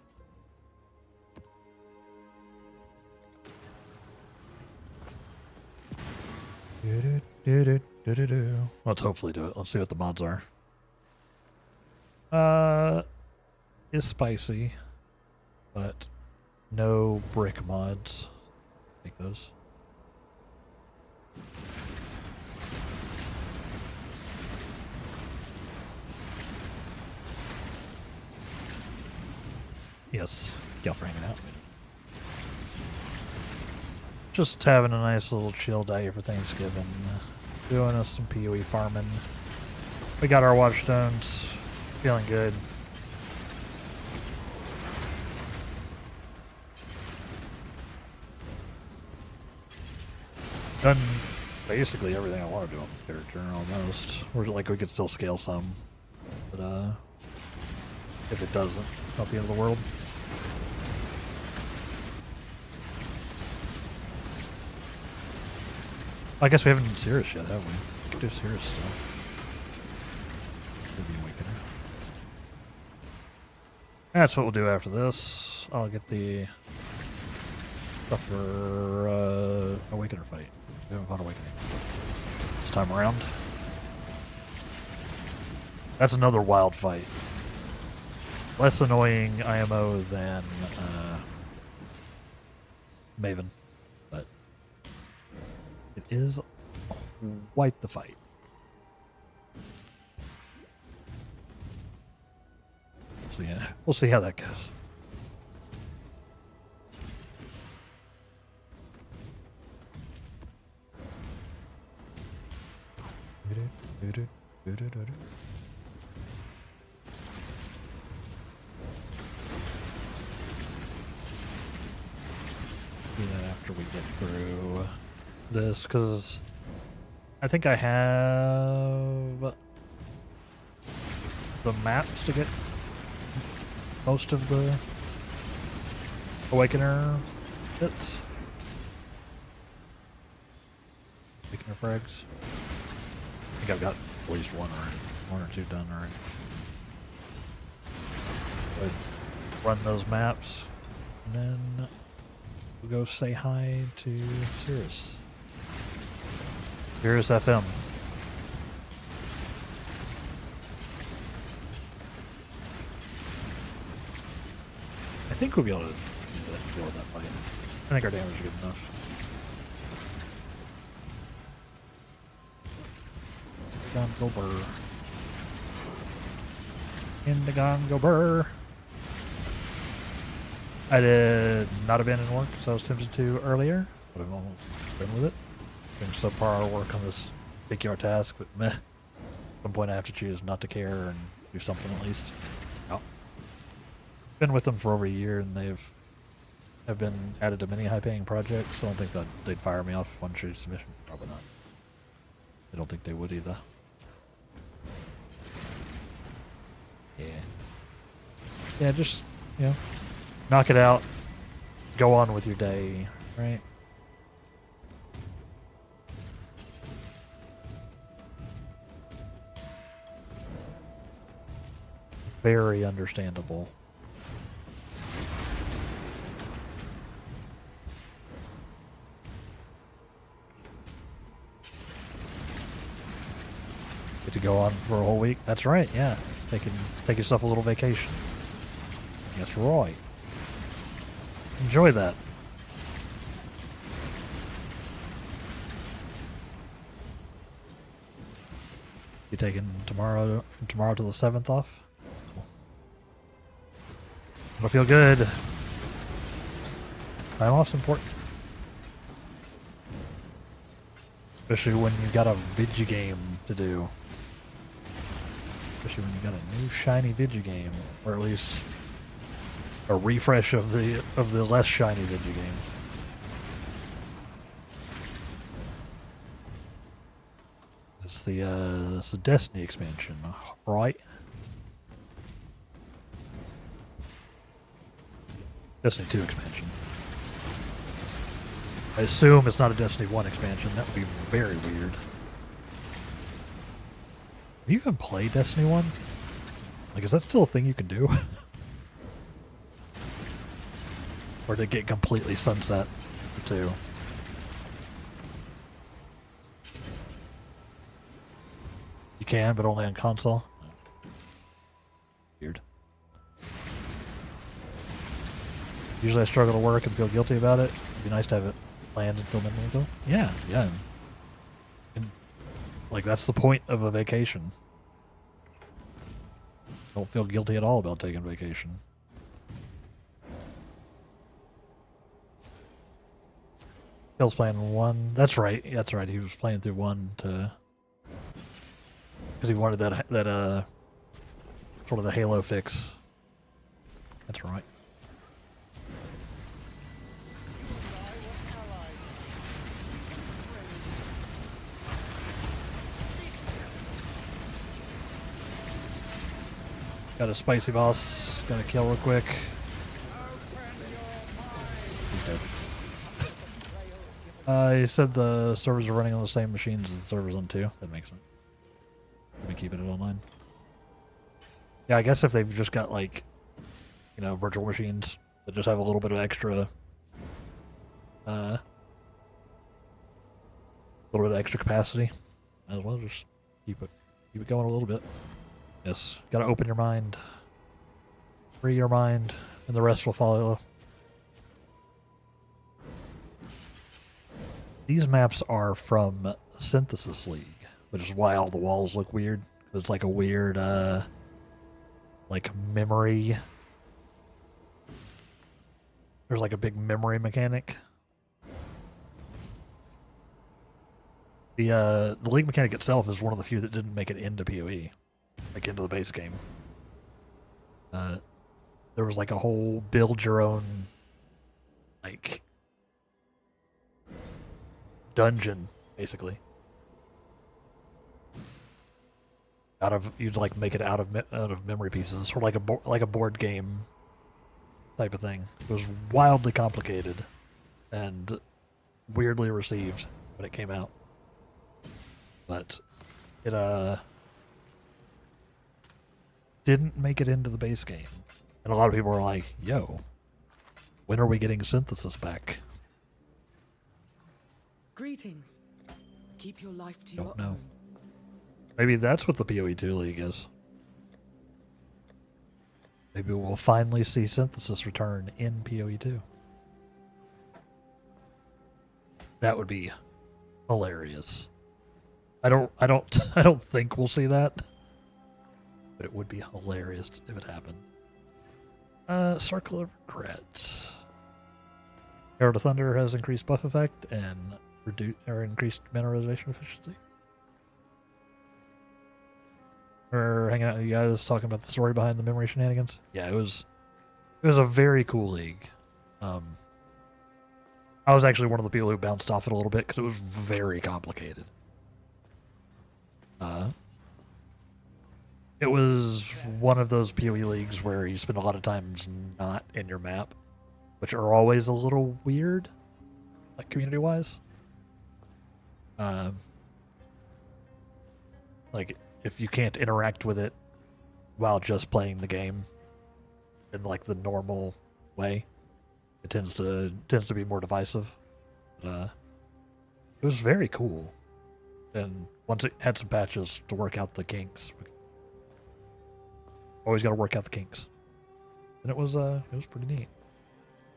Let's hopefully do it. Let's see what the mods are. Is spicy, but no brick mods. Take those. Yes, y'all for hanging out. Just having a nice little chill day for Thanksgiving. Doing us some PoE farming. We got our watchstones. Feeling good. Done basically everything I want to do on the character, almost. Or like we could still scale some, but if it doesn't, it's not the end of the world. I guess we haven't done Cirrus yet, have we? We could do Cirrus still. Could be Awakener. That's what we'll do after this. I'll get the stuff for Awakener fight. We haven't fought Awakening this time around. That's another wild fight. Less annoying IMO than Maven, but it is quite the fight. So yeah, we'll see how that goes. Do that after we get through this, because I think I have the maps to get most of the Awakener bits. Awakener frags. I think I've got at least one or two done already. I'd run those maps, and then we'll go say hi to Cirrus. Cirrus FM. I think we'll be able to deal with that fight. I think our damage is good enough. Go burr. In the go burr. I did not abandon work, so I was tempted to earlier, but I've almost done with it. Doing subpar work on this big yard task, but meh. At some point I have to choose not to care and do something at least. Oh. Been with them for over a year, and have been added to many high-paying projects, so I don't think that they'd fire me off one shooting submission. Probably not. I don't think they would either. Yeah. Yeah, just, you know, knock it out, go on with your day, right? Very understandable. Get to go on for a whole week? That's right, yeah. Take yourself a little vacation. That's right. Enjoy that. You taking from tomorrow to the 7th off? It'll feel good. Time off's important. Especially when you've got a video game to do. Especially when you got a new shiny video game, or at least a refresh of the less shiny video game. It's the Destiny expansion, right? Destiny 2 expansion. I assume it's not a Destiny 1 expansion. That would be very weird. Have you even played Destiny 1? Like, is that still a thing you can do? Or did it get completely sunset for 2? You can, but only on console? Weird. Usually I struggle to work and feel guilty about it. It'd be nice to have it planned and feel mental. Yeah, yeah. And, like, that's the point of a vacation. Don't feel guilty at all about taking vacation. Phil's playing 1. That's right. That's right. He was playing through 1 to... because he wanted that sort of the Halo fix. That's right. Got a spicy boss. Gonna kill real quick. He's dead. He said the servers are running on the same machines as the servers on 2. That makes sense. Let me keep it online. Yeah, I guess if they've just got like, you know, virtual machines that just have a little bit of extra, capacity, might as well just keep it going a little bit. Yes, gotta open your mind, free your mind, and the rest will follow. These maps are from Synthesis League, which is why all the walls look weird. It's like a weird, like memory. There's like a big memory mechanic. The League mechanic itself is one of the few that didn't make it into PoE, like into the base game. There was like a whole build your own, like, dungeon, basically. You'd like make it out of memory pieces, or like a board game type of thing. It was wildly complicated and weirdly received when it came out. But it didn't make it into the base game. And a lot of people were like, yo, when are we getting Synthesis back? Greetings. Keep your life to Don't your know. own. Maybe that's what the PoE 2 League is. Maybe we'll finally see Synthesis return in PoE 2. That would be hilarious. I don't think we'll see that, but it would be hilarious if it happened. Circle of Regrets. Herald of Thunder has increased buff effect and increased mineralization efficiency. We're hanging out with you guys talking about the story behind the memory shenanigans. Yeah, it was a very cool league. I was actually one of the people who bounced off it a little bit because it was very complicated. It was one of those PoE leagues where you spend a lot of times not in your map, which are always a little weird, like community-wise. Like, if you can't interact with it while just playing the game in like the normal way, it tends to be more divisive. But, it was very cool, and once it had some patches to work out the kinks, always got to work out the kinks, and it was pretty neat.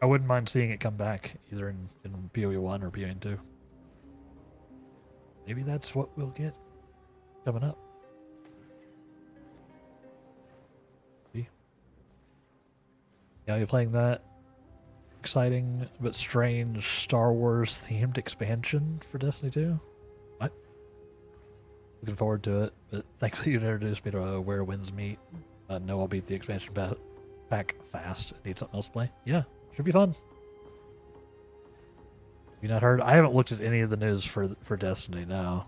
I wouldn't mind seeing it come back either in PoE 1 or PoE 2. Maybe that's what we'll get coming up. Yeah, you're playing that exciting but strange Star Wars themed expansion for Destiny 2? What? Looking forward to it, but thankfully you introduced me to Where Winds Meet. No, I'll beat the expansion pack fast. Need something else to play? Yeah, should be fun. Have you not heard? I haven't looked at any of the news for Destiny now.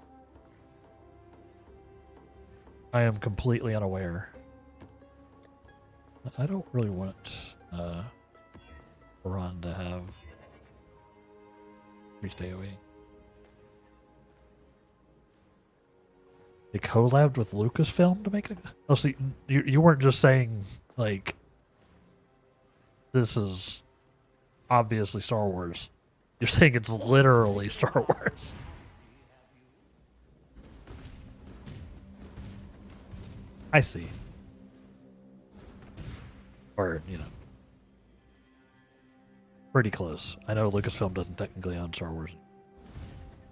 I am completely unaware. I don't really want Ron to have increased AoE. They collabed with Lucasfilm to make it. Oh, see, you weren't just saying like this is obviously Star Wars. You're saying it's literally Star Wars. I see. Or, you know, pretty close. I know Lucasfilm doesn't technically own Star Wars.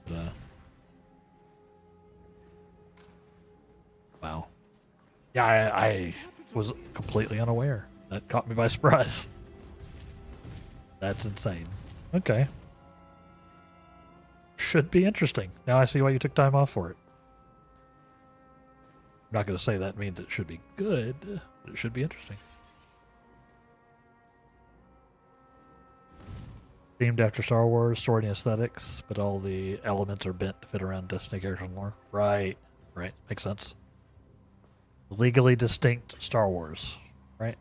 But, wow. Yeah, I was completely unaware. That caught me by surprise. That's insane. Okay. Should be interesting. Now I see why you took time off for it. I'm not going to say that means it should be good, but it should be interesting. Themed after Star Wars, story and aesthetics, but all the elements are bent to fit around Destiny characters and lore. Right. Makes sense. Legally distinct Star Wars, right?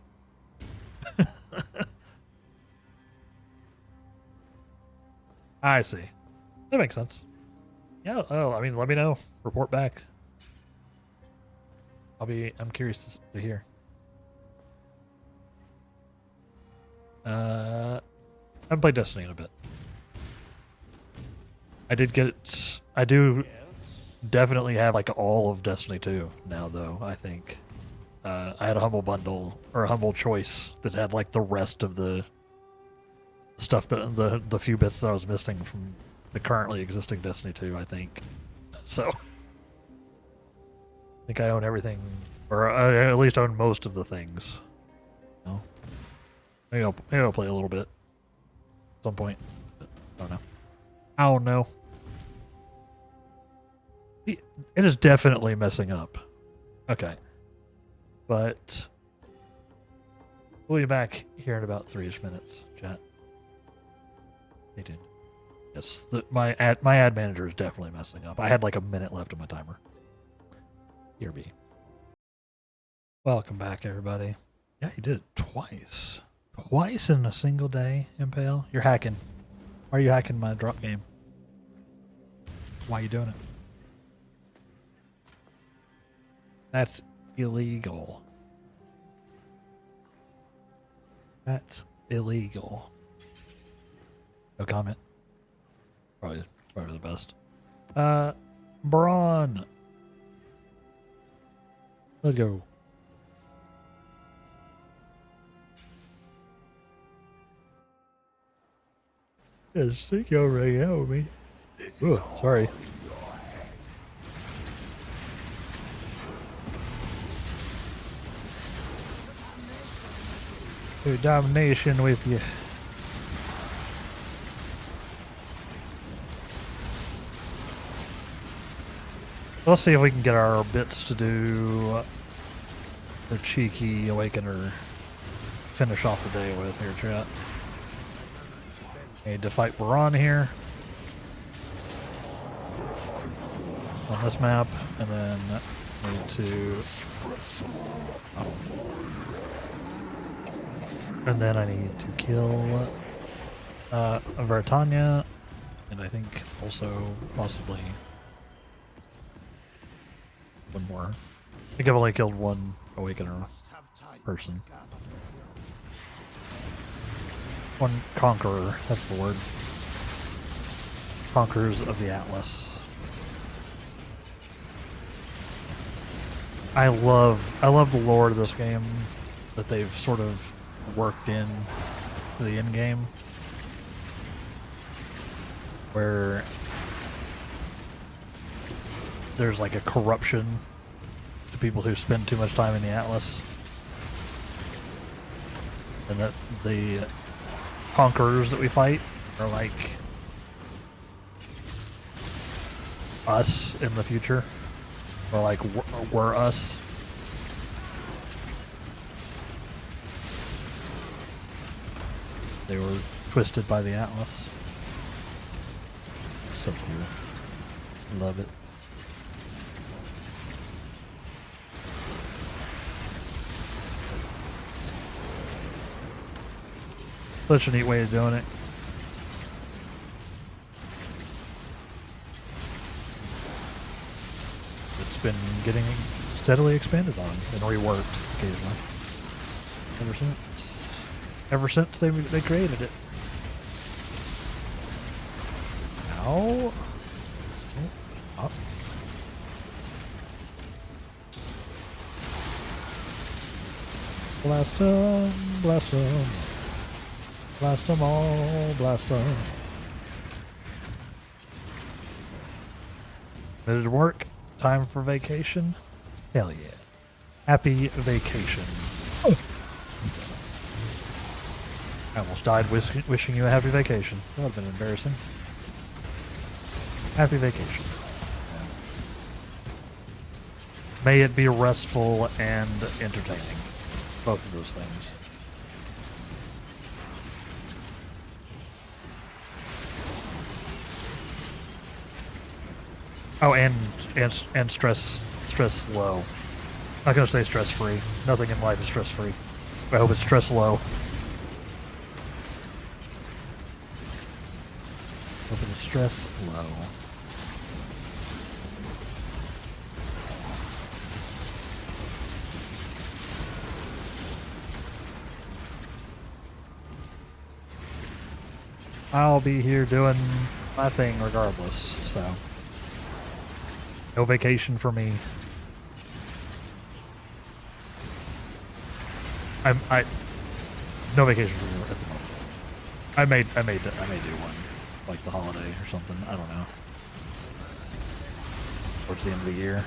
I see. That makes sense. Yeah, oh, I mean, let me know. Report back. I'm curious to hear. I haven't played Destiny in a bit. I do definitely have like all of Destiny 2 now though, I think. I had a humble bundle or a humble choice that had like the rest of the stuff that the few bits that I was missing from the currently existing Destiny 2, I think. So I think I own everything, or I at least own most of the things. No, maybe I'll play a little bit at some point. I don't know. I don't know. It is definitely messing up. Okay. But we'll be back here in about 3-ish minutes, chat. Stay tuned. Yes, my ad manager is definitely messing up. I had like a minute left on my timer. Here be. Welcome back, everybody. Yeah, you did it twice. Twice in a single day, Impale. You're hacking. Why are you hacking my drop game? Why are you doing it? That's illegal. That's illegal. No comment. Probably the best. Braun. Let's go. Yes, think you already know me. Oh, sorry. Do domination with you. Let's see if we can get our bits to do the cheeky awakener. Finish off the day with here, chat. Need to fight Baron here on this map, and then need to. Oh. And then I need to kill Vertania, and I think also possibly one more. I think I've only killed one Awakener person. One Conqueror, that's the word. Conquerors of the Atlas. I love the lore of this game that they've sort of worked in to the end game, where there's like a corruption to people who spend too much time in the Atlas, and that the conquerors that we fight are like us in the future, or like we're us. They were twisted by the Atlas. So cool. Love it. Such a neat way of doing it. It's been getting steadily expanded on and reworked occasionally. Ever since they created it. Ow. Oh, up. Blast them, blast them. Blast them all, blast them. Ready to work? Time for vacation? Hell yeah. Happy vacation. Oh. I almost died wishing you a happy vacation. That would have been embarrassing. Happy vacation. May it be restful and entertaining. Both of those things. Oh, and stress low. Not gonna say stress-free. Nothing in life is stress-free. I hope it's stress-low. Hope it's stress-low. I'll be here doing my thing regardless, so no vacation for me. No vacation for me at the moment. I may do one, like the holiday or something. I don't know. Towards the end of the year,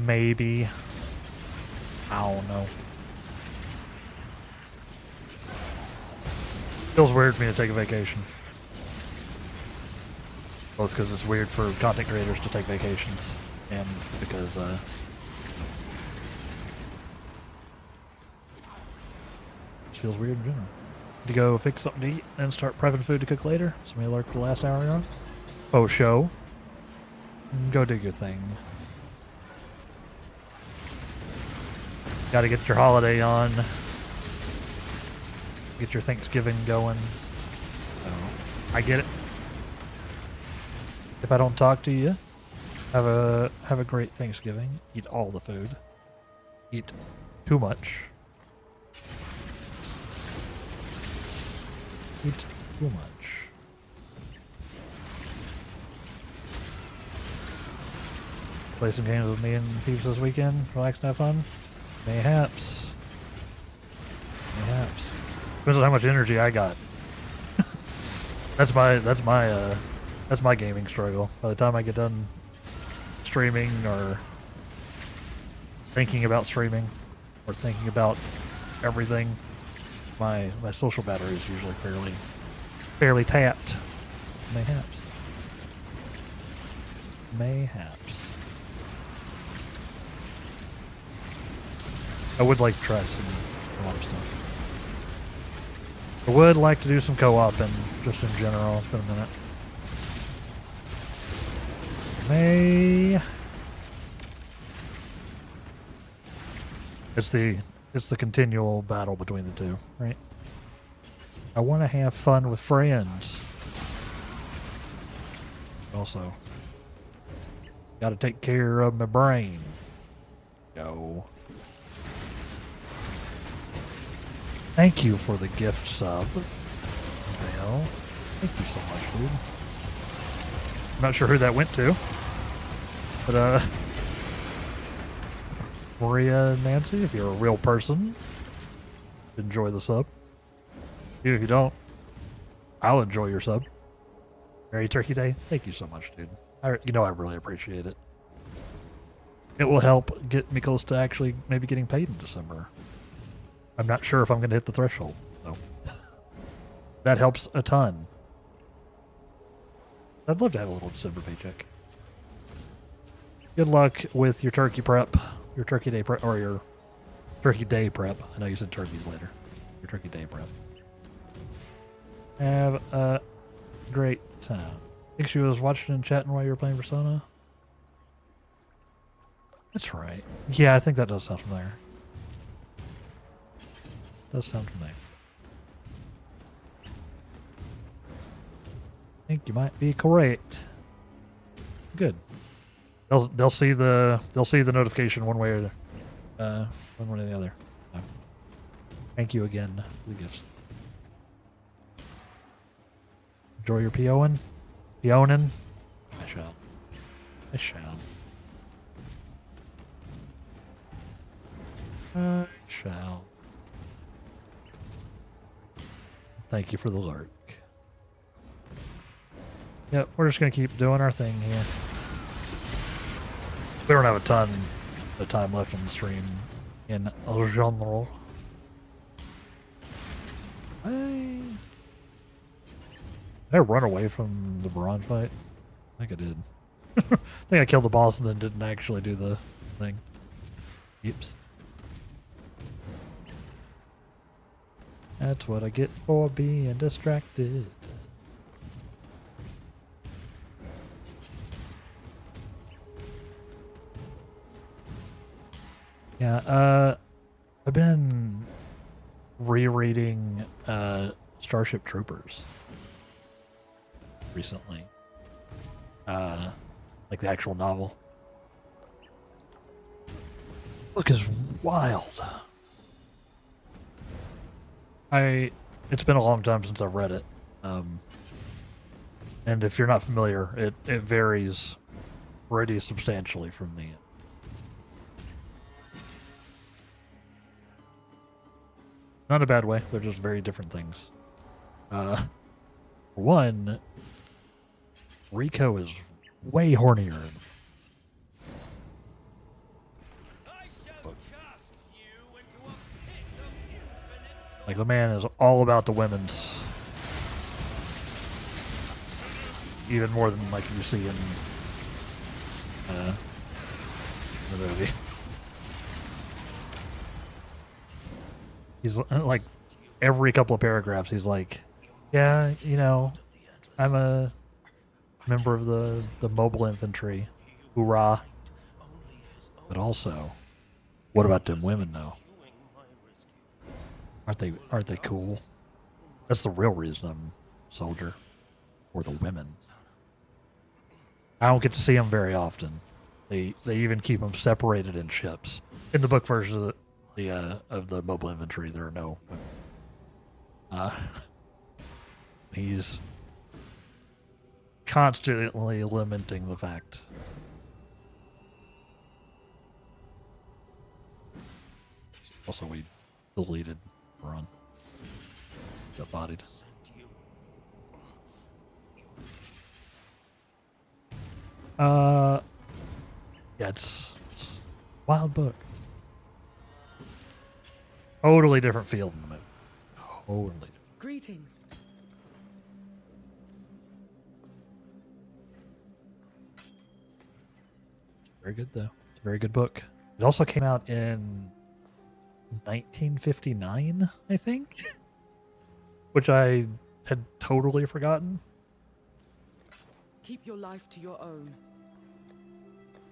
maybe. I don't know. Feels weird for me to take a vacation. Both because it's weird for content creators to take vacations, and because it feels weird in general. To go fix something to eat and start prepping food to cook later. Somebody lurked for the last hour ago. Oh, show. Go do your thing. Gotta get your holiday on. Get your Thanksgiving going. I get it. If I don't talk to you, have a great Thanksgiving. Eat all the food. Eat too much. Eat too much. Play some games with me and peeps this weekend. Relax and have fun. Mayhaps. Mayhaps. Depends on how much energy I got. That's my gaming struggle. By the time I get done streaming or thinking about streaming or thinking about everything, my social battery is usually fairly tapped. Mayhaps. Mayhaps. I would like to try some co-op stuff. I would like to do some co-op and just in general. It's been a minute. It's the continual battle between the two, right? I want to have fun with friends. Also, got to take care of my brain. Go. Thank you for the gift sub. Well, thank you so much, dude. I'm not sure who that went to. But, Maria and Nancy, if you're a real person, enjoy the sub. Even if you don't, I'll enjoy your sub. Merry Turkey Day. Thank you so much, dude. I really appreciate it. It will help get me close to actually maybe getting paid in December. I'm not sure if I'm going to hit the threshold, though. That helps a ton. I'd love to have a little December paycheck. Good luck with your turkey prep, your turkey day prep, or your turkey day prep. I know you said turkeys later. Your turkey day prep. Have a great time. I think she was watching and chatting while you were playing Persona. That's right. Yeah, I think that does sound familiar. Does sound familiar. I think you might be correct. Good. They'll see the notification one way or the other. So, thank you again for the gifts. Enjoy your POing. POing. I shall. I shall. I shall. Thank you for the lurk. Yep, we're just gonna keep doing our thing here. We don't have a ton of time left on the stream in general. Did I run away from the barrage fight? I think I did. I think I killed the boss and then didn't actually do the thing. Oops. That's what I get for being distracted. Yeah, I've been rereading Starship Troopers recently. Like the actual novel. Book is wild. It's been a long time since I've read it. And if you're not familiar, it varies pretty substantially from the not in a bad way, they're just very different things. For one, Rico is way hornier. Like, the man is all about the women's. Even more than, like, you see in the movie. He's, like, every couple of paragraphs, he's like, yeah, you know, I'm a member of the mobile infantry. Hoorah. But also, what about them women, though? Aren't they cool? That's the real reason I'm a soldier. Or the women. I don't get to see them very often. They even keep them separated in ships. In the book version of the mobile infantry, there are no women. He's constantly lamenting the fact. Also, we deleted Run. Got bodied. Yeah, it's a wild book. Totally different feel than the movie. Totally different. Greetings. Very good, though. It's a very good book. It also came out in 1959, I think, which I had totally forgotten. Keep your life to your own.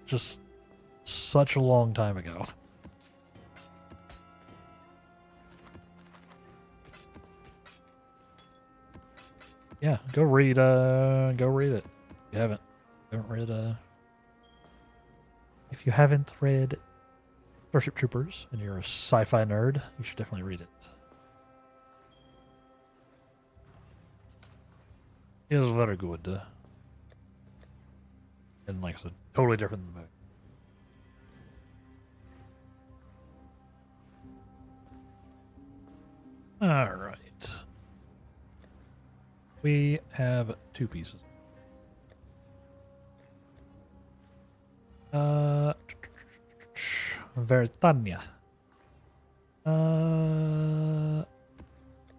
Just such a long time ago. Yeah, go read it. If you haven't read Starship Troopers and you're a sci-fi nerd, you should definitely read it. It is very good. And like I said, totally different than the movie. Alright. We have two pieces. Vertania.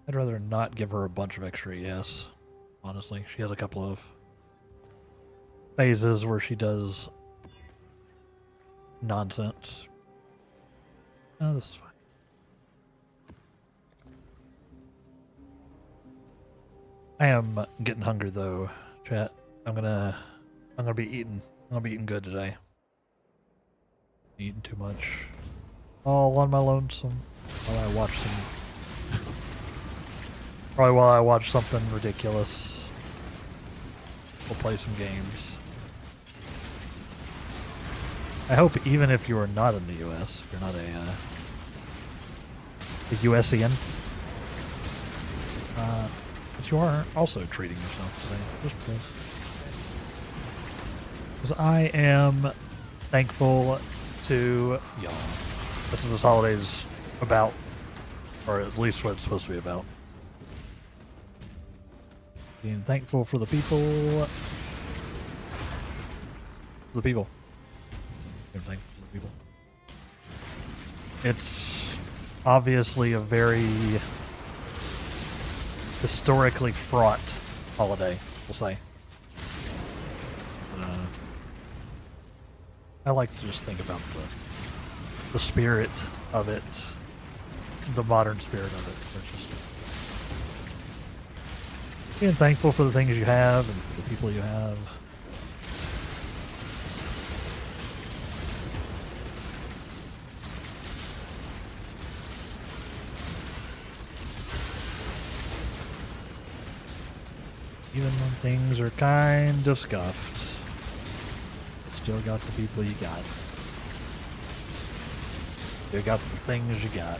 I'd rather not give her a bunch of extra ES, honestly. She has a couple of phases where she does nonsense. Oh, this is fine. I am getting hungry though, chat. I'm gonna be eating. I'm gonna be eating good today. Eating too much. All on my lonesome while I watch some. Probably while I watch something ridiculous. We'll play some games. I hope even if you are not in the U.S., if you're not a USian, but you are also treating yourself today, just because I am thankful to y'all. That's what this holiday is about, or at least what it's supposed to be about. Being thankful for the people. For the people. Being thankful for the people. It's obviously a very historically fraught holiday, we'll say. I like to just think about the spirit of it, the modern spirit of it. Just being thankful for the things you have and for the people you have. Even when things are kind of scuffed, you still got the people you got. You got the things you got.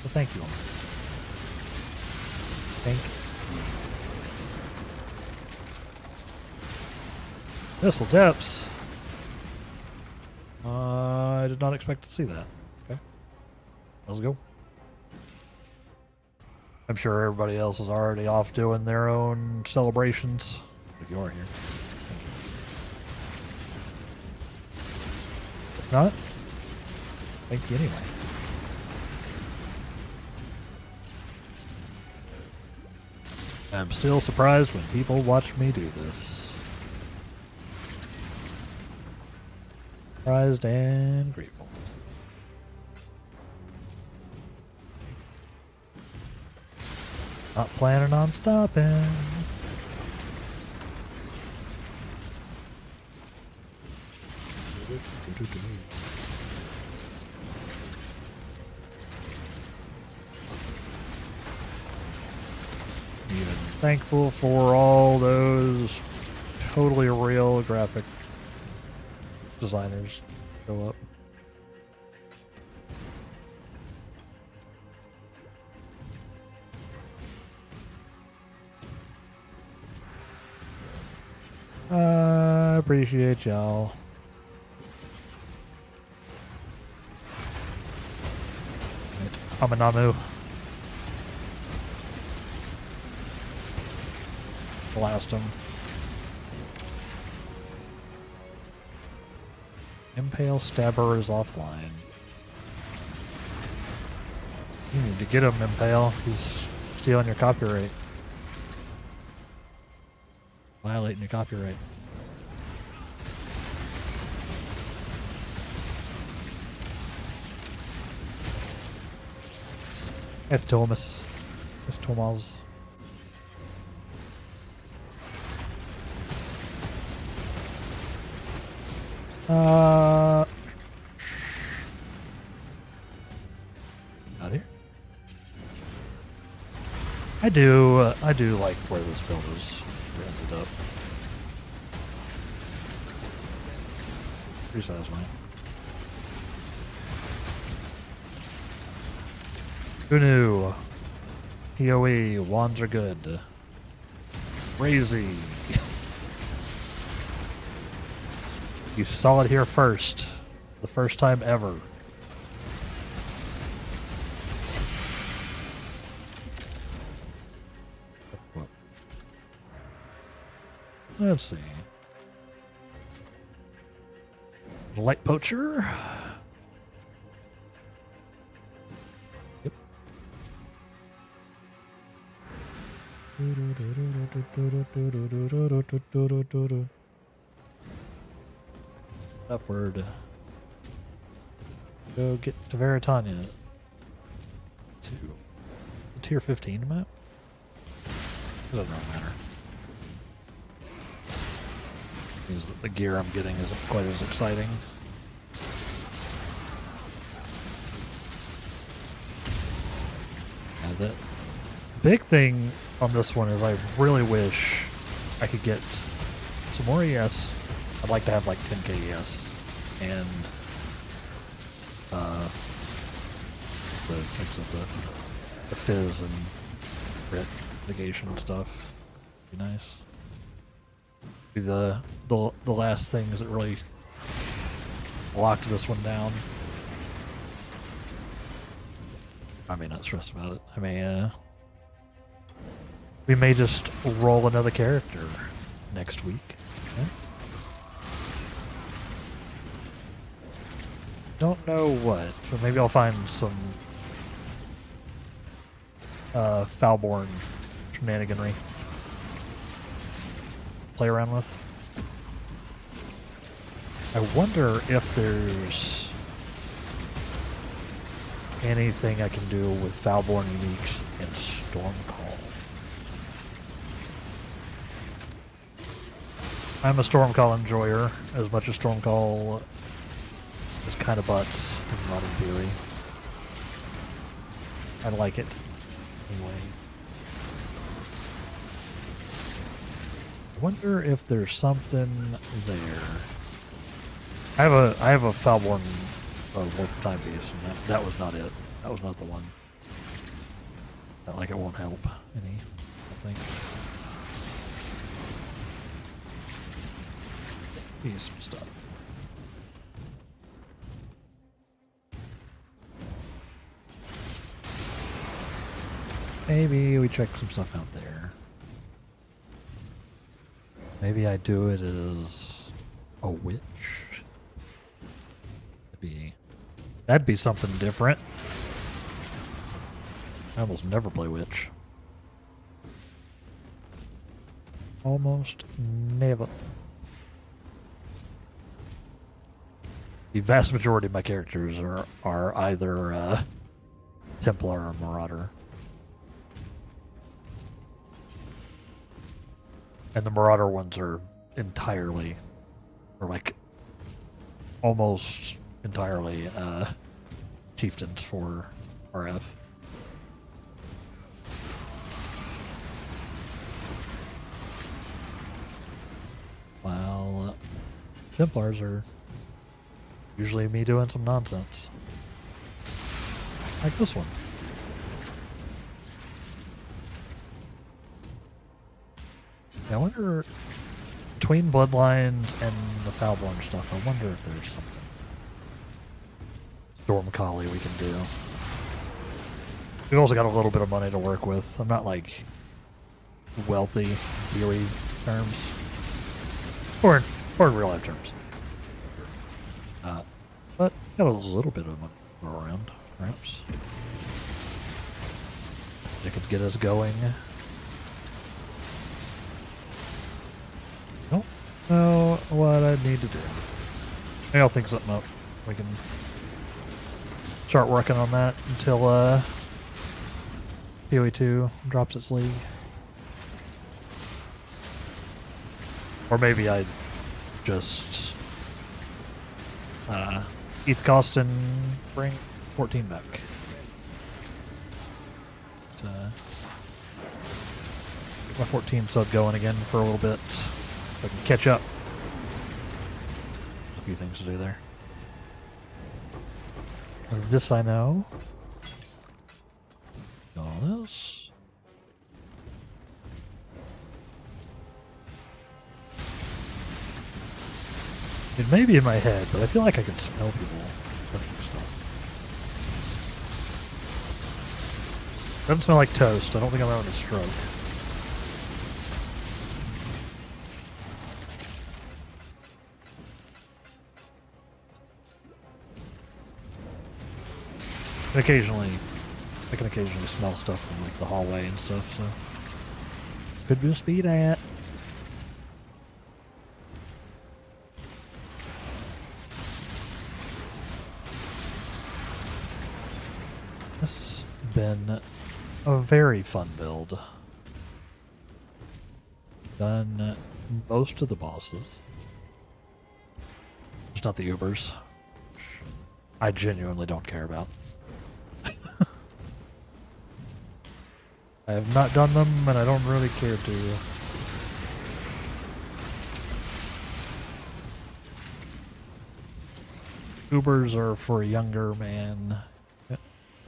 So thank you. Thank you. Missile Depths. I did not expect to see that. Okay. Let's go. I'm sure everybody else is already off doing their own celebrations. But you're here. If not, thank you anyway. I'm still surprised when people watch me do this. Surprised and grateful. Not planning on stopping. Even thankful for all those totally real graphic designers show up. I appreciate y'all. Amanamu. Blast him. Impale Stabber is offline. You need to get him, Impale. He's stealing your copyright. Violating your copyright. That's Thomas. That's Thomas. Out here. I do like where this build is ended up. Pretty satisfying. Who knew? PoE, wands are good. Crazy. You saw it here first. The first time ever. Let's see. Light Poacher. Yep. Upward. Go get to Veritania. To the tier 15 map? It doesn't really matter. Because the gear I'm getting isn't quite as exciting. Yeah, the big thing on this one is I really wish I could get some more ES. I'd like to have like 10k ES and the types of the fizz and crit negation stuff. Be nice. Be the last things that really locked this one down. I may not stress about it. I may we may just roll another character next week. Okay? Don't know what, but maybe I'll find some Foulborn shenaniganry. Play around with. I wonder if there's anything I can do with Foulborn uniques and Stormcall. I'm a Stormcall enjoyer, as much as Stormcall is kind of butts in modern theory. I like it. anyway. I wonder if there's something there. I have a Foulborn Warp Time Beast, and that was not it. That was not the one. Not like it won't help any, I think. Maybe some stuff. Maybe we check some stuff out there. Maybe I do it as a witch. That'd be something different. I almost never play witch. Almost never. The vast majority of my characters are either Templar or Marauder. And the Marauder ones are entirely, or like almost entirely chieftains for RF. While Templars are usually me doing some nonsense. Like this one. I wonder, between Bloodlines and the Foulborn stuff, I wonder if there's something Storm Collie we can do. We've also got a little bit of money to work with. I'm not like wealthy in theory terms. Or in real life terms. But got a little bit of money to throw around, perhaps. It could get us going. Don't know what I need to do. Maybe I'll think something up. We can start working on that until PoE 2 drops its league. Or maybe I just eat the cost and bring 14 back. Get my 14 sub going again for a little bit so I can catch up. A few things to do there. This I know. All this. It may be in my head, but I feel like I can smell people cooking stuff. Doesn't smell like toast. I don't think I'm having a stroke. And occasionally, I can occasionally smell stuff from like the hallway and stuff, so could just be that. This has been a very fun build. Done most of the bosses. Just not the Ubers. I genuinely don't care about. I have not done them, and I don't really care to. Ubers are for a younger man.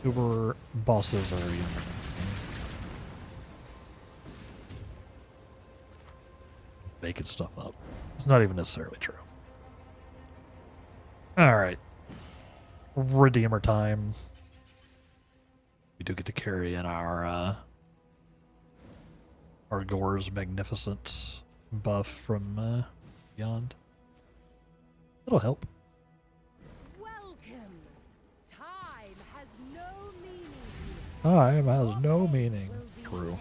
Uber bosses are younger men. Making stuff up. It's not even necessarily true. Alright. Redeemer time. We do get to carry in our Gore's Magnificent buff from Beyond. It'll help. Welcome. Time has no meaning. Time has no meaning. True.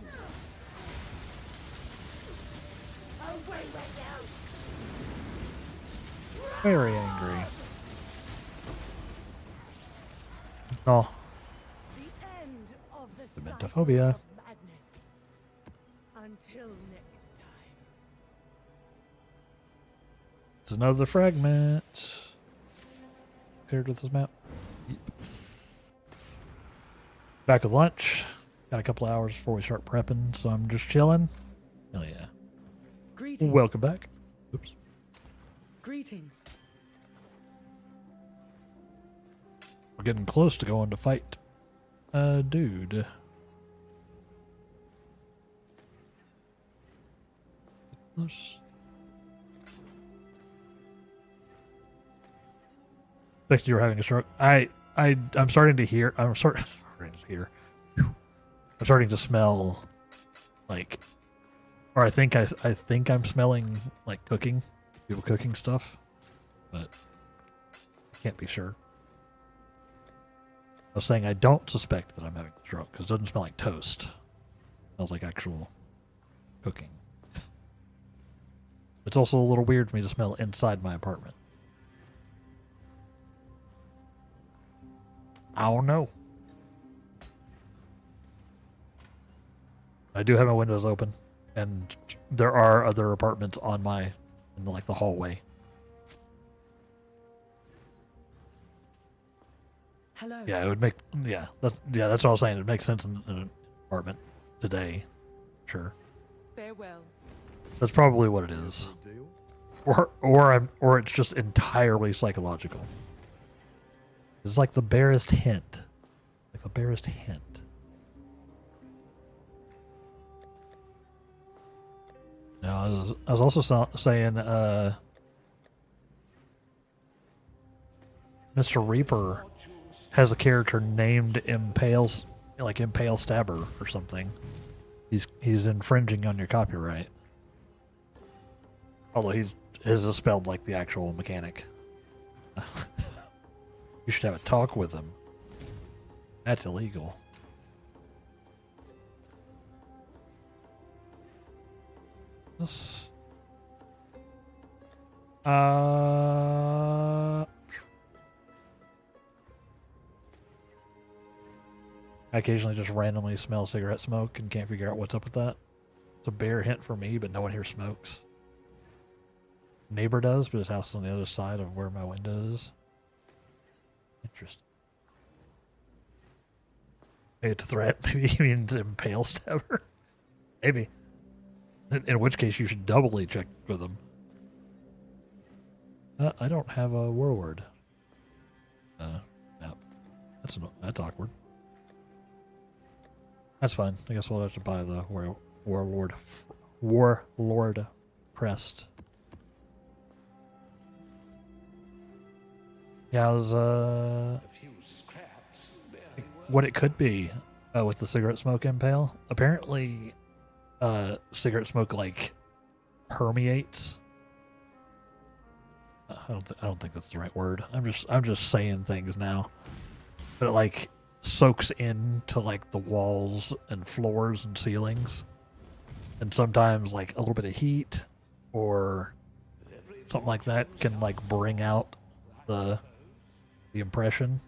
Very angry. Oh. The end of the Dementophobia. Until next time. It's another fragment. Paired with this map. Yep. Back with lunch. Got a couple hours before we start prepping, so I'm just chilling. Hell yeah. Greetings. Welcome back. Oops. Greetings. We're getting close to going to fight a dude. Close. Expect you were having a stroke. I'm starting to hear. I'm starting to hear. I'm starting to smell like, or I think I'm smelling like cooking, people cooking stuff, but I can't be sure. I was saying I don't suspect that I'm having a stroke because it doesn't smell like toast. It smells like actual cooking. It's also a little weird for me to smell inside my apartment. I don't know. I do have my windows open, and there are other apartments in like the hallway. Hello. Yeah, it would make that's what I was saying. It makes sense in an apartment today, sure. Farewell. That's probably what it is, or it's just entirely psychological. It's like the barest hint, Now, I was also saying, Mr. Reaper has a character named Impale Stabber or something. He's infringing on your copyright. Although his is spelled like the actual mechanic. You should have a talk with him. That's illegal. This. I occasionally just randomly smell cigarette smoke and can't figure out what's up with that. It's a bare hint for me, but no one here smokes. Neighbor does, but his house is on the other side of where my window is. Interesting. Maybe it's a threat. Maybe he means Impale Stabber. Maybe. In which case you should doubly check with him. I don't have a warlord. No. That's awkward. That's fine. I guess we'll have to buy the warlord crest. Yeah, I was what it could be with the cigarette smoke impale. Apparently, cigarette smoke like permeates. I don't think that's the right word. I'm just saying things now, but it like soaks into like the walls and floors and ceilings, and sometimes like a little bit of heat or something like that can like bring out the impression.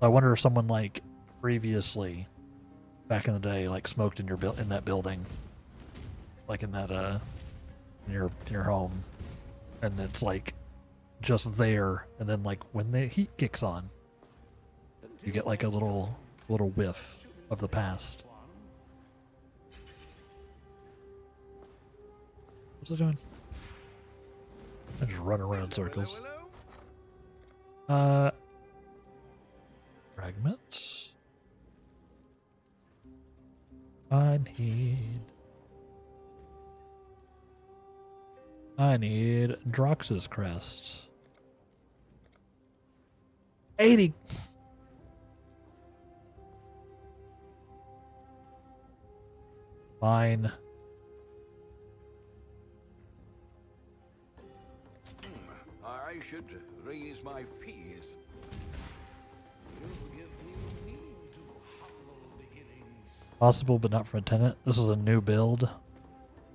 I wonder if someone like previously back in the day like smoked in in that building, like in that in your home, and it's like just there, and then like when the heat kicks on, you get like a little whiff of the past. What's it doing? I just run around in circles. Fragments. I need Drox's crest. 80. Fine. I should raise my fees. Possible, but not from a tenant. This is a new build.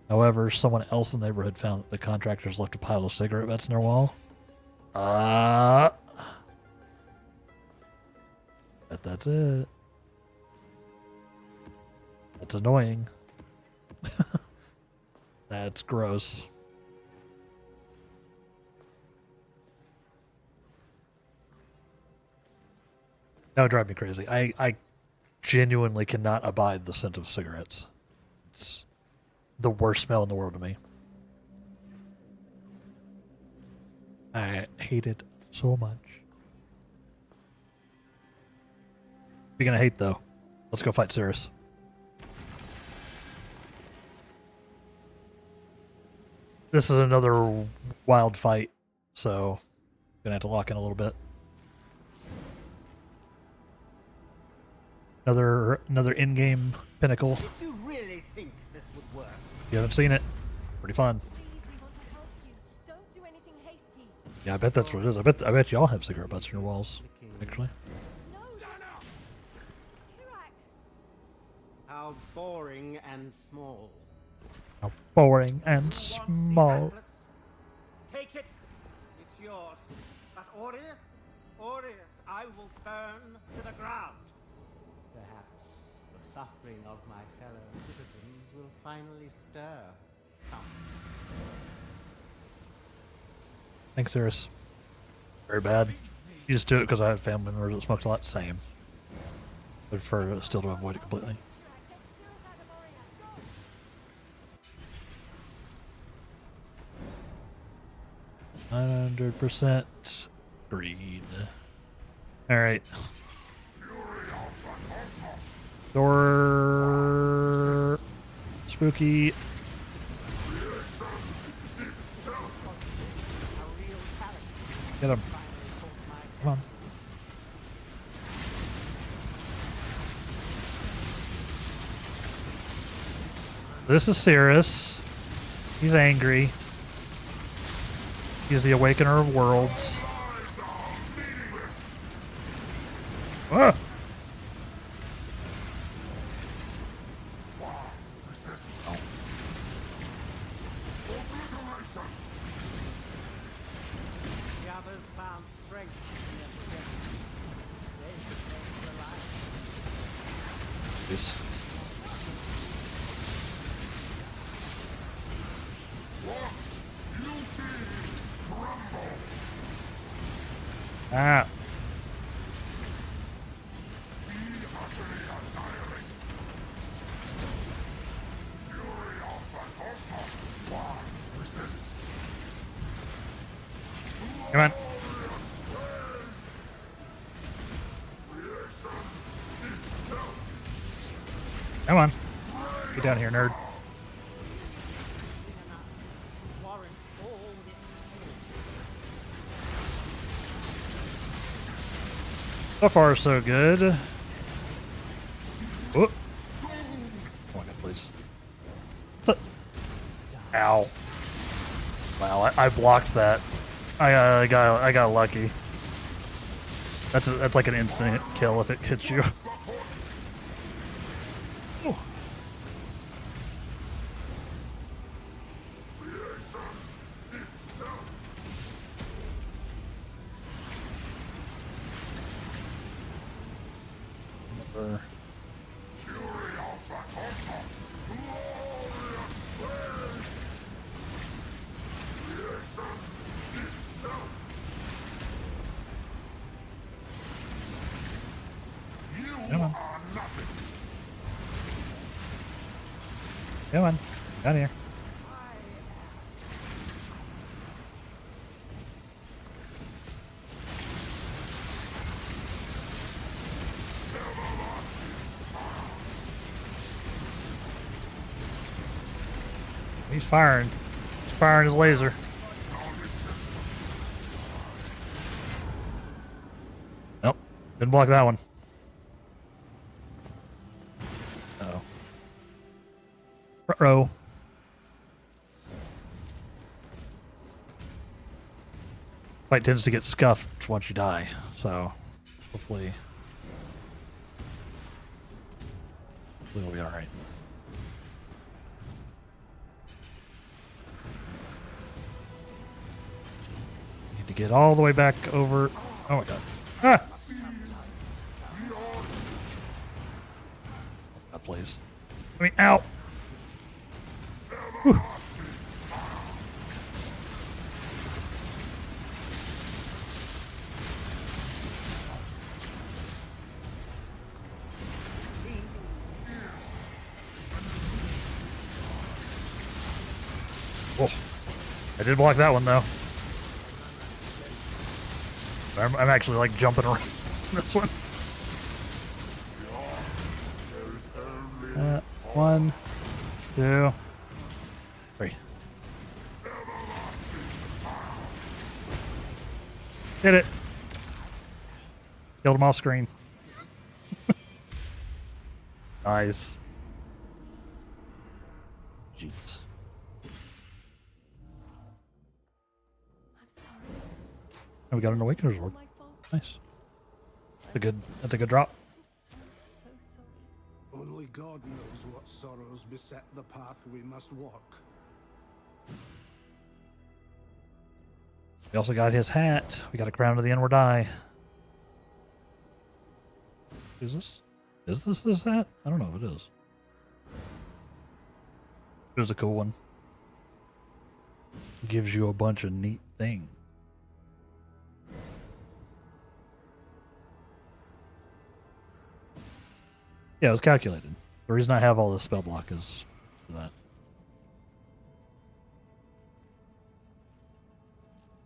However, someone else in the neighborhood found that the contractors left a pile of cigarette butts in their wall. Bet that's it. That's annoying. That's gross. That would drive me crazy. I genuinely cannot abide the scent of cigarettes. It's the worst smell in the world to me. I hate it so much. Speaking of hate, though, let's go fight Cirrus. This is another wild fight, so gonna have to lock in a little bit. Another in-game pinnacle. Did you really think this would work? You haven't seen it. Pretty fun. Please, we want to help you. Don't do anything hasty. Yeah, I bet that's what it is. I bet y'all have cigarette butts in your walls, actually. No, Kirak. How boring and small. How boring and You want the small. Atlas? Take it. It's yours. But Ori, I will burn to the ground. Perhaps the suffering of my fellow citizens will finally stir some. Thanks, Cirrus. Very bad. You just do it because I have family members that smokes a lot. Same. I prefer still to avoid it completely. 100% greed. Alright. Door. Spooky. Get him. Come on. This is Cirrus. He's angry. He's the Awakener of Worlds. Ah! The others found strength in their possessions. They should take the life. Jeez. Ah. Come on. Come on. Get down here, nerd. Warrant all this So far, so good. Whoop. Oh my god, please. Ow. Wow, I blocked that. I got lucky. That's like an instant kill if it hits you. Ooh. Never. Come on. Come on. Down here. He's firing. He's firing his laser. Nope. Didn't block that one. Uh-oh. Uh-oh. Fight tends to get scuffed once you die, so hopefully we'll be alright. Need to get all the way back over. Oh my god. Ah! God, please. I mean, ow! Whew. Oh, I did block that one though. I'm actually like jumping around this one. 1, 2, 3. Hit it. Killed him off screen. Nice. Jeez. And we got an Awakener's Orb. Nice. That's a good drop. Only God knows what sorrows beset the path we must walk. We also got his hat. We got a Crown of the Inward Eye. Is this his hat? I don't know if it is. It was a cool one. Gives you a bunch of neat things. Yeah, it was calculated. The reason I have all this spell block is for that.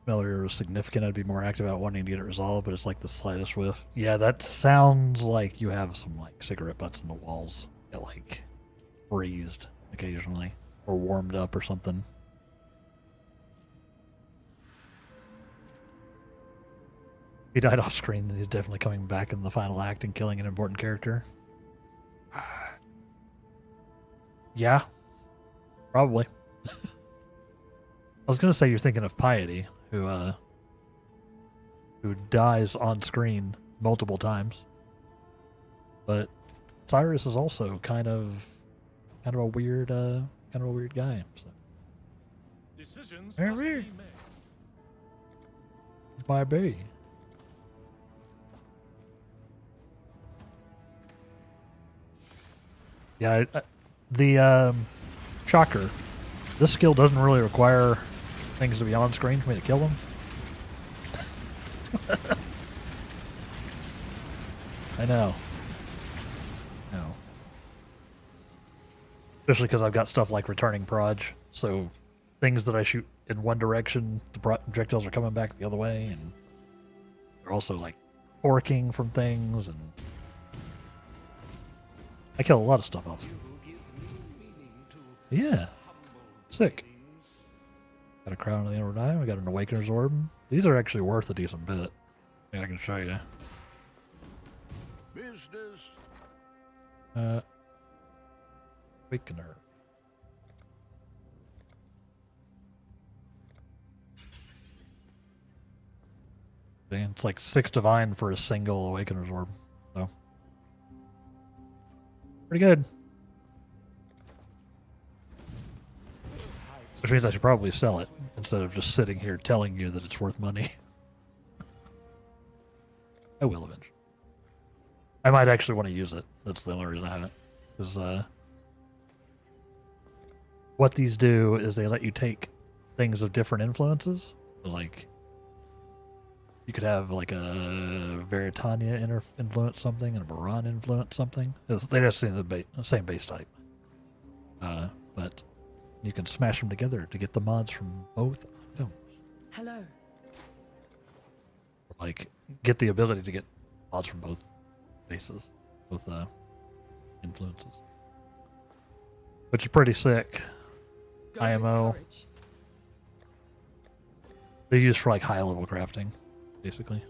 Failure was significant. I'd be more active about wanting to get it resolved, but it's like the slightest whiff. Yeah, that sounds like you have some like cigarette butts in the walls that like breezed occasionally or warmed up or something. He died off screen, then he's definitely coming back in the final act and killing an important character. Yeah, probably. I was gonna say you're thinking of Piety, who dies on screen multiple times, but Cyrus is also kind of a weird guy. So. Decisions Very must be weird. made. My baby. Yeah, the shocker. This skill doesn't really require things to be on screen for me to kill them. I know. No. Especially because I've got stuff like returning proj, so things that I shoot in one direction, the projectiles are coming back the other way, and they're also like forking from things, and I kill a lot of stuff off. Yeah. Sick. Got a Crown of the Inward Eye. We got an Awakener's Orb. These are actually worth a decent bit. I think I can show you. Business. Awakener. It's like 6 divine for a single Awakener's Orb. So. Pretty good. Which means I should probably sell it instead of just sitting here telling you that it's worth money. I will eventually. I might actually want to use it. That's the only reason I haven't. Because what these do is they let you take things of different influences. Like, you could have like a Veritania influence something and a Baran influence something. They just seem the same base type. But you can smash them together to get the mods from both items. Hello. Like, get the ability to get mods from both bases, both influences. Which is pretty sick. IMO. They're used for like high level crafting, basically.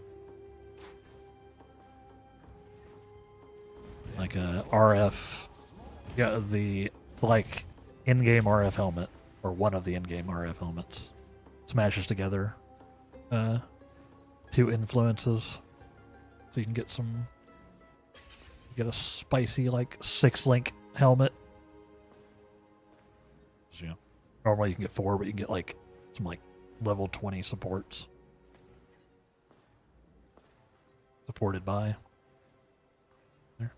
Like a RF. Yeah, the like in-game RF helmet, or one of the in-game RF helmets, smashes together 2 influences, so you can get a spicy like 6-link helmet. So, normally you can get 4, but you can get like some like level 20 supports. Supported by. There.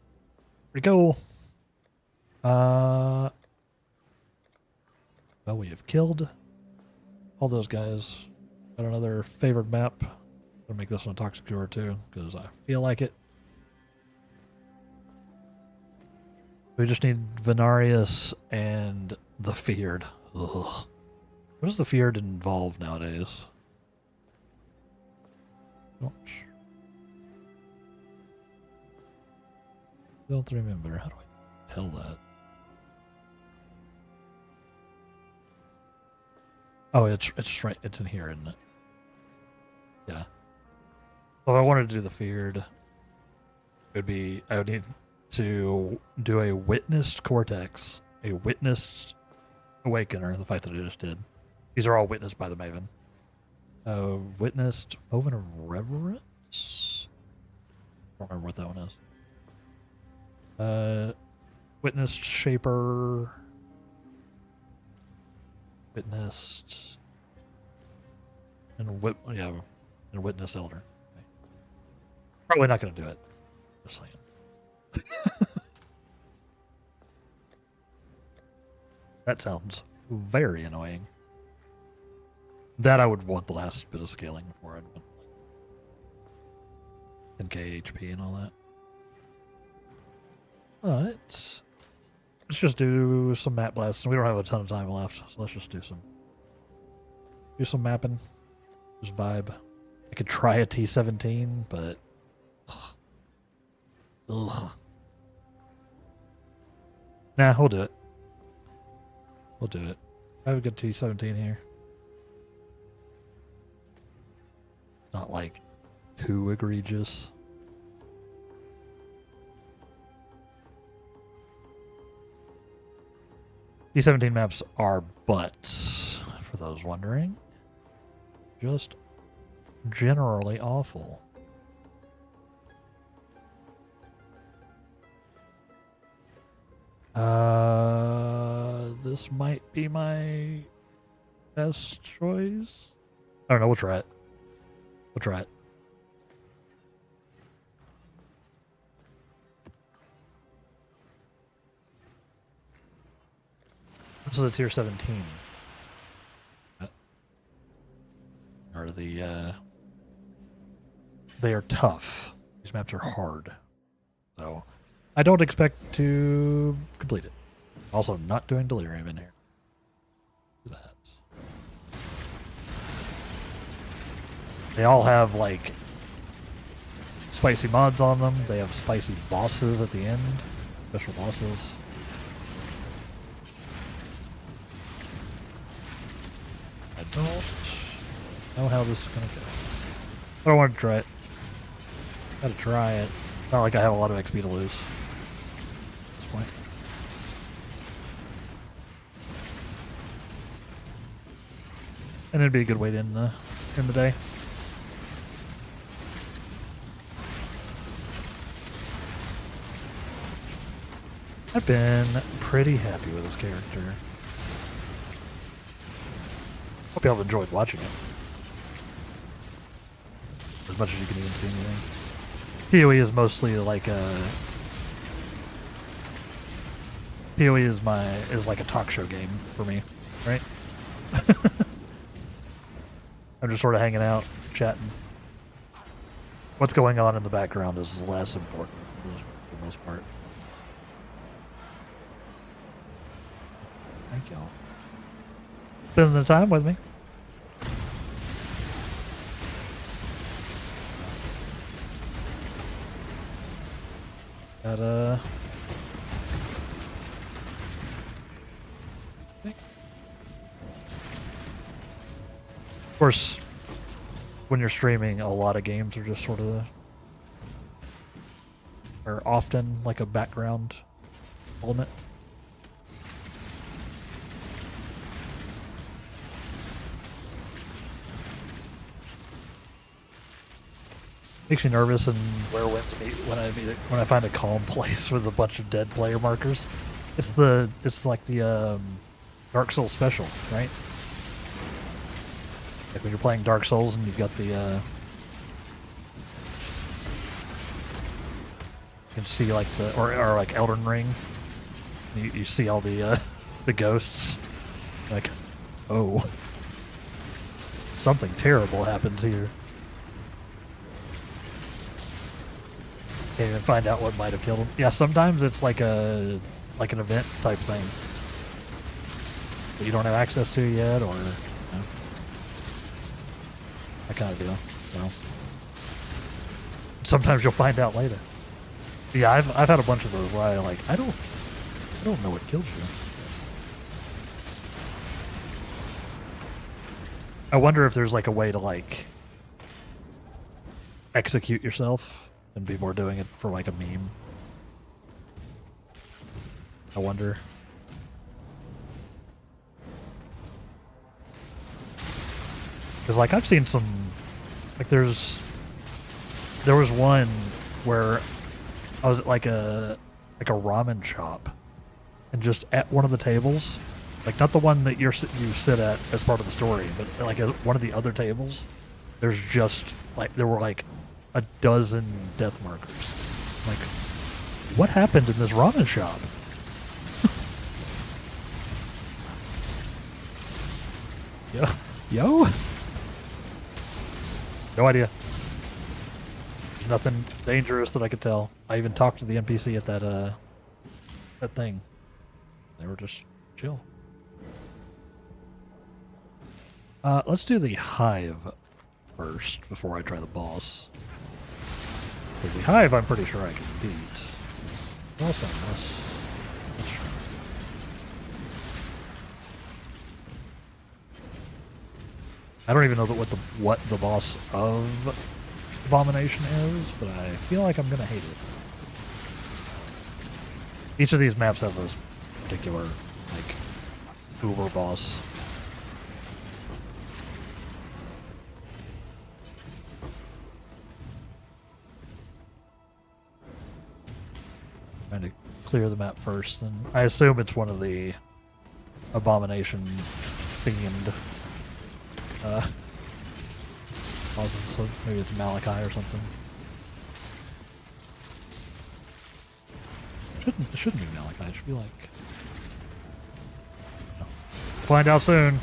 Pretty cool. Well, we have killed all those guys. Got another favored map. I'm gonna make this one a Toxic Tour too, because I feel like it. We just need Venarius and the Feared. Ugh. What does the Feared involve nowadays? Don't remember. How do I tell that? Oh, it's right. It's in here, isn't it? Yeah. Well, if I wanted to do the Feared, I would need to do a Witnessed Cortex, a Witnessed Awakener, the fight that I just did. These are all witnessed by the Maven. Witnessed Oven of Reverence? I don't remember what that one is. Witnessed Shaper. Witnessed. And Witness Elder. Okay. Probably not going to do it. Just saying. That sounds very annoying. That I would want the last bit of scaling before I'd want like 10k HP and all that. But let's just do some map blasts. We don't have a ton of time left, so let's just do some mapping. Just vibe. I could try a T17, but ugh. Nah, we'll do it. We'll do it. I have a good T17 here. Not like too egregious. T17 maps are butts, for those wondering. Just generally awful. This might be my best choice. I don't know, we'll try it. We'll try it. This is a tier 17. Are they are tough. These maps are hard. So I don't expect to complete it. Also not doing Delirium in here. Do that. They all have like spicy mods on them. They have spicy bosses at the end. Special bosses. I don't know how this is gonna go. But I want to try it. Gotta try it. Not like I have a lot of XP to lose at this point. And it'd be a good way to end the day. I've been pretty happy with this character. Hope y'all have enjoyed watching it. As much as you can even see anything. PoE is mostly like a... PoE is like a talk show game for me, right? I'm just sort of hanging out, chatting. What's going on in the background is less important for the most part. Thank y'all. Spending the time with me. Got of course, when you're streaming, a lot of games are just sort of are often like a background element. Makes me nervous and where when to meet when I find a calm place with a bunch of dead player markers. It's like the Dark Souls special, right? Like when you're playing Dark Souls and you've got the you can see like the or like Elden Ring. You see all the ghosts. Like, oh, something terrible happens here. Can't even find out what might have killed him. Yeah, sometimes it's like an event type thing that you don't have access to yet, or That kind of deal. So sometimes you'll find out later. Yeah, I've had a bunch of those where I don't know what killed you. I wonder if there's like a way to like execute yourself and people are doing it for like a meme. I wonder. Because like I've seen some, like there was one where I was at like a ramen shop, and just at one of the tables, like not the one that you sit at as part of the story, but like one of the other tables, there's just like there were like a dozen death markers. Like, what happened in this ramen shop? Yo? No idea. There's nothing dangerous that I could tell. I even talked to the NPC at that thing. They were just chill. Let's do the Hive first before I try the boss. Because the Hive I'm pretty sure I can beat. Boss on this. I don't even know what the boss of Abomination is, but I feel like I'm gonna hate it. Each of these maps has this particular, like, uber boss. Trying to clear the map first, and I assume it's one of the Abomination themed bosses, so maybe it's Malachi or something. It shouldn't be Malachi, it should be like... No. Find out soon.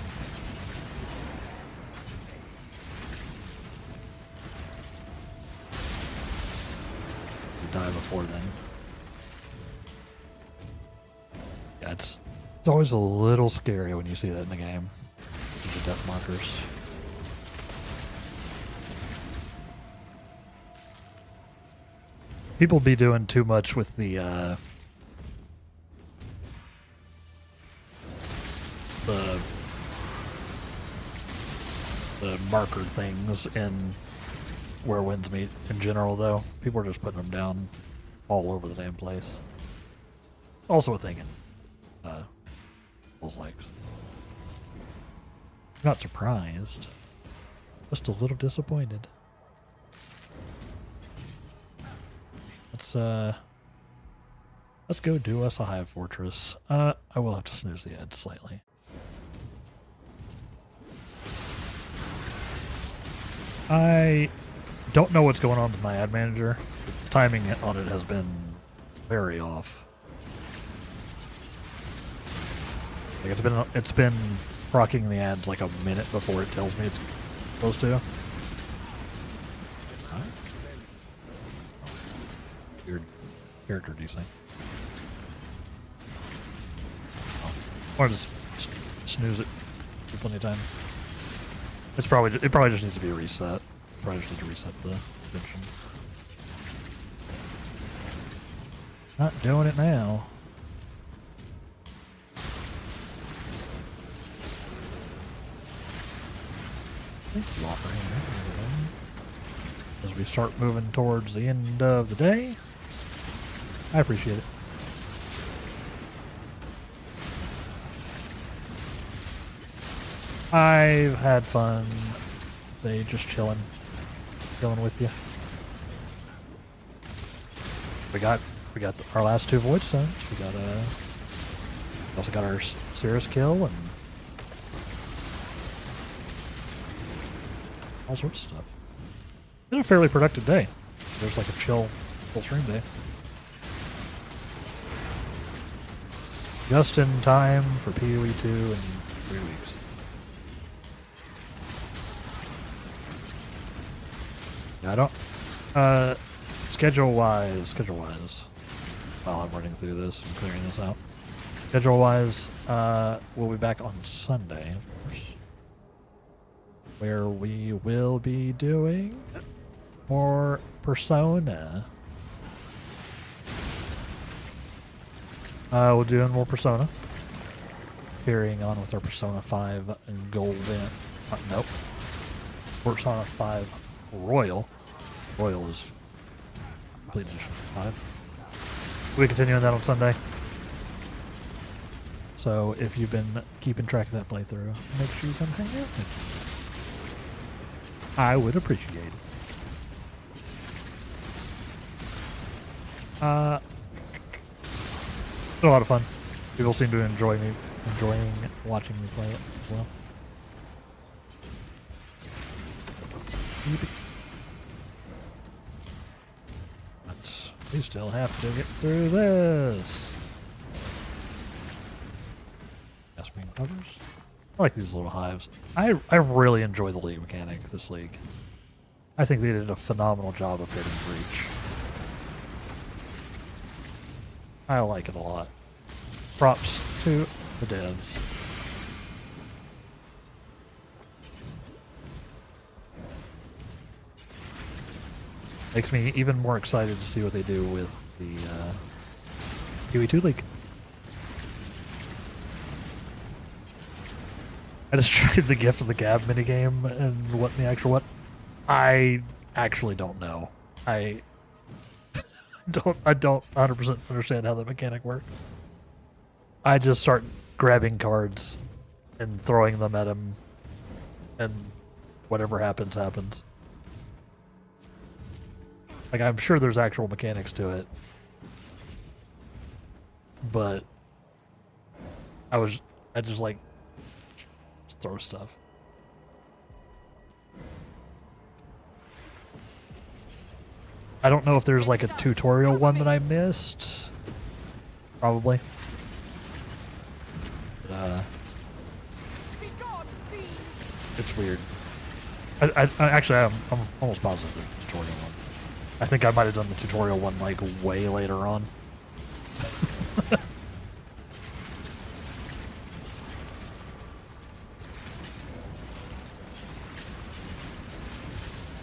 You die before then. Yeah, it's always a little scary when you see that in the game. The death markers. People be doing too much with the marker things in where winds meet in general, though. People are just putting them down all over the damn place. Also a thing in Souls likes. Not surprised. Just a little disappointed. Let's go do us a Hive Fortress. I will have to snooze the edge slightly. I don't know what's going on with my ad manager. The timing on it has been very off. Like it's been procking the ads like a minute before it tells me it's supposed to. Weird character desync. Or just snooze it for plenty of time. It probably just needs to be reset. Probably just need to reset the description. Not doing it now. Thank you, operator. As we start moving towards the end of the day, I appreciate it. I've had fun. They just chilling with you. We got our last 2 Void Stones. We also got our Cirrus kill and all sorts of stuff. It's been a fairly productive day. There's like a chill full stream day. Just in time for PoE 2 in 3 weeks. Yeah, I don't... Schedule-wise, while I'm running through this and clearing this out. Schedule-wise, we'll be back on Sunday, of course. where we will be doing more Persona. We're doing more Persona. Carrying on with our Persona 5 Golden. Nope. Persona 5 Royal. Royal is complete edition 5. We continue on that on Sunday. So if you've been keeping track of that playthrough, make sure you come hang out with me. I would appreciate it. It's a lot of fun. People seem to enjoying watching me play it as well. But we still have to get through this. Gasping covers. I like these little hives. I really enjoy the league mechanic, this league. I think they did a phenomenal job of hitting Breach. I like it a lot. Props to the devs. Makes me even more excited to see what they do with the PoE2 League. I just tried the Gift of the Gab minigame and what in the actual what. I actually don't know. I don't 100% understand how the mechanic works. I just start grabbing cards and throwing them at him, and whatever happens, happens. Like, I'm sure there's actual mechanics to it, but I just like throw stuff. I don't know if there's like a tutorial one that I missed. Probably. But, it's weird. I actually I'm almost positive there's a tutorial one. I think I might have done the tutorial one like way later on.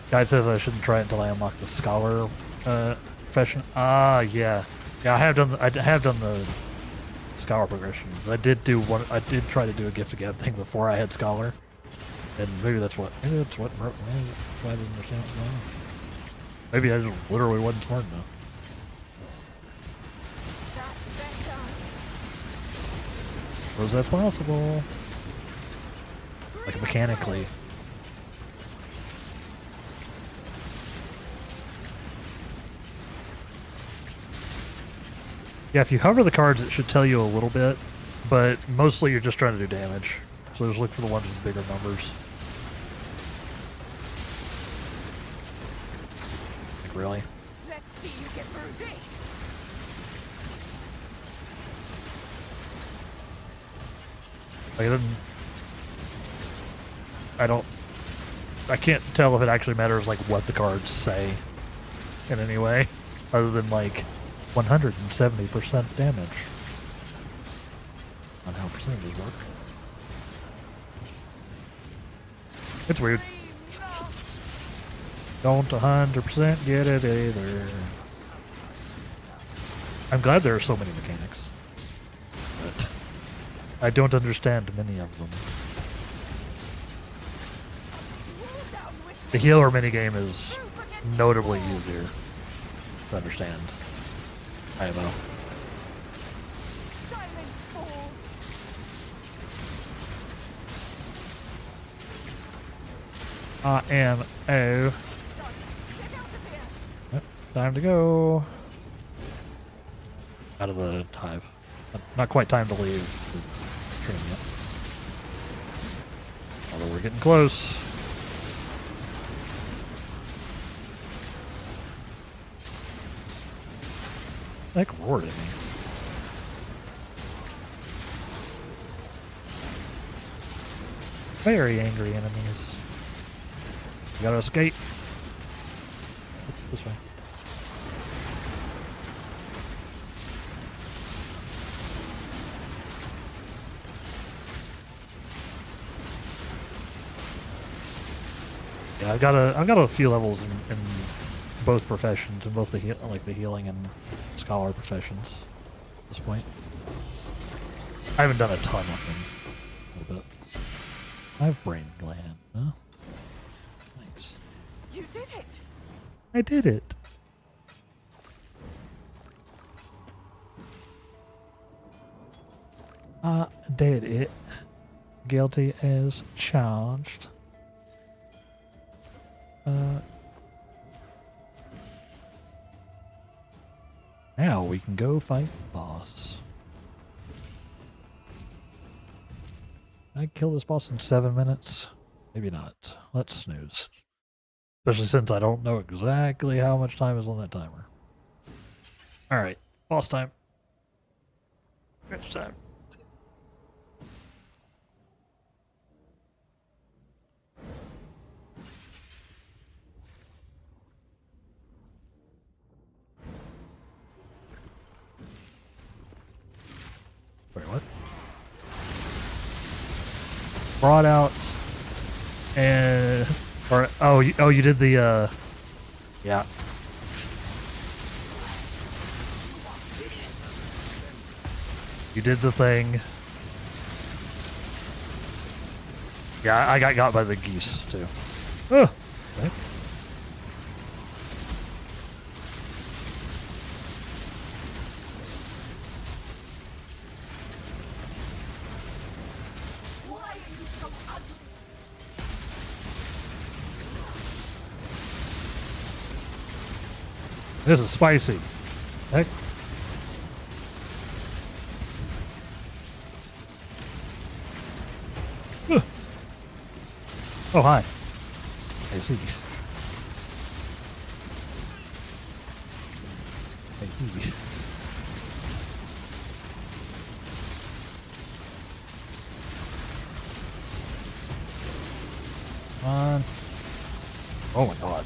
Guide says I shouldn't try it until I unlock the scholar profession. Yeah. I have done the scholar progression. I did try to do a gift to gab thing before I had scholar, and maybe that's what why I didn't understand what's going on. Maybe I just literally wasn't smart enough. Suppose that's possible. Like mechanically. Yeah, if you hover the cards, it should tell you a little bit, but mostly you're just trying to do damage. So just look for the ones with bigger numbers. Like, really? Let's see you get through this. Like, I can't tell if it actually matters, like, what the cards say in any way, other than, like, 170% damage on how percentages work. It's weird. Don't 100% get it either. I'm glad there are so many mechanics, but I don't understand many of them. The healer minigame is notably easier to understand. I know. Yep, time to go. Out of the hive. Not quite time to leave the stream yet. Although we're getting close. That roared at me. Very angry enemies. We gotta escape. This way. Yeah, I've got a few levels in both professions, in both the the healing and scholar professions at this point. I haven't done a ton of them. A little bit. I have brain gland, huh? Nice. You did it! I did it. I did it. Guilty as charged. Now we can go fight the boss. Can I kill this boss in 7 minutes? Maybe not. Let's snooze. Especially since I don't know exactly how much time is on that timer. Alright, boss time. Rich time. Wait, what? Brought out and or you did the yeah. You did the thing. Yeah, I got by the geese too. Oh, okay. This is spicy. Heck. Oh, hi. I see these. I see these. Come on. Oh my god.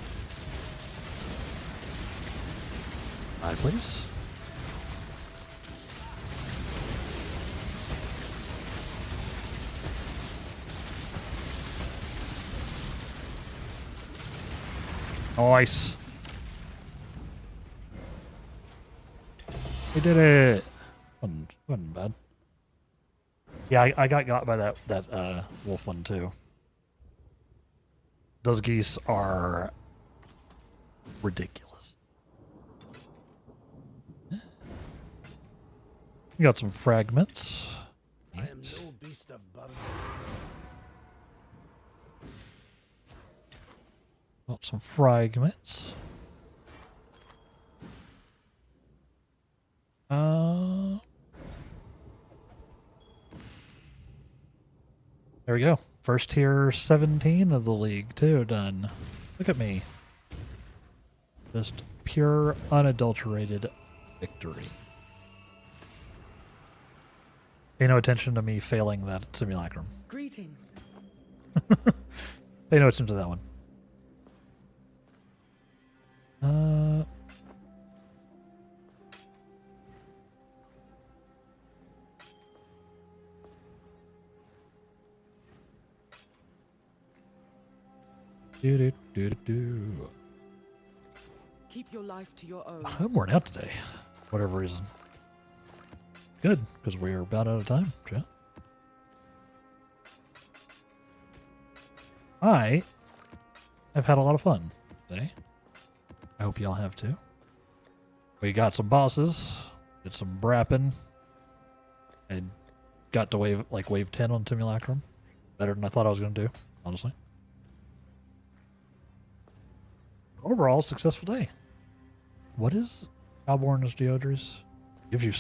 Die, please. Nice. We did it. Wasn't bad. Yeah, I got by that wolf one too. Those geese are ridiculous. We got some fragments. I am no beast of burden. Got some fragments. There we go. First tier 17 of the league too done. Look at me. Just pure unadulterated victory. Pay no attention to me failing that simulacrum. Greetings. Pay no attention to that one. Do. Keep your life to your own. I'm worn out today, for whatever reason. Good, because we're about out of time, chat. I have had a lot of fun today. I hope y'all have too. We got some bosses, did some brapping, and got to wave 10 on Simulacrum. Better than I thought I was going to do, honestly. Overall, successful day. What is Alborn's Deodris? Gives you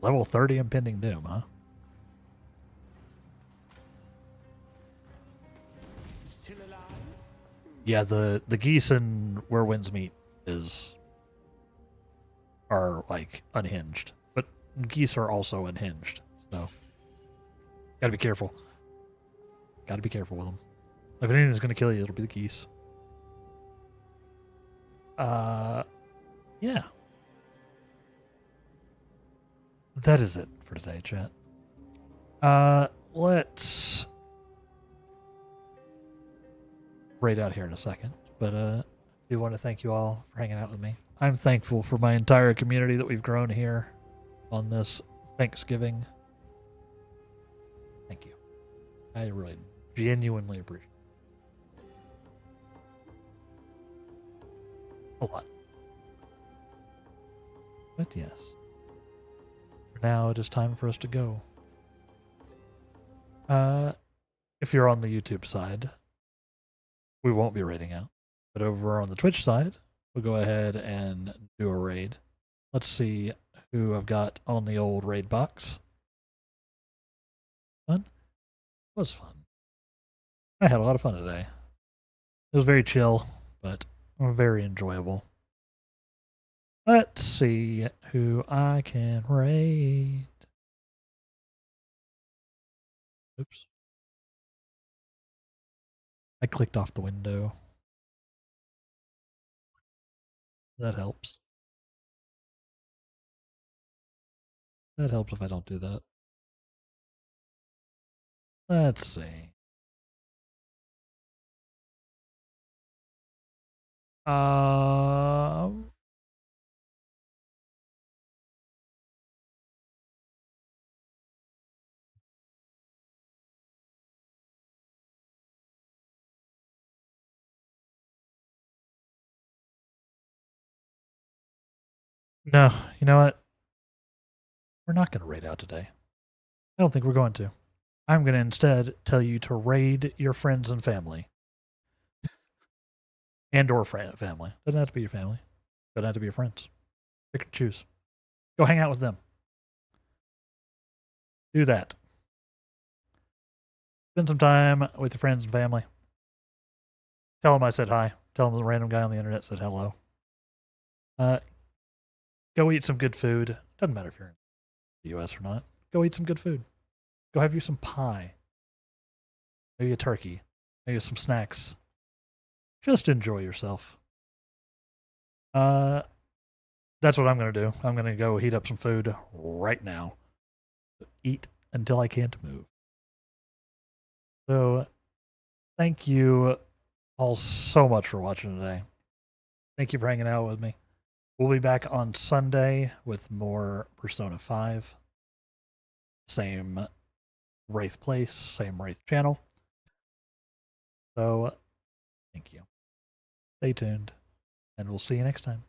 level 30 Impending Doom, huh? Still alive? Yeah, the geese and where winds meet are like unhinged, but geese are also unhinged, so gotta be careful. Gotta be careful with them. If anything's gonna kill you, it'll be the geese. Yeah. That is it for today, chat. raid out here in a second. But I do want to thank you all for hanging out with me. I'm thankful for my entire community that we've grown here on this Thanksgiving. Thank you. I really genuinely appreciate it. A lot. But yes. For now, it is time for us to go. If you're on the YouTube side, we won't be raiding out. But over on the Twitch side, we'll go ahead and do a raid. Let's see who I've got on the old raid box. Fun? It was fun. I had a lot of fun today. It was very chill, but very enjoyable. Let's see who I can raid. Oops. I clicked off the window. That helps. That helps if I don't do that. Let's see. No, you know what? We're not going to raid out today. I don't think we're going to. I'm going to instead tell you to raid your friends and family. And or family. Doesn't have to be your family. Doesn't have to be your friends. Pick and choose. Go hang out with them. Do that. Spend some time with your friends and family. Tell them I said hi. Tell them the random guy on the internet said hello. Go eat some good food. Doesn't matter if you're in the US or not. Go eat some good food. Go have you some pie. Maybe a turkey. Maybe some snacks. Just enjoy yourself. That's what I'm going to do. I'm going to go heat up some food right now. Eat until I can't move. So, thank you all so much for watching today. Thank you for hanging out with me. We'll be back on Sunday with more Persona 5. Same Wraith place, same Wraith channel. So, thank you. Stay tuned, and we'll see you next time.